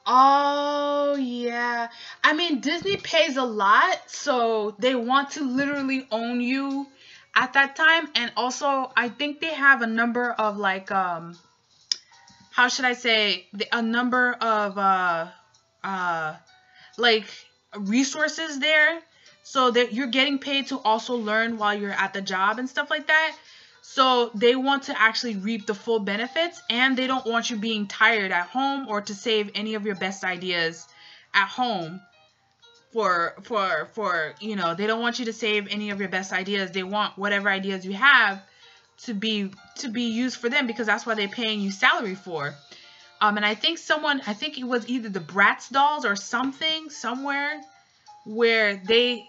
Oh, yeah. I mean, Disney pays a lot, so they want to literally own you at that time. And also, I think they have a number of, like, how should I say, a number of, like, resources there. So that you're getting paid to also learn while you're at the job and stuff like that. So they want to actually reap the full benefits, and they don't want you being tired at home or to save any of your best ideas at home for you know, they don't want you to save any of your best ideas. They want whatever ideas you have to be used for them, because that's what they're paying you salary for. And I think it was either the Bratz dolls or something somewhere where they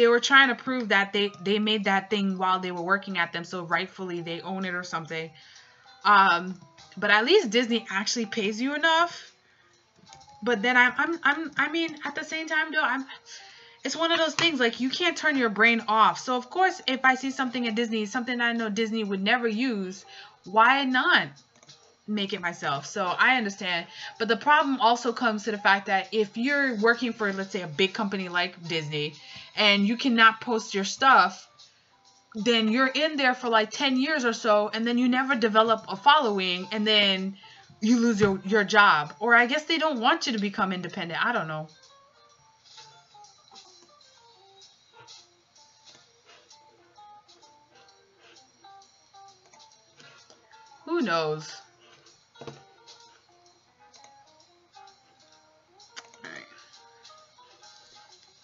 were trying to prove that they made that thing while they were working at them, so rightfully they own it or something. But at least Disney actually pays you enough. But then I mean, at the same time though, it's one of those things, like, you can't turn your brain off. So of course, if I see something at Disney, something I know Disney would never use, why not make it myself? So I understand. But the problem also comes to the fact that if you're working for, let's say, a big company like Disney, and you cannot post your stuff, then you're in there for like 10 years or so, and then you never develop a following, and then you lose your job. Or I guess they don't want you to become independent. I don't know. Who knows?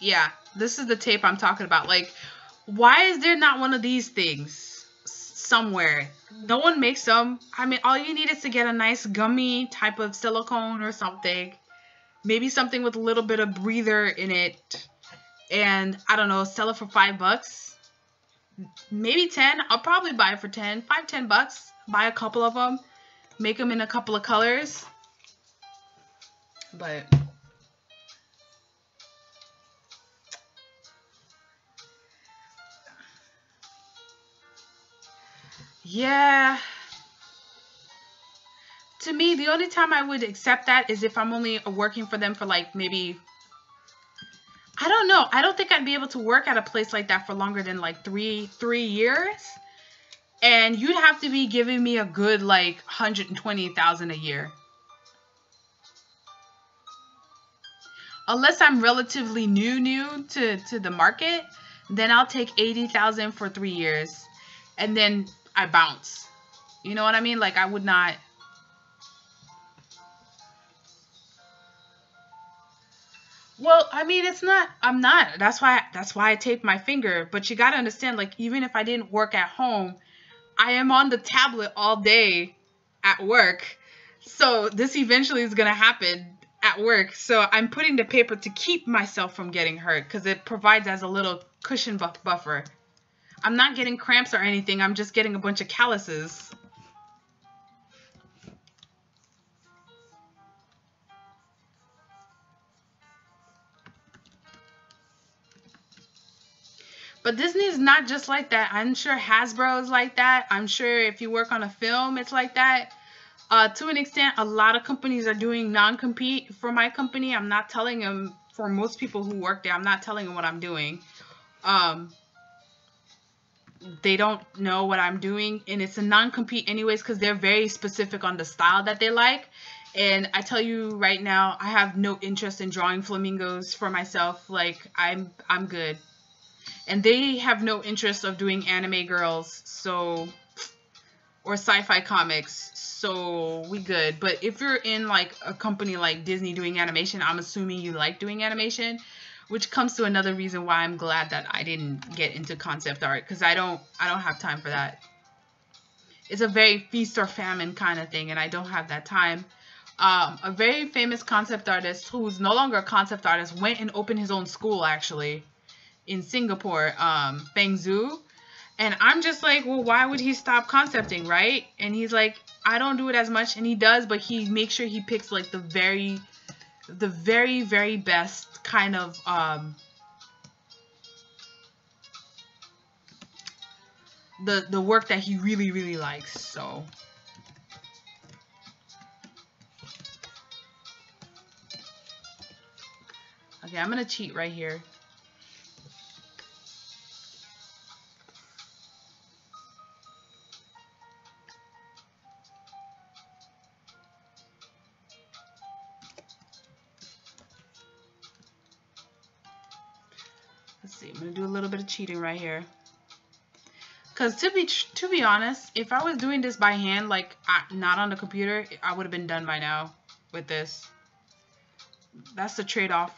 Yeah, this is the tape I'm talking about. Like, why is there not one of these things somewhere? No one makes them. I mean, all you need is to get a nice gummy type of silicone or something. Maybe something with a little bit of breather in it. And, I don't know, sell it for $5. Maybe 10. I'll probably buy it for 10. $5-10. Buy a couple of them. Make them in a couple of colors. But yeah. To me, the only time I would accept that is if I'm only working for them for like maybe, I don't know. I don't think I'd be able to work at a place like that for longer than like three years. And you'd have to be giving me a good like $120,000 a year. Unless I'm relatively new to the market, then I'll take $80,000 for 3 years. And then I bounce. You know what I mean? Like, I would not. Well, I mean, it's not. I'm not. That's why I taped my finger. But you got to understand, like, even if I didn't work at home, I am on the tablet all day at work. So this eventually is going to happen at work. So I'm putting the paper to keep myself from getting hurt because it provides as a little cushion buffer. I'm not getting cramps or anything. I'm just getting a bunch of calluses. But Disney is not just like that. I'm sure Hasbro is like that. I'm sure if you work on a film, it's like that. To an extent, a lot of companies are doing non-compete for my company. I'm not telling them, for most people who work there, I'm not telling them what I'm doing. They don't know what I'm doing, and it's a non-compete anyways because they're very specific on the style that they like. And I tell you right now, I have no interest in drawing flamingos for myself. Like, I'm good. And they have no interest of doing anime girls, so, or sci-fi comics, so we good. But if you're in like a company like Disney doing animation, I'm assuming you like doing animation, which comes to another reason why I'm glad that I didn't get into concept art, because I don't have time for that. It's a very feast or famine kind of thing, and I don't have that time. A very famous concept artist who's no longer a concept artist went and opened his own school actually in Singapore, Feng Zhu. And I'm just like, well, why would he stop concepting, right? And he's like, I don't do it as much, and he does, but he makes sure he picks like the very, very best kind of the work that he really likes. So okay, I'm gonna cheat right here. Let's see, I'm gonna do a little bit of cheating right here. Cause to be honest, if I was doing this by hand, like not on the computer, I would have been done by now with this. That's the trade-off.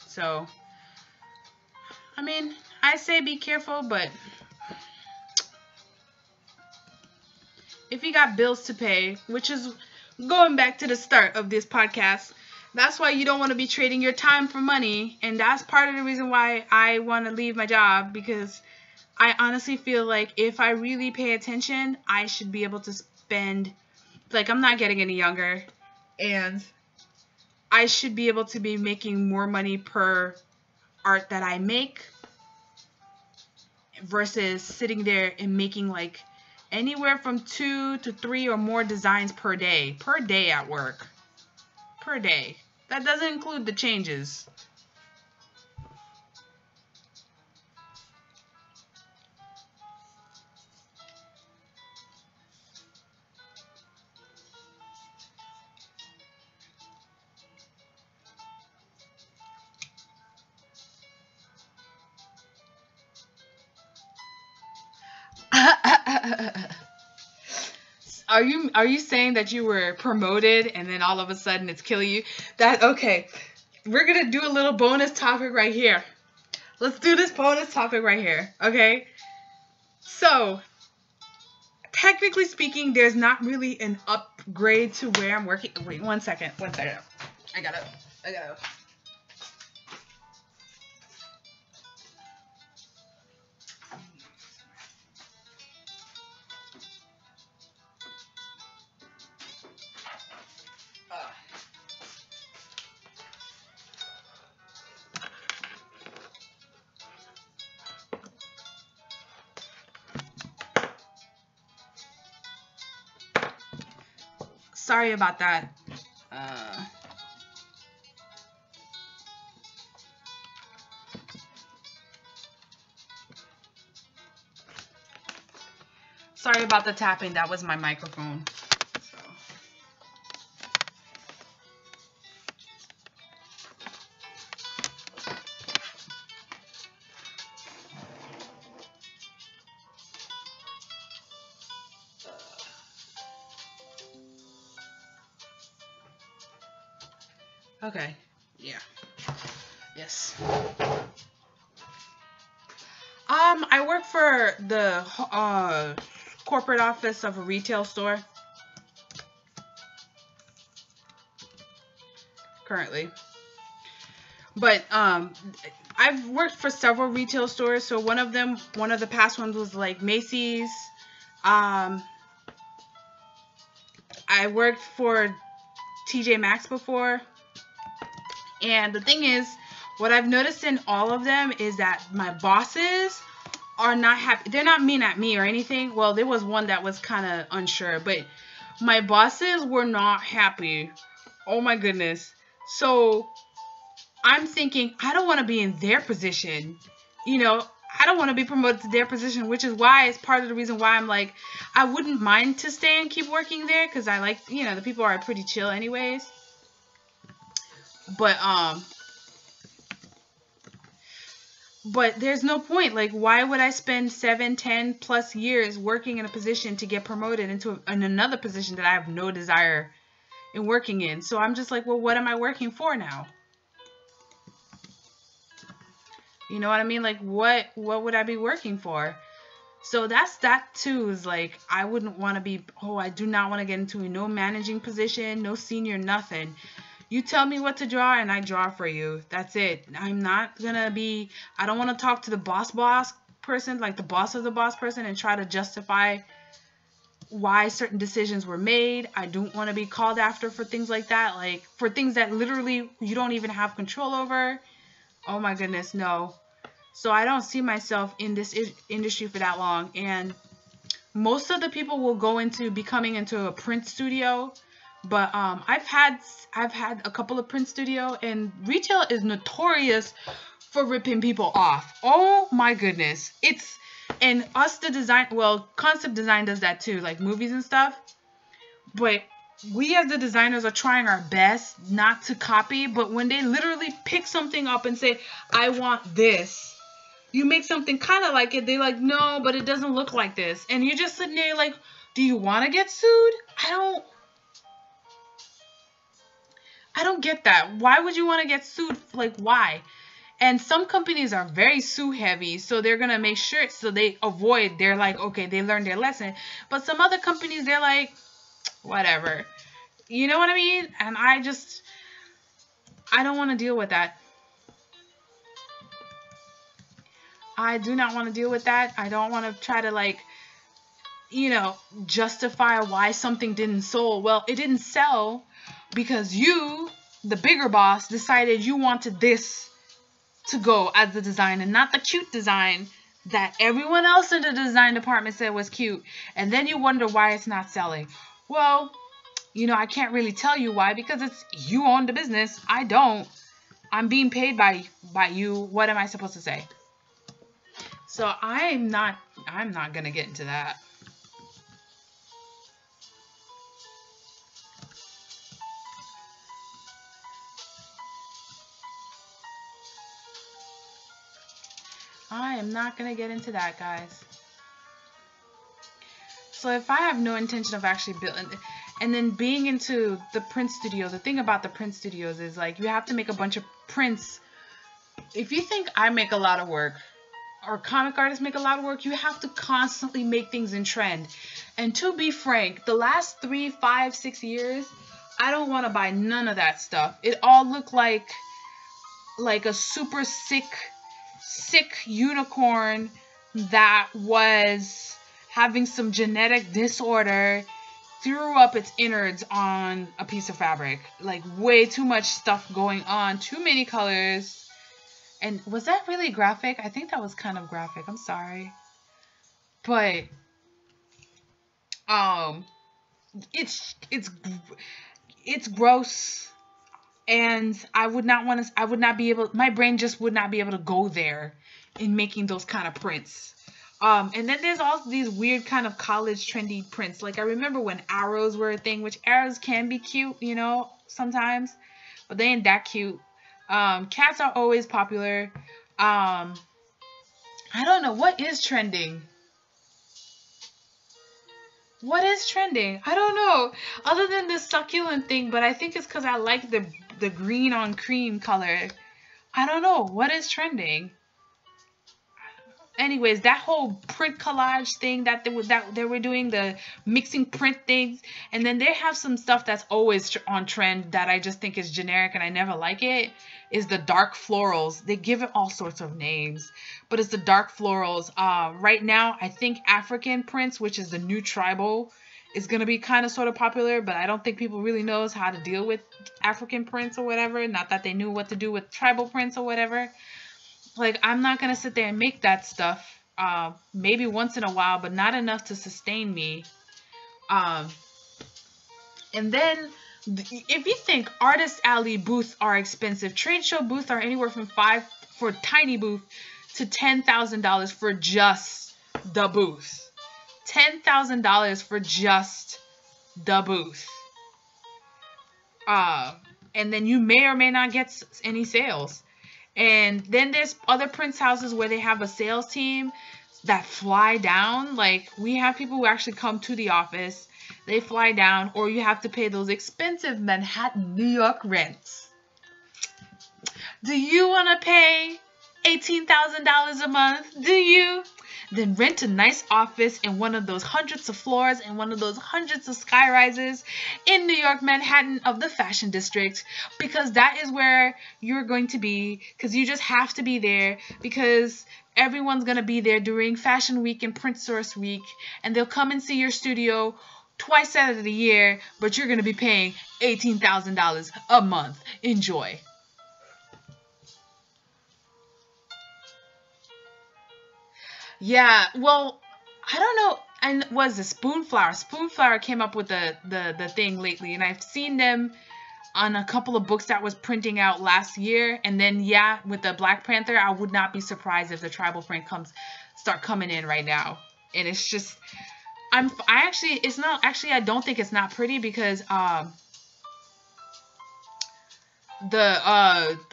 So, I mean, I say be careful, but if you got bills to pay, which is going back to the start of this podcast, that's why you don't want to be trading your time for money. And that's part of the reason why I want to leave my job, because I honestly feel like if I really pay attention, I should be able to spend, like, I'm not getting any younger, and I should be able to be making more money per art that I make versus sitting there and making like anywhere from 2 to 3 or more designs per day at work. Per day. That doesn't include the changes. Are you saying that you were promoted and then all of a sudden it's killing you? Okay. We're gonna do a little bonus topic right here. Let's do this bonus topic right here. Okay. So, technically speaking, there's not really an upgrade to where I'm working. Wait, one second. I gotta. Sorry about that. Sorry about the tapping. That was my microphone. Okay. Yeah. Yes. I work for the corporate office of a retail store currently. But I've worked for several retail stores. So one of the past ones was like Macy's. I worked for TJ Maxx before. And the thing is, what I've noticed in all of them is that my bosses are not happy. They're not mean at me or anything. Well, there was one that was kind of unsure, but my bosses were not happy. Oh my goodness. So I'm thinking, I don't want to be in their position. You know, I don't want to be promoted to their position, which is why it's part of the reason why I'm like, I wouldn't mind to stay and keep working there because I like, you know, the people are pretty chill anyways. But there's no point. Like, why would I spend 7, 10 plus years working in a position to get promoted into another position that I have no desire in working in? So I'm just like, well, what am I working for now? You know what I mean? Like, what would I be working for? So that too is like, I wouldn't want to be, I do not want to get into no managing position, no senior, nothing. You tell me what to draw and I draw for you. That's it. I'm not gonna be, I don't want to talk to the boss person, like the boss of the boss person, and try to justify why certain decisions were made. I don't want to be called after for things like that, like for things that literally you don't even have control over. Oh my goodness, no. So I don't see myself in this industry for that long. And most of the people will go into becoming into a print studio. But I've had a couple of print studio, and retail is notorious for ripping people off. Oh my goodness. And us, the design, well, concept design does that too, like movies and stuff. But we as the designers are trying our best not to copy, but when they literally pick something up and say, I want this, you make something kind of like it, they're like, no, but it doesn't look like this. And you're just sitting there like, do you want to get sued? I don't get that. Why would you want to get sued? Like, why? And some companies are very sue heavy, so they're going to make sure, so they avoid, they're like, okay, they learned their lesson. But some other companies, they're like, whatever. You know what I mean? And I don't want to deal with that. I do not want to deal with that. I don't want to try to, like, you know, justify why something didn't sell. Well, it didn't sell because you, the bigger boss, decided you wanted this to go as the design and not the cute design that everyone else in the design department said was cute. And then you wonder why it's not selling. Well, you know, I can't really tell you why because it's you own the business. I don't. I'm being paid by you. What am I supposed to say? So I'm not going to get into that. I am not going to get into that, guys. So if I have no intention of actually building, and then being into the print studio, the thing about the print studios is like you have to make a bunch of prints. If you think I make a lot of work, or comic artists make a lot of work, you have to constantly make things in trend. And to be frank, the last 3, 5, 6 years, I don't want to buy none of that stuff. It all looked like a super sick unicorn that was having some genetic disorder, threw up its innards on a piece of fabric. Like, way too much stuff going on, too many colors. And was that really graphic? I think that was kind of graphic. I'm sorry. But it's gross. And I would not be able, my brain just would not be able to go there in making those kind of prints. And then there's also these weird kind of college trendy prints. Like, I remember when arrows were a thing, which arrows can be cute, you know, sometimes, but they ain't that cute. Cats are always popular. I don't know. What is trending? What is trending? I don't know. Other than this succulent thing, but I think it's because I like the the green on cream color. I don't know what is trending. Anyways, that whole print collage thing that they were doing, the mixing print things, and then they have some stuff that's always on trend that I just think is generic and I never like it, is the dark florals. They give it all sorts of names, but it's the dark florals. Right now, I think African prints, which is the new tribal, is going to be kind of sort of popular, but I don't think people really knows how to deal with African prints or whatever. Not that they knew what to do with tribal prints or whatever. Like, I'm not going to sit there and make that stuff, maybe once in a while, but not enough to sustain me. And then, if you think Artist Alley booths are expensive, trade show booths are anywhere from for a tiny booth to $10,000 for just the booth. $10,000 for just the booth. And then you may or may not get any sales. And then there's other prints houses where they have a sales team that fly down. Like, we have people who actually come to the office. They fly down, or you have to pay those expensive Manhattan, New York rents. Do you want to pay $18,000 a month? Do you? Then rent a nice office in one of those hundreds of floors in one of those hundreds of skyrises in New York, Manhattan of the fashion district, because that is where you're going to be, because you just have to be there, because everyone's going to be there during Fashion Week and Print Source Week, and they'll come and see your studio twice out of the year, but you're going to be paying $18,000 a month. Enjoy. Yeah, well, I don't know. And was the Spoonflower? Spoonflower came up with the thing lately, and I've seen them on a couple of books that was printing out last year. And then, yeah, with the Black Panther, I would not be surprised if the tribal print start coming in right now. And it's just, I don't think it's not pretty, because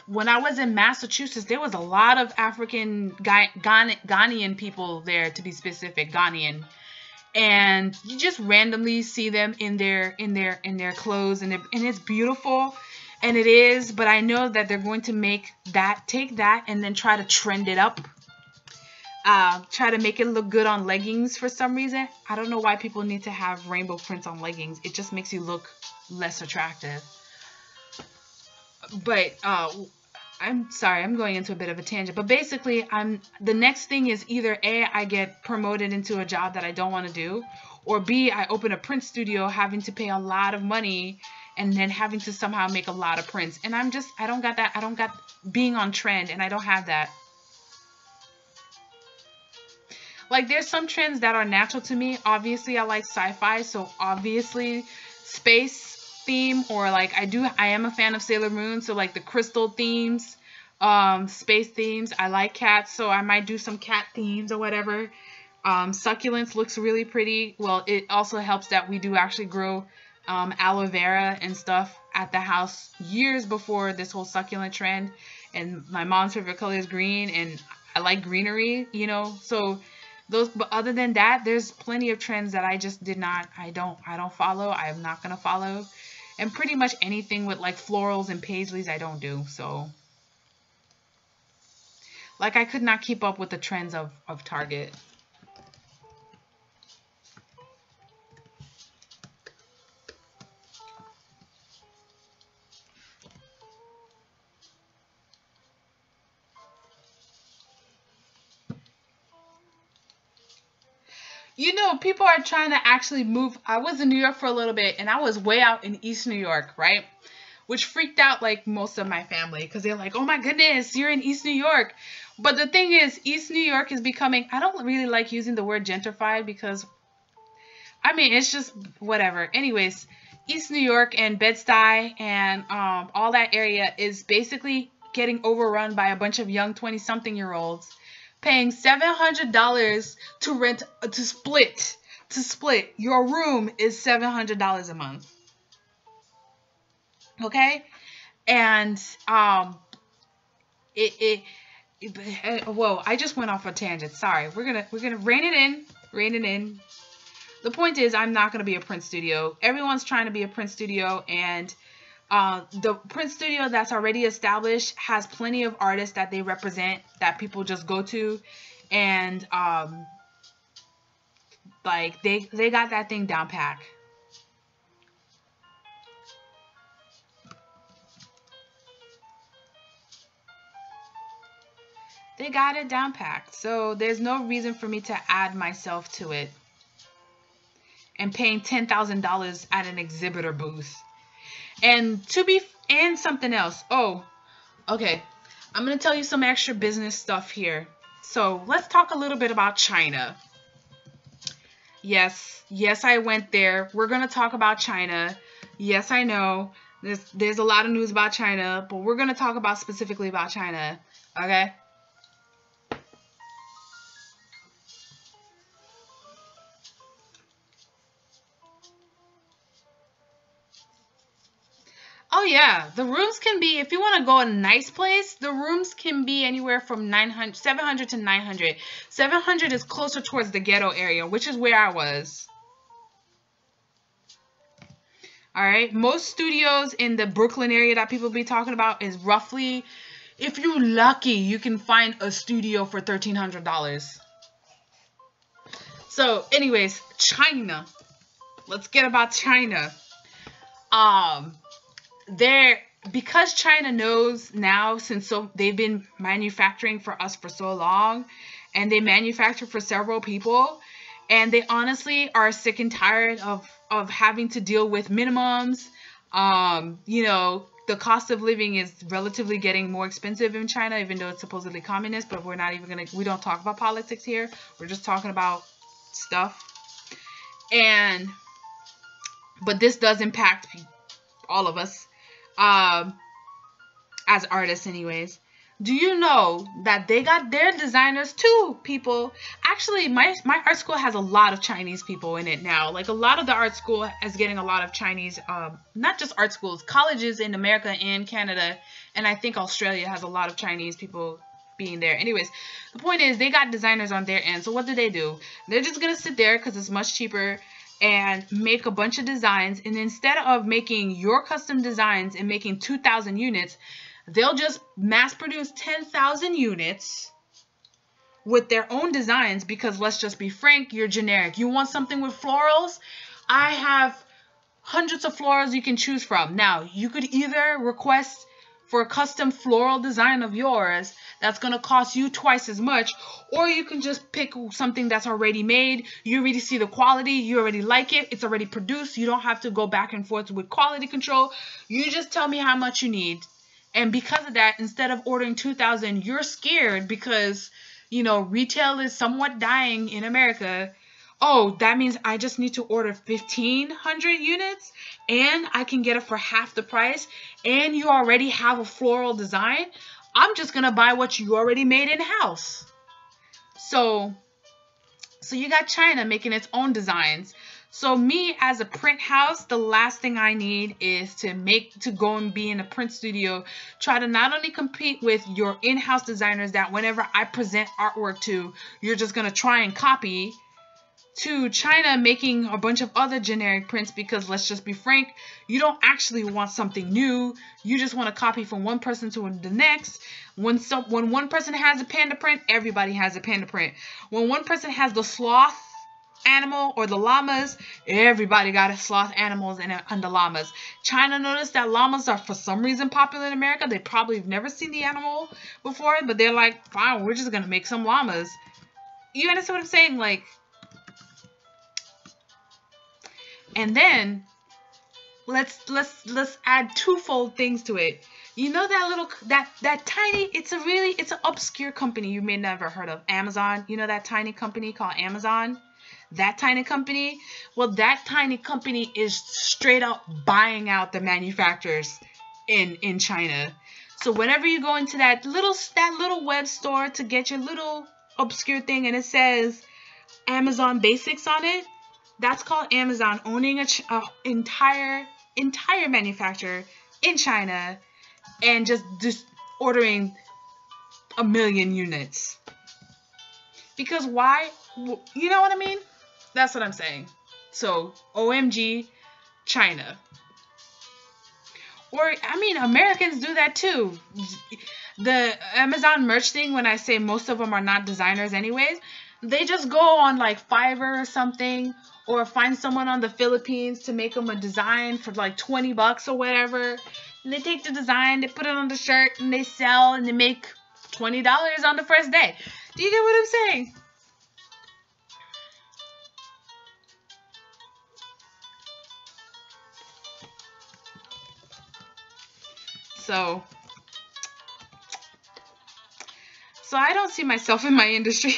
when I was in Massachusetts, there was a lot of African Ghanaian people there, to be specific, Ghanaian, and you just randomly see them in their clothes, and it's beautiful, and it is. But I know that they're going to take that and then try to trend it up, try to make it look good on leggings for some reason. I don't know why people need to have rainbow prints on leggings. It just makes you look less attractive. But I'm sorry, I'm going into a bit of a tangent. But basically, the next thing is either A, I get promoted into a job that I don't want to do, or B, I open a print studio having to pay a lot of money and then having to somehow make a lot of prints. And I don't got that. I don't got being on trend, and I don't have that. Like, there's some trends that are natural to me. Obviously, I like sci-fi, so obviously space theme, or like I am a fan of Sailor Moon, so like the crystal themes, space themes. I like cats, so I might do some cat themes or whatever. Succulents looks really pretty. Well, it also helps that we do actually grow aloe vera and stuff at the house years before this whole succulent trend. And my mom's favorite color is green, and I like greenery, you know. So those, but other than that, there's plenty of trends that I just I don't follow. I'm not gonna follow. And pretty much anything with like florals and paisleys, I don't do. So, like, I could not keep up with the trends of Target. You know, people are trying to actually move. I was in New York for a little bit, and I was way out in East New York, right? Which freaked out, like, most of my family, because they're like, oh my goodness, you're in East New York. But the thing is, East New York is becoming, I don't really like using the word gentrified, because, I mean, it's just whatever. Anyways, East New York and Bed-Stuy and all that area is basically getting overrun by a bunch of young 20-something-year-olds paying $700 to rent, to split. Your room is $700 a month. Okay? And, whoa, I just went off a tangent. Sorry. We're gonna rein it in. The point is, I'm not gonna be a print studio. Everyone's trying to be a print studio, and The print studio that's already established has plenty of artists that they represent that people just go to, and like they got that thing down pack. They got it down packed. So there's no reason for me to add myself to it and paying $10,000 at an exhibitor booth. And something else. Oh, okay. I'm going to tell you some extra business stuff here. So let's talk a little bit about China. Yes, I went there. We're going to talk about China. Yes, I know. There's a lot of news about China, but we're going to talk about specifically about China. Okay? Oh yeah, the rooms can be, if you want to go a nice place, the rooms can be anywhere from 700 to 900. 700 is closer towards the ghetto area, which is where I was. All right, most studios in the Brooklyn area that people be talking about is roughly, if you're lucky, you can find a studio for $1,300. So, anyways, China. Let's get about China. Because China knows now, since they've been manufacturing for us for so long, and they manufacture for several people, and they honestly are sick and tired of having to deal with minimums. You know, the cost of living is relatively getting more expensive in China, even though it's supposedly communist, but we don't talk about politics here. We're just talking about stuff. But this does impact all of us. As artists anyways. Do you know that they got their designers too, people? Actually, my art school has a lot of Chinese people in it now. Like, a lot of the art school is getting a lot of Chinese, not just art schools, colleges in America and Canada, and I think Australia has a lot of Chinese people being there. Anyways, the point is they got designers on their end. So what do? They're just gonna sit there because it's much cheaper and make a bunch of designs, and instead of making your custom designs and making 2,000 units, they'll just mass produce 10,000 units with their own designs, because let's just be frank, you're generic. You want something with florals? I have hundreds of florals you can choose from. Now, you could either request for a custom floral design of yours that's going to cost you twice as much, or you can just pick something that's already made. You already see the quality, you already like it, it's already produced. You don't have to go back and forth with quality control. You just tell me how much you need. And because of that, instead of ordering 2,000, you're scared because, you know, retail is somewhat dying in America. Oh, that means I just need to order 1,500 units and I can get it for half the price, and you already have a floral design. I'm just going to buy what you already made in-house. So you got China making its own designs. So me as a print house, the last thing I need is to go and be in a print studio, try to not only compete with your in-house designers that whenever I present artwork to, you're just going to try and copy, to China making a bunch of other generic prints, because let's just be frank, you don't actually want something new. You just want to copy from one person to the next. When one person has a panda print, everybody has a panda print. When one person has the sloth animal or the llamas, everybody got a sloth animals and the llamas. China noticed that llamas are for some reason popular in America. They probably have never seen the animal before, but they're like, fine, we're just going to make some llamas. You understand what I'm saying? Like, and then let's add twofold things to it. You know that tiny, it's an obscure company you may never heard of, Amazon. You know that tiny company called Amazon? That tiny company? Well, that tiny company is straight up buying out the manufacturers in China. So whenever you go into that little web store to get your little obscure thing and it says Amazon Basics on it, that's called Amazon owning a entire manufacturer in China and just ordering 1 million units. Because why? You know what I mean? That's what I'm saying. So, OMG, China. Or, I mean, Americans do that too. The Amazon merch thing, when I say most of them are not designers anyways, they just go on like Fiverr or something, or find someone on the Philippines to make them a design for like 20 bucks or whatever. And they take the design, they put it on the shirt, and they sell, and they make $20 on the first day. Do you get what I'm saying? So I don't see myself in my industry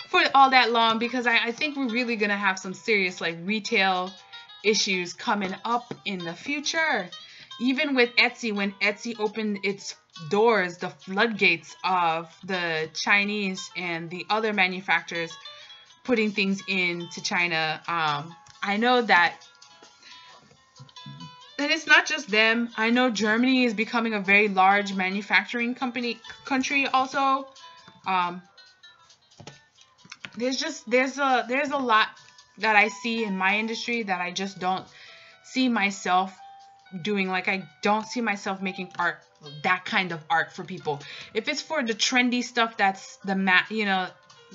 for all that long, because I think we're really going to have some serious like retail issues coming up in the future. Even with Etsy, when Etsy opened its doors, the floodgates of the Chinese and the other manufacturers putting things into China, I know that it's not just them. I know Germany is becoming a very large manufacturing country also. There's a lot that I see in my industry that I just don't see myself doing. Like, I don't see myself making art, that kind of art for people. If it's for the trendy stuff, that's the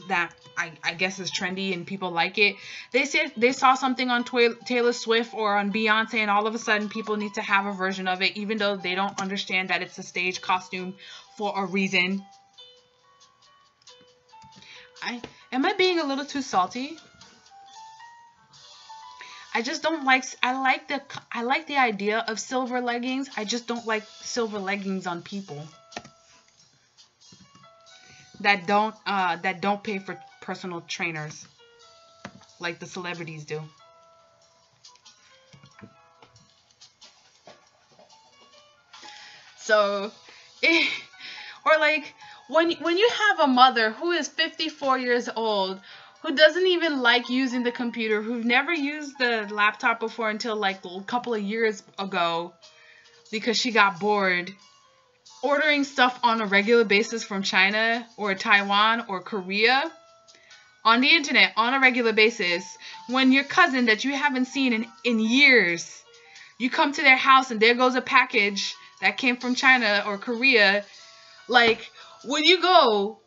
that I guess is trendy and people like it. They said they saw something on Taylor Swift or on Beyonce, and all of a sudden people need to have a version of it, even though they don't understand that it's a stage costume for a reason. Am I being a little too salty? I just don't like. I like the idea of silver leggings. I just don't like silver leggings on people that don't pay for personal trainers like the celebrities do. So, or like when you have a mother who is 54 years old, who doesn't even like using the computer, who never used the laptop before until like a couple of years ago because she got bored, ordering stuff on a regular basis from China or Taiwan or Korea on the internet on a regular basis, when your cousin that you haven't seen in years, you come to their house and there goes a package that came from China or Korea. Like, when you go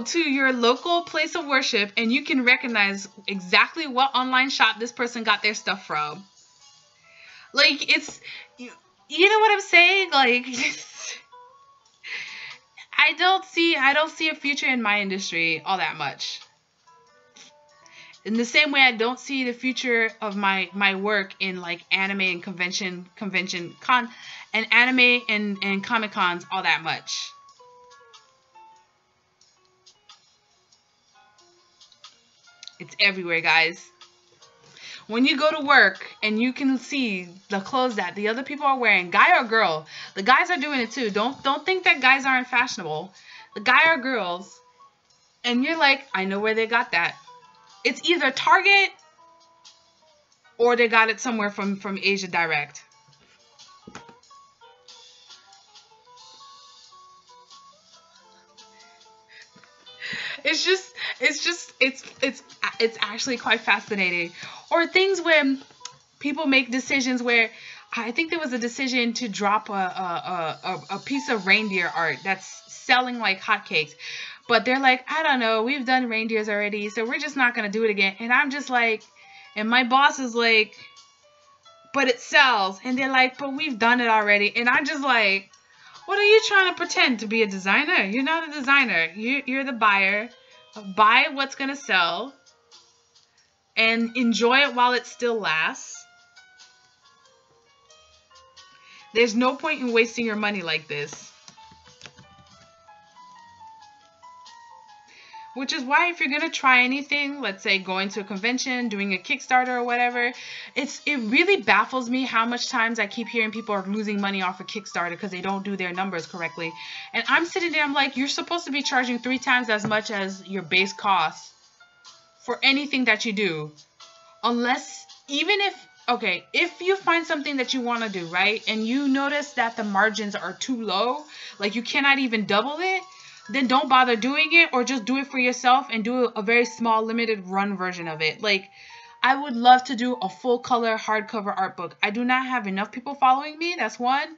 to your local place of worship and you can recognize exactly what online shop this person got their stuff from. Like, it's, you know what I'm saying? Like, I don't see a future in my industry all that much. In the same way, I don't see the future of my work in like anime and anime and Comic Cons all that much. It's everywhere, guys. When you go to work and you can see the clothes that the other people are wearing, guy or girl, the guys are doing it too. Don't think that guys aren't fashionable. The guy or girls, and you're like, I know where they got that. It's either Target or they got it somewhere from Asia Direct. It's actually quite fascinating. Or things where people make decisions where, I think there was a decision to drop a piece of reindeer art that's selling like hotcakes. But they're like, I don't know, we've done reindeers already, so we're just not going to do it again. And I'm just like, and my boss is like, but it sells. And they're like, but we've done it already. And I'm just like, what are you trying to pretend to be a designer? You're not a designer. You're the buyer. Buy what's going to sell and enjoy it while it still lasts. There's no point in wasting your money like this. Which is why if you're going to try anything, let's say going to a convention, doing a Kickstarter or whatever, it really baffles me how much times I keep hearing people are losing money off of Kickstarter because they don't do their numbers correctly. And I'm sitting there, I'm like, you're supposed to be charging 3 times as much as your base cost for anything that you do. Unless, even if, okay, if you find something that you want to do, right, and you notice that the margins are too low, like you cannot even double it, then don't bother doing it, or just do it for yourself and do a very small limited run version of it. Like, I would love to do a full color hardcover art book. I do not have enough people following me. That's one.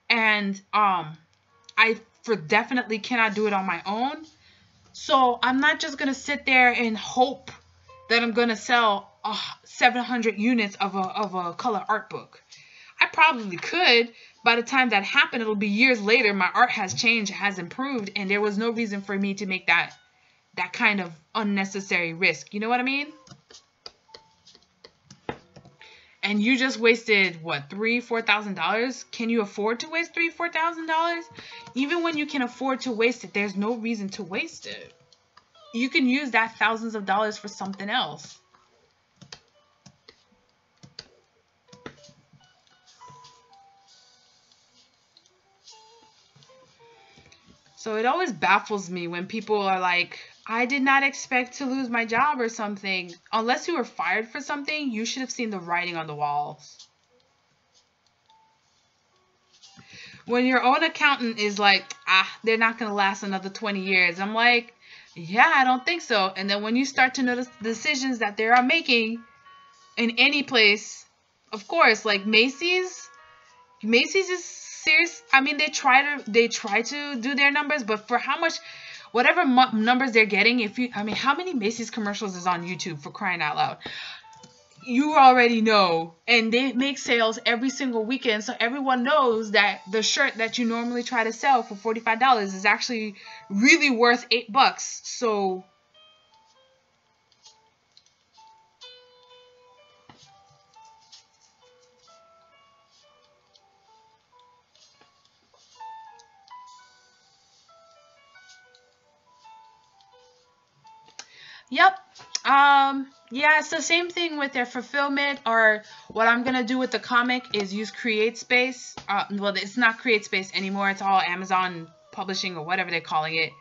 And I for definitely cannot do it on my own. So I'm not just going to sit there and hope that I'm going to sell 700 units of a color art book. I probably could. By the time that happened, it'll be years later. My art has changed, has improved, and there was no reason for me to make that kind of unnecessary risk. You know what I mean? And you just wasted, what, $3,000-$4,000? Can you afford to waste $3,000-$4,000? Even when you can afford to waste it, there's no reason to waste it. You can use that thousands of dollars for something else. So it always baffles me when people are like, I did not expect to lose my job or something. Unless you were fired for something, you should have seen the writing on the walls. When your own accountant is like, they're not going to last another 20 years. I'm like, yeah, I don't think so. And then when you start to notice the decisions that they are making in any place, of course, like Macy's is serious. I mean, they try to do their numbers, but for how much, whatever numbers they're getting, I mean, how many Macy's commercials is on YouTube, for crying out loud? You already know, and they make sales every single weekend, so everyone knows that the shirt that you normally try to sell for $45 is actually really worth $8. So yep. Yeah, it's the same thing with their fulfillment, or what I'm going to do with the comic is use CreateSpace. Well, it's not CreateSpace anymore. It's all Amazon Publishing or whatever they're calling it.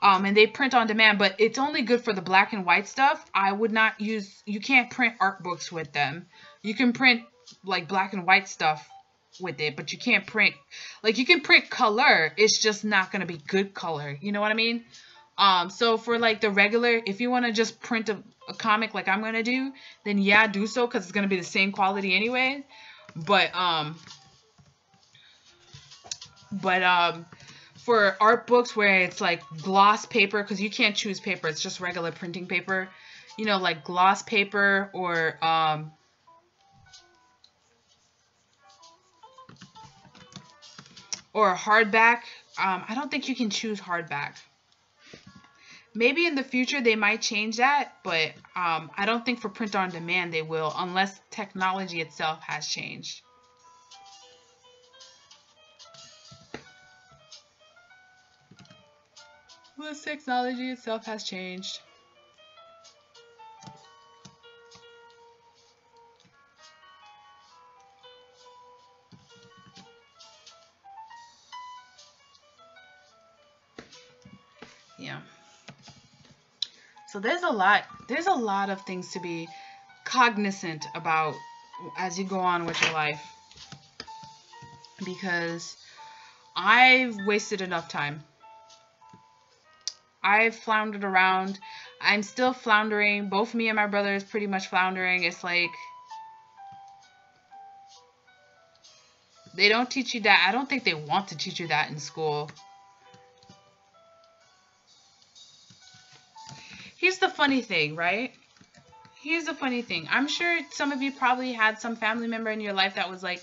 And they print on demand, but it's only good for the black and white stuff. I would not use, you can't print art books with them. You can print like black and white stuff with it, but you can't print, like you can print color. It's just not going to be good color. You know what I mean? So for like the regular, if you want to just print a comic like I'm going to do, then yeah, do so, because it's going to be the same quality anyway. But for art books where it's like gloss paper, because you can't choose paper, it's just regular printing paper, you know, like gloss paper or hardback. I don't think you can choose hardback. Maybe in the future they might change that, but I don't think for print on demand they will, unless technology itself has changed. Unless technology itself has changed. Yeah. So there's a lot of things to be cognizant about as you go on with your life, because I've wasted enough time. I've floundered around. I'm still floundering. Both me and my brother is pretty much floundering. It's like they don't teach you that. I don't think they want to teach you that in school. Here's the funny thing, right? Here's the funny thing. I'm sure some of you probably had some family member in your life that was like,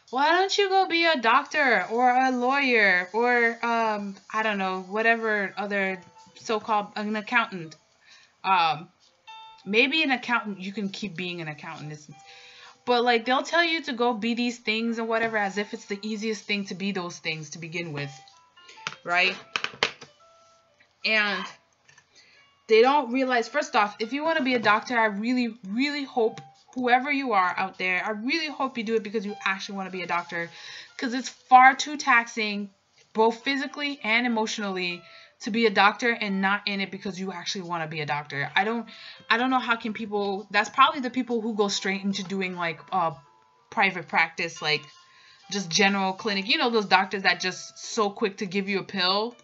why don't you go be a doctor or a lawyer or, I don't know, whatever other so-called, an accountant. Maybe an accountant, you can keep being an accountant. But, like, they'll tell you to go be these things or whatever as if it's the easiest thing to be those things to begin with, right? And they don't realize, first off, if you want to be a doctor, I really, really hope, whoever you are out there, I really hope you do it because you actually want to be a doctor. Because it's far too taxing, both physically and emotionally, to be a doctor and not in it because you actually want to be a doctor. I don't know how can people, that's probably the people who go straight into doing like private practice, like just general clinic. You know, those doctors that just so quick to give you a pill.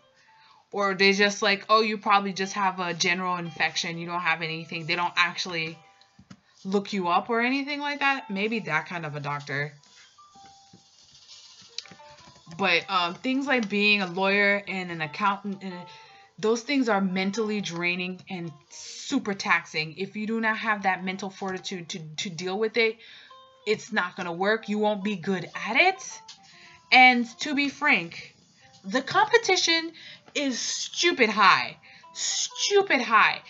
Or they just like, oh, you probably just have a general infection. You don't have anything. They don't actually look you up or anything like that. Maybe that kind of a doctor. But things like being a lawyer and an accountant, and those things are mentally draining and super taxing. If you do not have that mental fortitude to deal with it, it's not going to work. You won't be good at it. And to be frank, the competition is stupid high. Stupid high.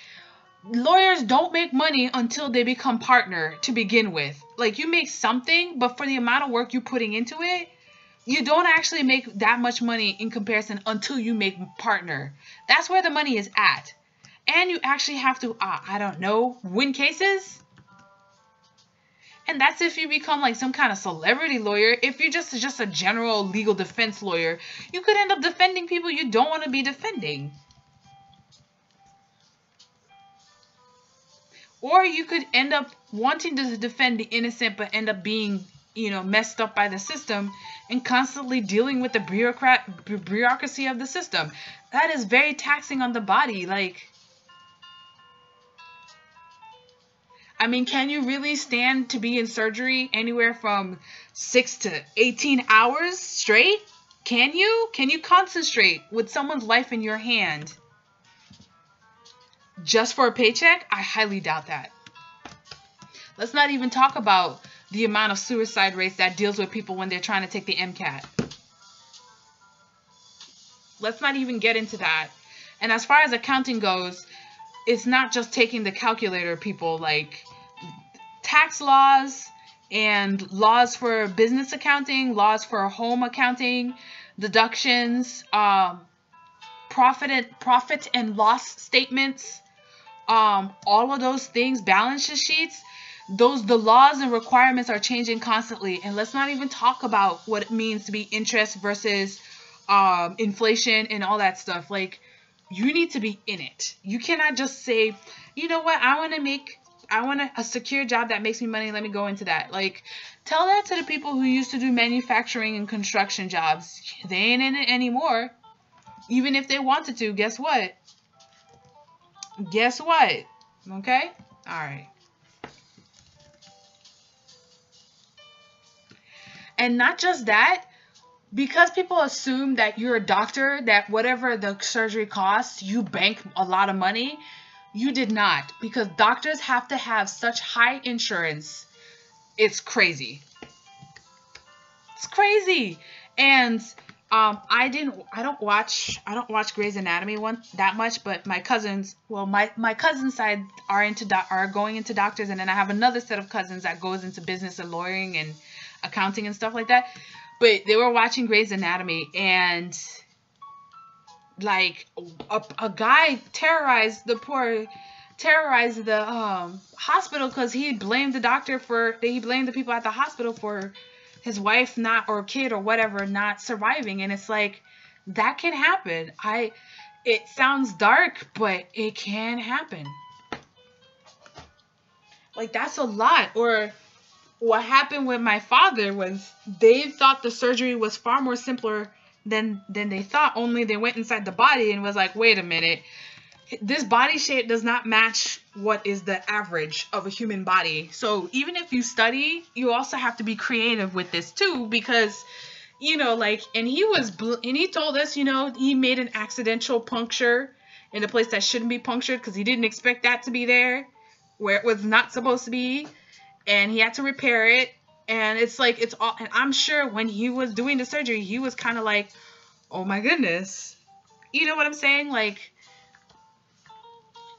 Lawyers don't make money until they become partner to begin with. Like, you make something, but for the amount of work you're putting into it, you don't actually make that much money in comparison until you make partner. That's where the money is at. And you actually have to, I don't know, win cases. And that's if you become like some kind of celebrity lawyer. If you're just a general legal defense lawyer, you could end up defending people you don't want to be defending. Or you could end up wanting to defend the innocent but end up being, messed up by the system and constantly dealing with the bureaucracy of the system. That is very taxing on the body. Like, I mean, can you really stand to be in surgery anywhere from 6 to 18 hours straight? Can you? Can you concentrate with someone's life in your hand just for a paycheck? I highly doubt that. Let's not even talk about the amount of suicide rates that deals with people when they're trying to take the MCAT. Let's not even get into that. And as far as accounting goes, it's not just taking the calculator, people. Like, tax laws and laws for business accounting, laws for home accounting, deductions, profit and loss statements, all of those things, balance sheets, the laws and requirements are changing constantly. And let's not even talk about what it means to be interest versus inflation and all that stuff. Like, you need to be in it. You cannot just say, you know what, I want a secure job that makes me money, let me go into that. Like, tell that to the people who used to do manufacturing and construction jobs. They ain't in it anymore. Even if they wanted to, guess what? Guess what? Okay? Alright. And not just that, because people assume that you're a doctor, that whatever the surgery costs, you bank a lot of money. You did not, because doctors have to have such high insurance. It's crazy. It's crazy. And I don't watch Grey's Anatomy that much, but my cousins, well, my cousin's side are going into doctors, and then I have another set of cousins that goes into business and lawyering and accounting and stuff like that. But they were watching Grey's Anatomy, and like a guy terrorized the hospital because he blamed the people at the hospital for his wife or kid or whatever not surviving. And it's like, that can happen. It sounds dark, but it can happen. Like, that's a lot. Or what happened with my father was they thought the surgery was far more simpler than they thought, only they went inside the body and was like, wait a minute, this body shape does not match what is the average of a human body. So even if you study, you also have to be creative with this too, because, and he told us, he made an accidental puncture in a place that shouldn't be punctured because he didn't expect that to be there where it was not supposed to be. And he had to repair it. And it's like, it's all, and I'm sure when he was doing the surgery, he was kind of like, oh my goodness. You know what I'm saying? Like,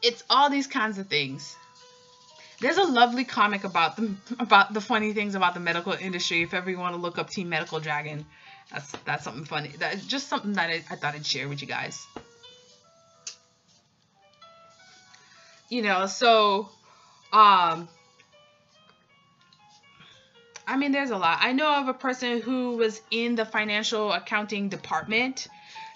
it's all these kinds of things. There's a lovely comic about the funny things about the medical industry. If ever you want to look up Team Medical Dragon, that's something funny. That's just something that I thought I'd share with you guys. So, I mean, there's a lot. I know of a person who was in the financial accounting department,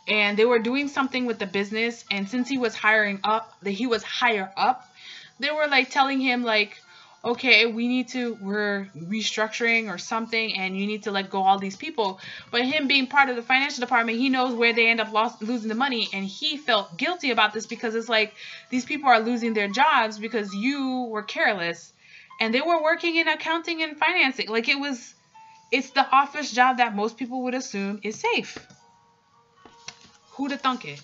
and they were doing something with the business. And since he was higher up, they were like telling him like, okay, we're restructuring or something, and you need to let go all these people. But him being part of the financial department, he knows where they end up losing the money, and he felt guilty about this because it's like, these people are losing their jobs because you were careless. And they were working in accounting and financing. Like, it's the office job that most people would assume is safe. Who'da thunk it?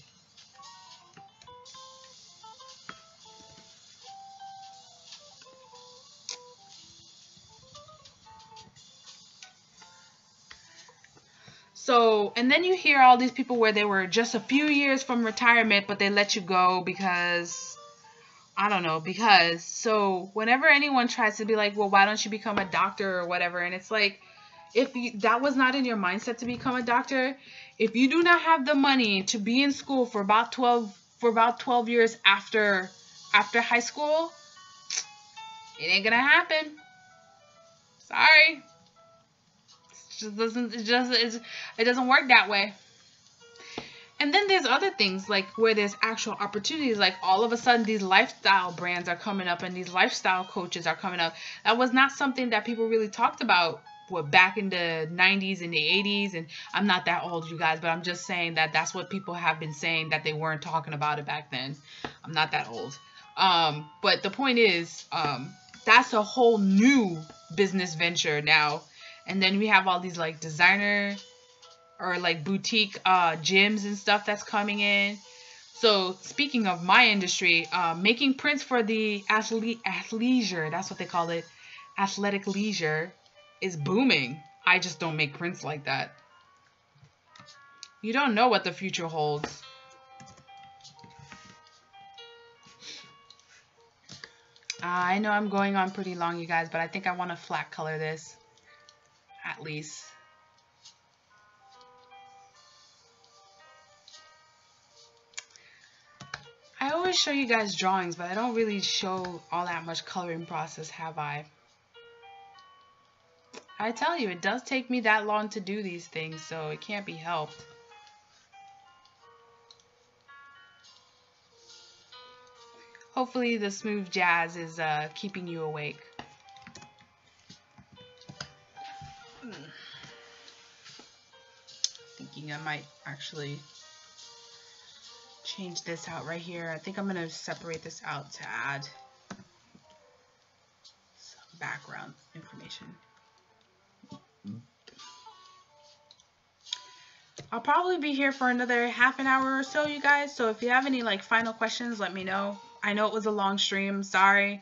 So, and then you hear all these people where they were just a few years from retirement, but they let you go because, I don't know, because. So, whenever anyone tries to be like, well, why don't you become a doctor or whatever? And it's like, if that was not in your mindset to become a doctor, if you do not have the money to be in school for about 12 years after high school, it ain't gonna happen. Sorry. It doesn't work that way. And then there's other things like where there's actual opportunities, like all of a sudden these lifestyle brands are coming up and these lifestyle coaches are coming up. That was not something that people really talked about back in the 90s and the 80s. And I'm not that old, you guys, but I'm just saying that that's what people have been saying, that they weren't talking about it back then. I'm not that old. But the point is, that's a whole new business venture now. And then we have all these like designer or like boutique gyms and stuff that's coming in. So speaking of my industry, making prints for the athleisure, that's what they call it, athletic leisure, is booming. I just don't make prints like that. You don't know what the future holds. I know I'm going on pretty long, you guys, but I think I want to flat color this. At least. I always show you guys drawings, but I don't really show all that much coloring process, have I? I tell you, it does take me that long to do these things, so it can't be helped. Hopefully the smooth jazz is keeping you awake. Thinking I might actually change this out right here. I think I'm going to separate this out to add some background information. I'll probably be here for another half an hour or so, you guys. So if you have any like final questions, let me know. I know it was a long stream. Sorry.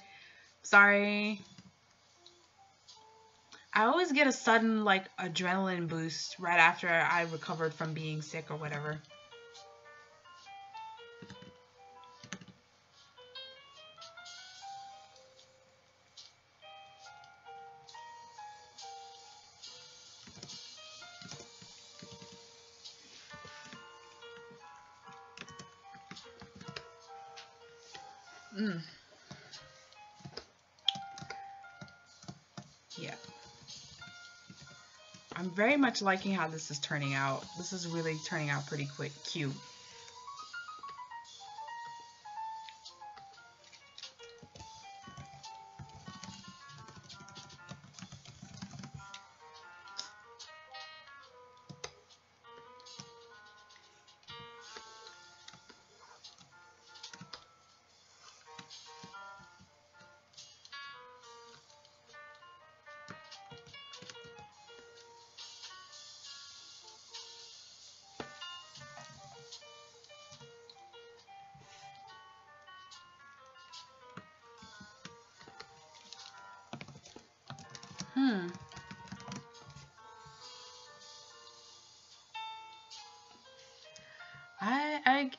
I always get a sudden like adrenaline boost right after I recovered from being sick or whatever. Yeah. I'm very much liking how this is turning out. This is really turning out pretty cute.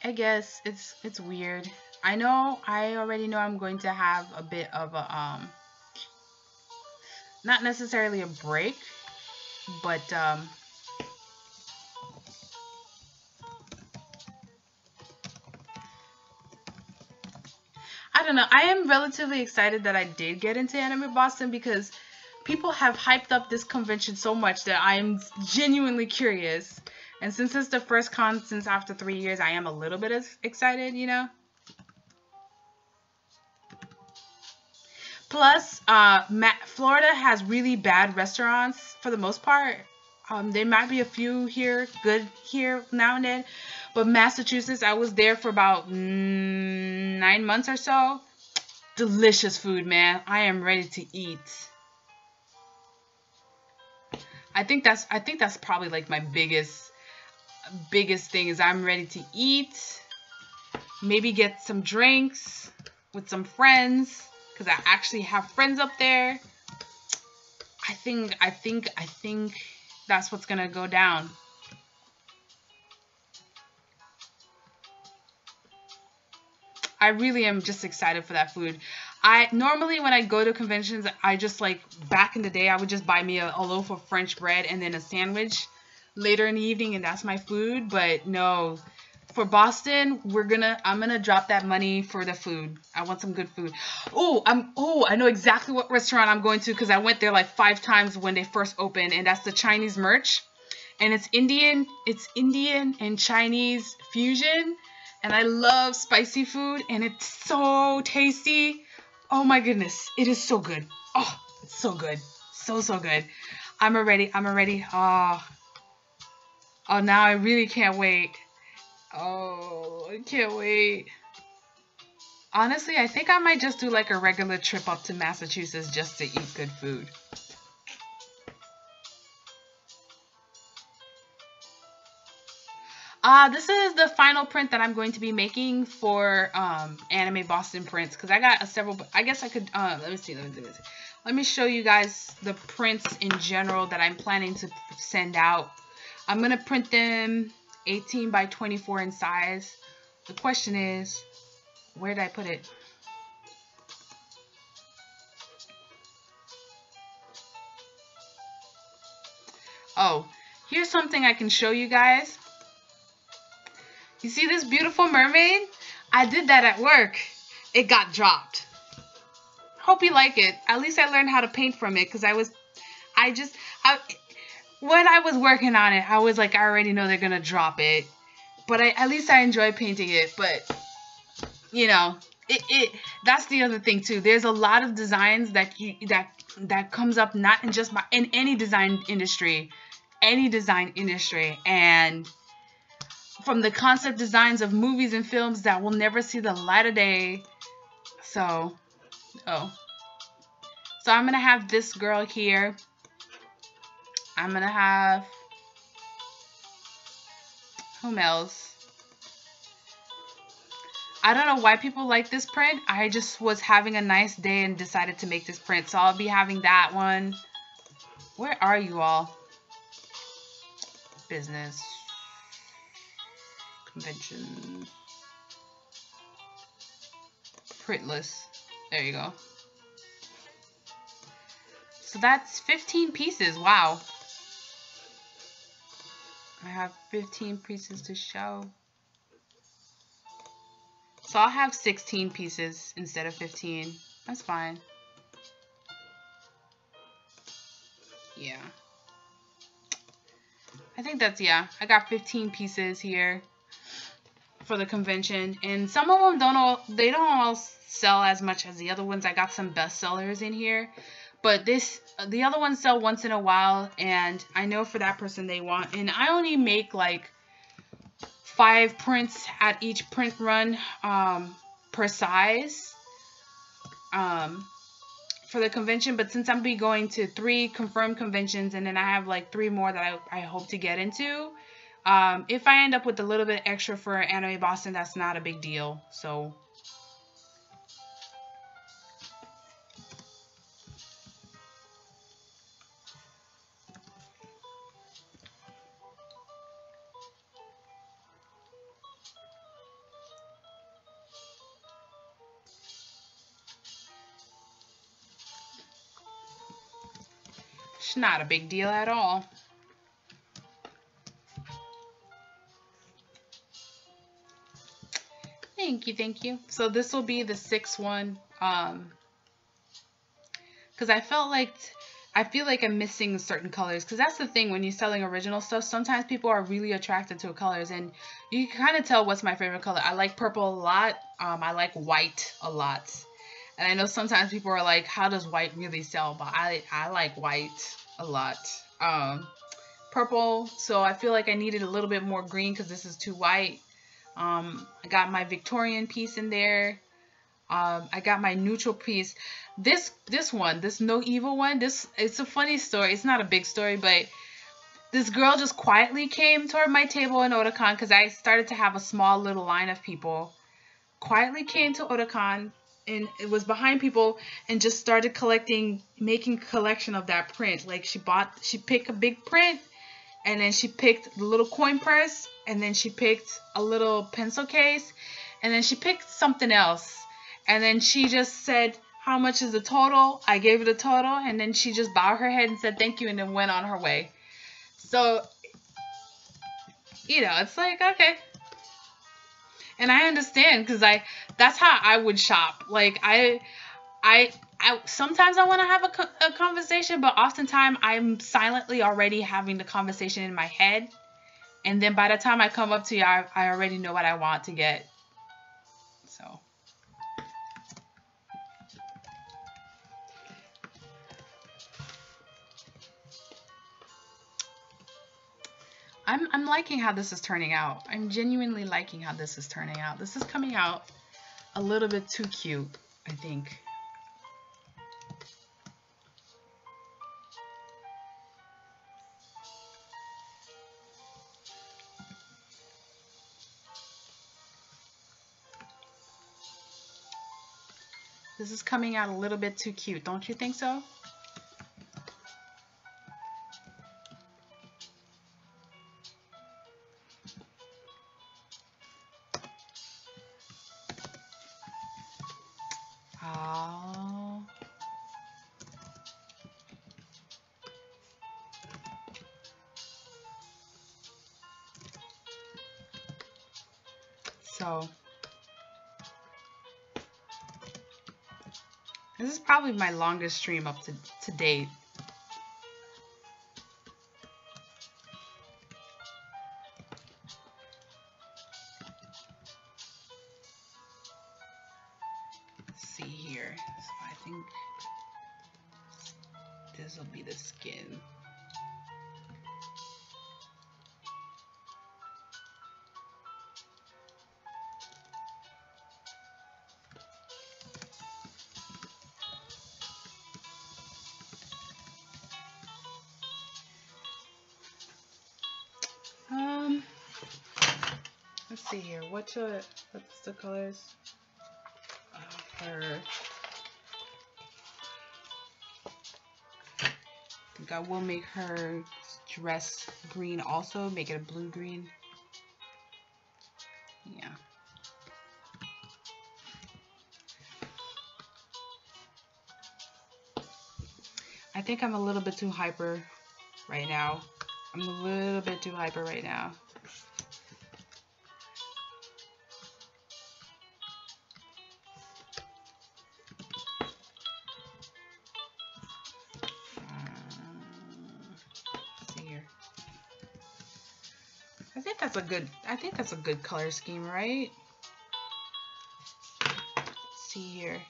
I guess it's weird. I already know I'm going to have a bit of a not necessarily a break, but I don't know. I am relatively excited that I did get into Anime Boston because people have hyped up this convention so much that I am genuinely curious. And since it's the first con since after 3 years, I am a little bit excited, you know? Plus, Florida has really bad restaurants for the most part. There might be a few good here now and then. But Massachusetts, I was there for about 9 months or so. Delicious food, man. I am ready to eat. I think that's probably like my biggest thing is I'm ready to eat. Maybe get some drinks with some friends because I actually have friends up there. I think that's what's gonna go down. I really am just excited for that food. I normally when I go to conventions, I just like back in the day, I would just buy me a loaf of French bread and then a sandwich later in the evening, and that's my food. But no, for Boston, I'm gonna drop that money for the food. I want some good food. I know exactly what restaurant I'm going to because I went there like 5 times when they first opened, and that's the Chinese Merch, and it's Indian and Chinese fusion. And I love spicy food, and it's so tasty. Oh my goodness, it is so good. Oh, it's so good. So good. I'm ready. Oh, now I really can't wait. Oh, I can't wait. Honestly, I think I might just do like a regular trip up to Massachusetts just to eat good food. This is the final print that I'm going to be making for Anime Boston prints because I got several. I guess I could. Let me see. Let me show you guys the prints in general that I'm planning to send out. I'm gonna print them 18 by 24 in size. The question is, where did I put it? Oh, here's something I can show you guys. You see this beautiful mermaid? I did that at work. It got dropped. Hope you like it. At least I learned how to paint from it because when I was working on it, I was like, I already know they're gonna drop it. But at least I enjoy painting it. But you know, that's the other thing too. There's a lot of designs that comes up not in just in any design industry, and from the concept designs of movies and films that will never see the light of day. So I'm gonna have this girl here. I'm gonna have whom else? I don't know why people like this print. I just was having a nice day and decided to make this print. So I'll be having that one. Where are you all? Business. Convention. Print list. There you go. So that's 15 pieces. Wow. I have 15 pieces to show. So I'll have 16 pieces instead of 15. That's fine. Yeah. I think that's, yeah. I got 15 pieces here for the convention. And some of them don't all sell as much as the other ones. I got some bestsellers in here. But the other ones sell once in a while. And I know for that person they want. And I only make like 5 prints at each print run per size for the convention. But since I'm be going to 3 confirmed conventions and then I have like 3 more that I hope to get into, if I end up with a little bit extra for Anime Boston, that's not a big deal. So it's not a big deal at all. Thank you. So this will be the 6th one. Because I feel like I'm missing certain colors. Because that's the thing when you're selling original stuff. Sometimes people are really attracted to colors, and you can kind of tell what's my favorite color. I like purple a lot. I like white a lot. And I know sometimes people are like, how does white really sell? But I like white a lot. Purple. So I feel like I needed a little bit more green because this is too white. I got my Victorian piece in there. I got my neutral piece. This No Evil one, it's a funny story. It's not a big story, but this girl just quietly came toward my table in Otakon because I started to have a small little line of people. Quietly came to Otakon, and it was behind people, and just started making a collection of that print. Like she picked a big print, and then she picked the little coin purse, and then she picked a little pencil case, and then she picked something else. And then she just said, "How much is the total?" I gave her the total, and then she just bowed her head and said thank you, and then went on her way. So, it's like, okay. And I understand, because that's how I would shop. Like, I sometimes I want to have a conversation, but oftentimes I'm silently already having the conversation in my head. And then by the time I come up to you, I already know what I want to get. So. I'm liking how this is turning out. I'm genuinely liking how this is turning out. This is coming out a little bit too cute, I think. This is coming out a little bit too cute, don't you think so? Oh. So, this is probably my longest stream up to date. Let's see here. So I think this will be the skin. Let's see here. What's the colors? I think I will make her dress green also. Make it a blue green. Yeah. I think I'm a little bit too hyper right now. I'm a little bit too hyper right now. Let's see here. I think that's a good color scheme, right? Let's see here.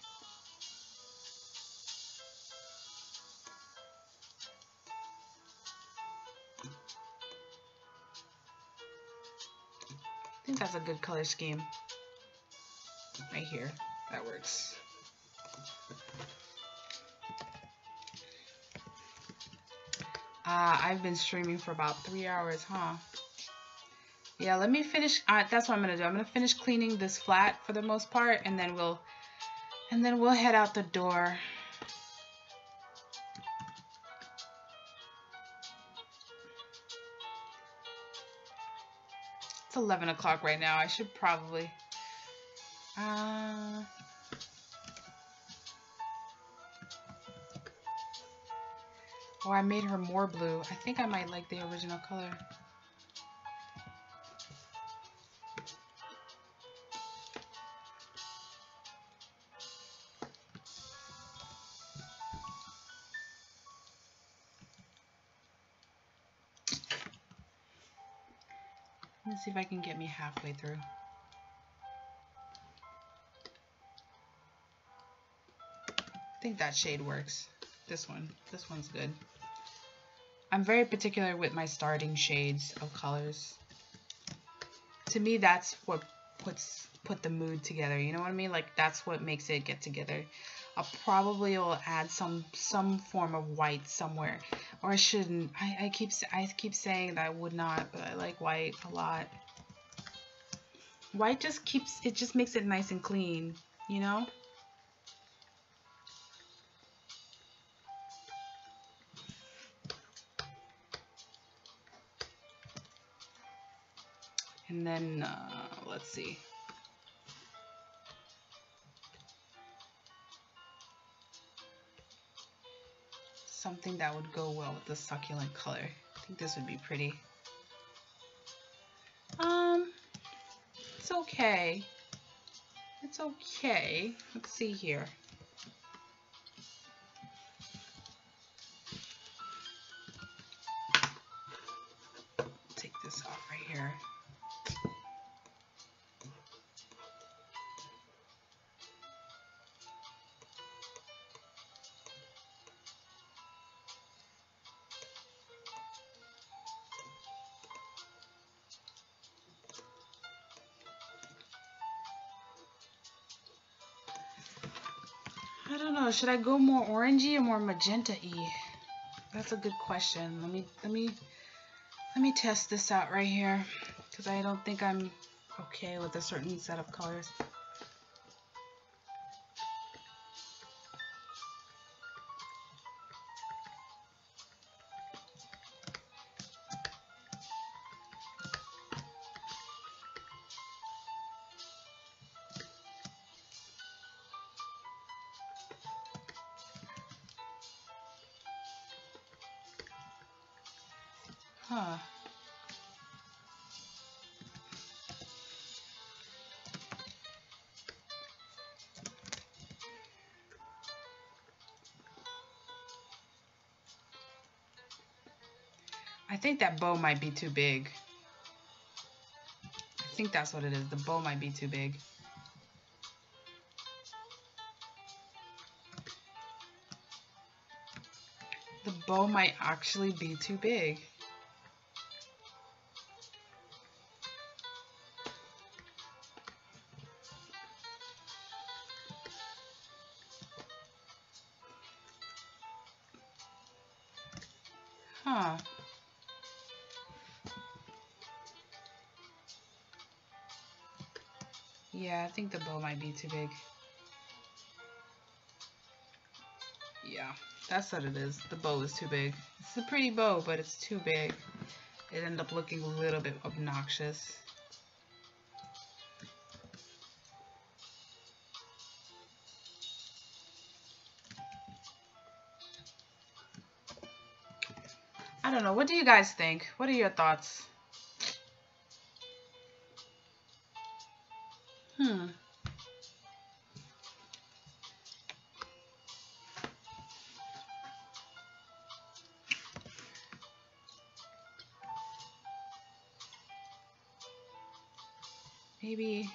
I think that's a good color scheme. Right here. That works. I've been streaming for about 3 hours, huh? Yeah, let me finish. That's what I'm gonna do. I'm gonna finish cleaning this flat for the most part, and then we'll head out the door. It's 11 o'clock right now. I should probably. Oh, I made her more blue. I think I might like the original color. Let's see if I can get me halfway through. I think that shade works. This one's good. I'm very particular with my starting shades of colors. To me, that's what puts put the mood together. You know what I mean? Like that's what makes it get together. I'll probably will add some form of white somewhere, or I shouldn't. I keep saying that I would not, but I like white a lot. White just makes it nice and clean, you know? And then, let's see. Something that would go well with the succulent color. I think this would be pretty. It's okay. It's okay. Let's see here. Take this off right here. I don't know. Should I go more orangey or more magenta-y? That's a good question. Let me test this out right here, because I don't think I'm okay with a certain set of colors. Huh. I think that bow might be too big. I think that's what it is. The bow might be too big. The bow might actually be too big. Huh. Yeah, I think the bow might be too big. Yeah, that's what it is. The bow is too big. It's a pretty bow, but it's too big. It ended up looking a little bit obnoxious. I don't know. What do you guys think? What are your thoughts? Maybe.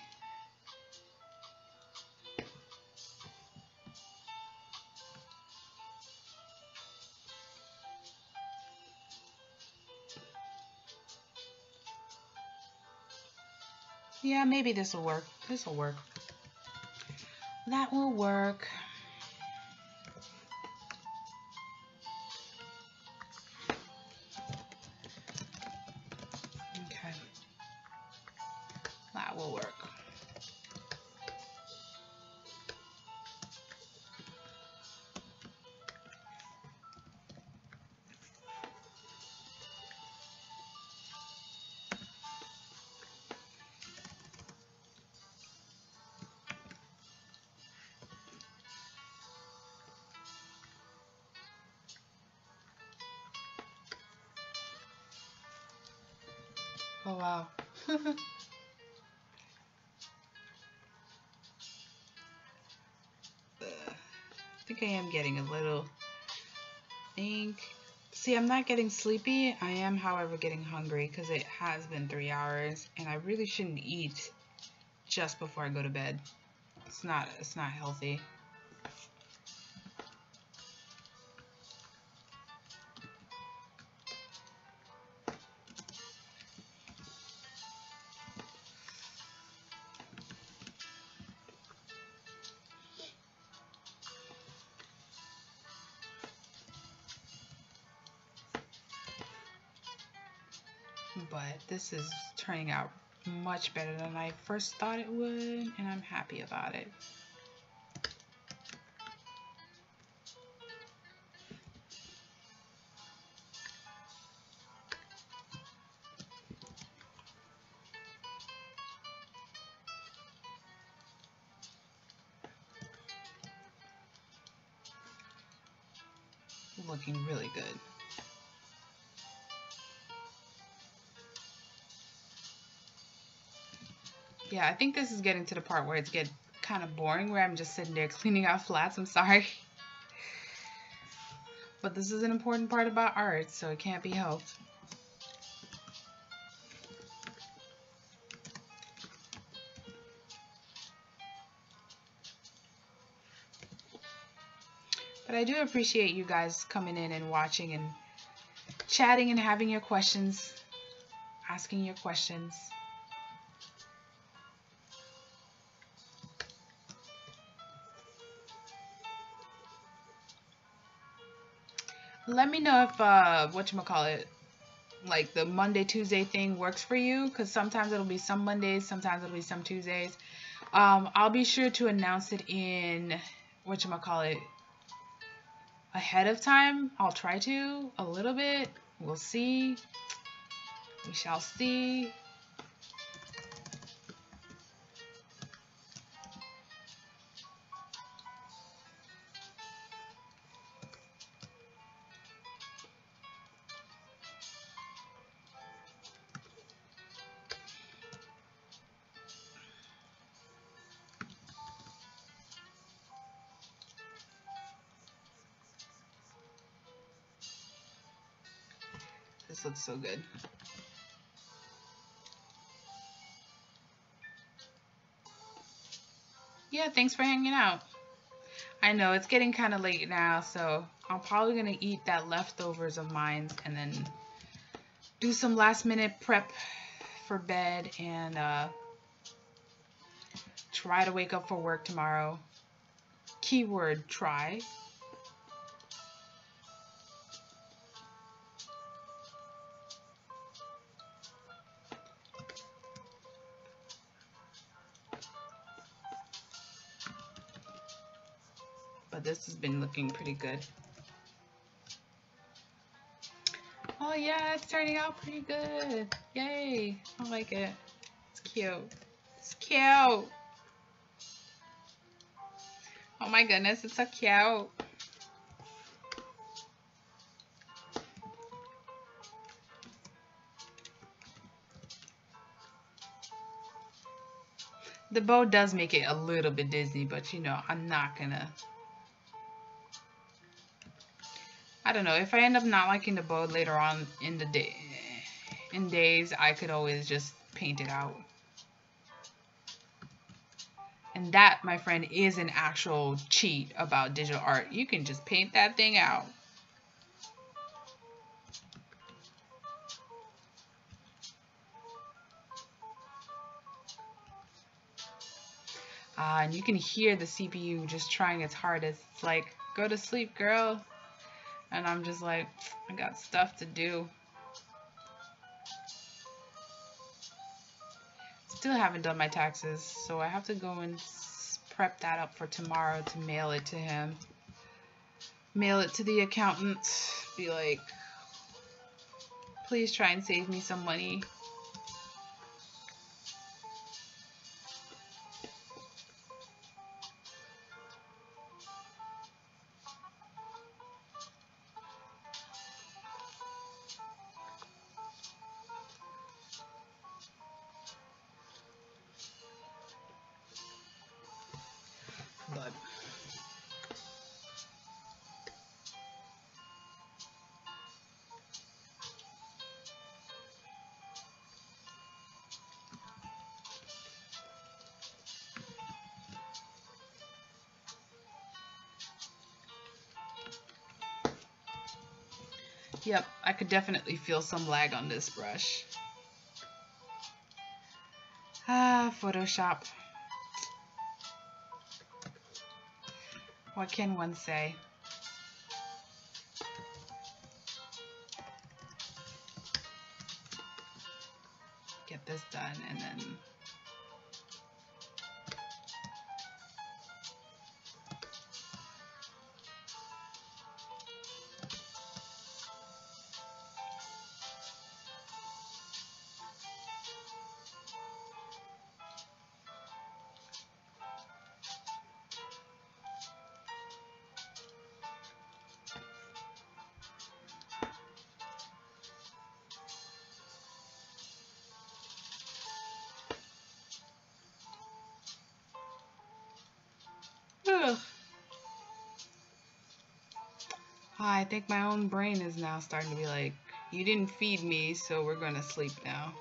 Yeah, maybe this will work. This will work. That will work. Okay. That will work. Oh, wow. I think I am getting a little... See, I'm not getting sleepy. I am, however, getting hungry because it has been 3 hours, and I really shouldn't eat just before I go to bed. It's not healthy. but this is turning out much better than I first thought it would, and I'm happy about it. Looking really good. Yeah, I think this is getting to the part where it's getting kind of boring, where I'm just sitting there cleaning out flats. I'm sorry. But this is an important part about art, so it can't be helped. But I do appreciate you guys coming in and watching and chatting and having your questions, asking your questions. Let me know if whatchamacallit, like the Monday Tuesday thing works for you, because sometimes it'll be some Mondays, sometimes it'll be some Tuesdays. I'll be sure to announce it in whatchamacallit ahead of time. I'll try to a little bit. We'll see. We shall see. This looks so good. Yeah, thanks for hanging out. I know it's getting kind of late now, so I'm probably going to eat that leftovers of mine and then do some last minute prep for bed and try to wake up for work tomorrow. Keyword try. But this has been looking pretty good. Oh yeah, it's turning out pretty good. Yay, I like it. It's cute. It's cute. Oh my goodness, it's so cute. The bow does make it a little bit dizzy, but you know, I'm not gonna. I don't know, if I end up not liking the bow later on in the days, I could always just paint it out. And that, my friend, is an actual cheat about digital art. You can just paint that thing out. And you can hear the CPU just trying its hardest. It's like, go to sleep, girl. And I'm just like, I got stuff to do. Still haven't done my taxes, so I have to go and prep that up for tomorrow to mail it to him. Mail it to the accountant. Be like, please try and save me some money. But yep, I could definitely feel some lag on this brush. Photoshop. What can one say? this done, and then I think my own brain is now starting to be like, you didn't feed me, so we're gonna sleep now.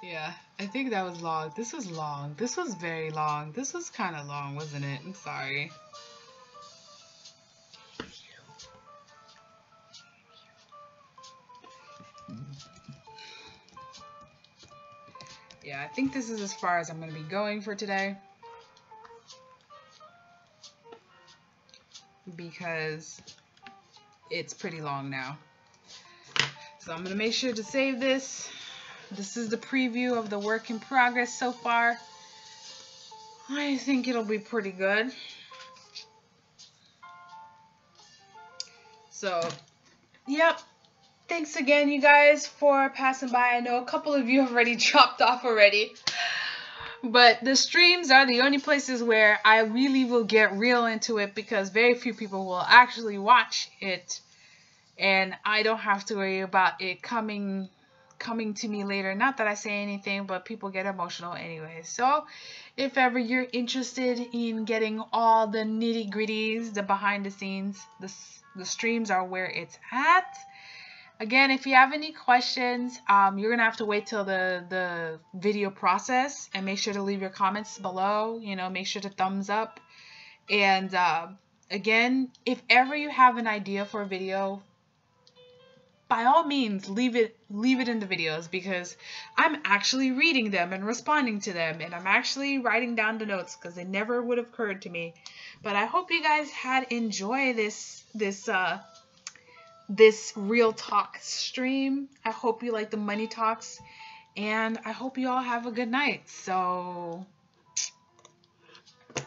Yeah, I think that was long. This was long. This was very long. This was kind of long, wasn't it? I'm sorry. Yeah, I think this is as far as I'm going to be going for today. Because it's pretty long now. So I'm going to make sure to save this. This is the preview of the work in progress so far. I think it'll be pretty good. So, yep. Thanks again, you guys, for passing by. I know a couple of you have already dropped off already. But the streams are the only places where I really will get real into it, because very few people will actually watch it. And I don't have to worry about it coming to me later. Not that I say anything, but people get emotional anyway. So if ever you're interested in getting all the nitty-gritties, the behind the scenes, the streams are where it's at. Again, if you have any questions, you're going to have to wait till the video process, and make sure to leave your comments below. You know, make sure to thumbs up. And again, if ever you have an idea for a video, by all means, leave it in the videos, because I'm actually reading them and responding to them, and I'm actually writing down the notes, because they never would have occurred to me. But I hope you guys had enjoyed this real talk stream. I hope you like the money talks, and I hope you all have a good night. So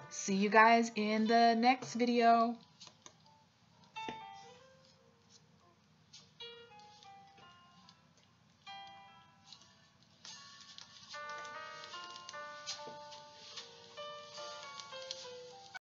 see you guys in the next video.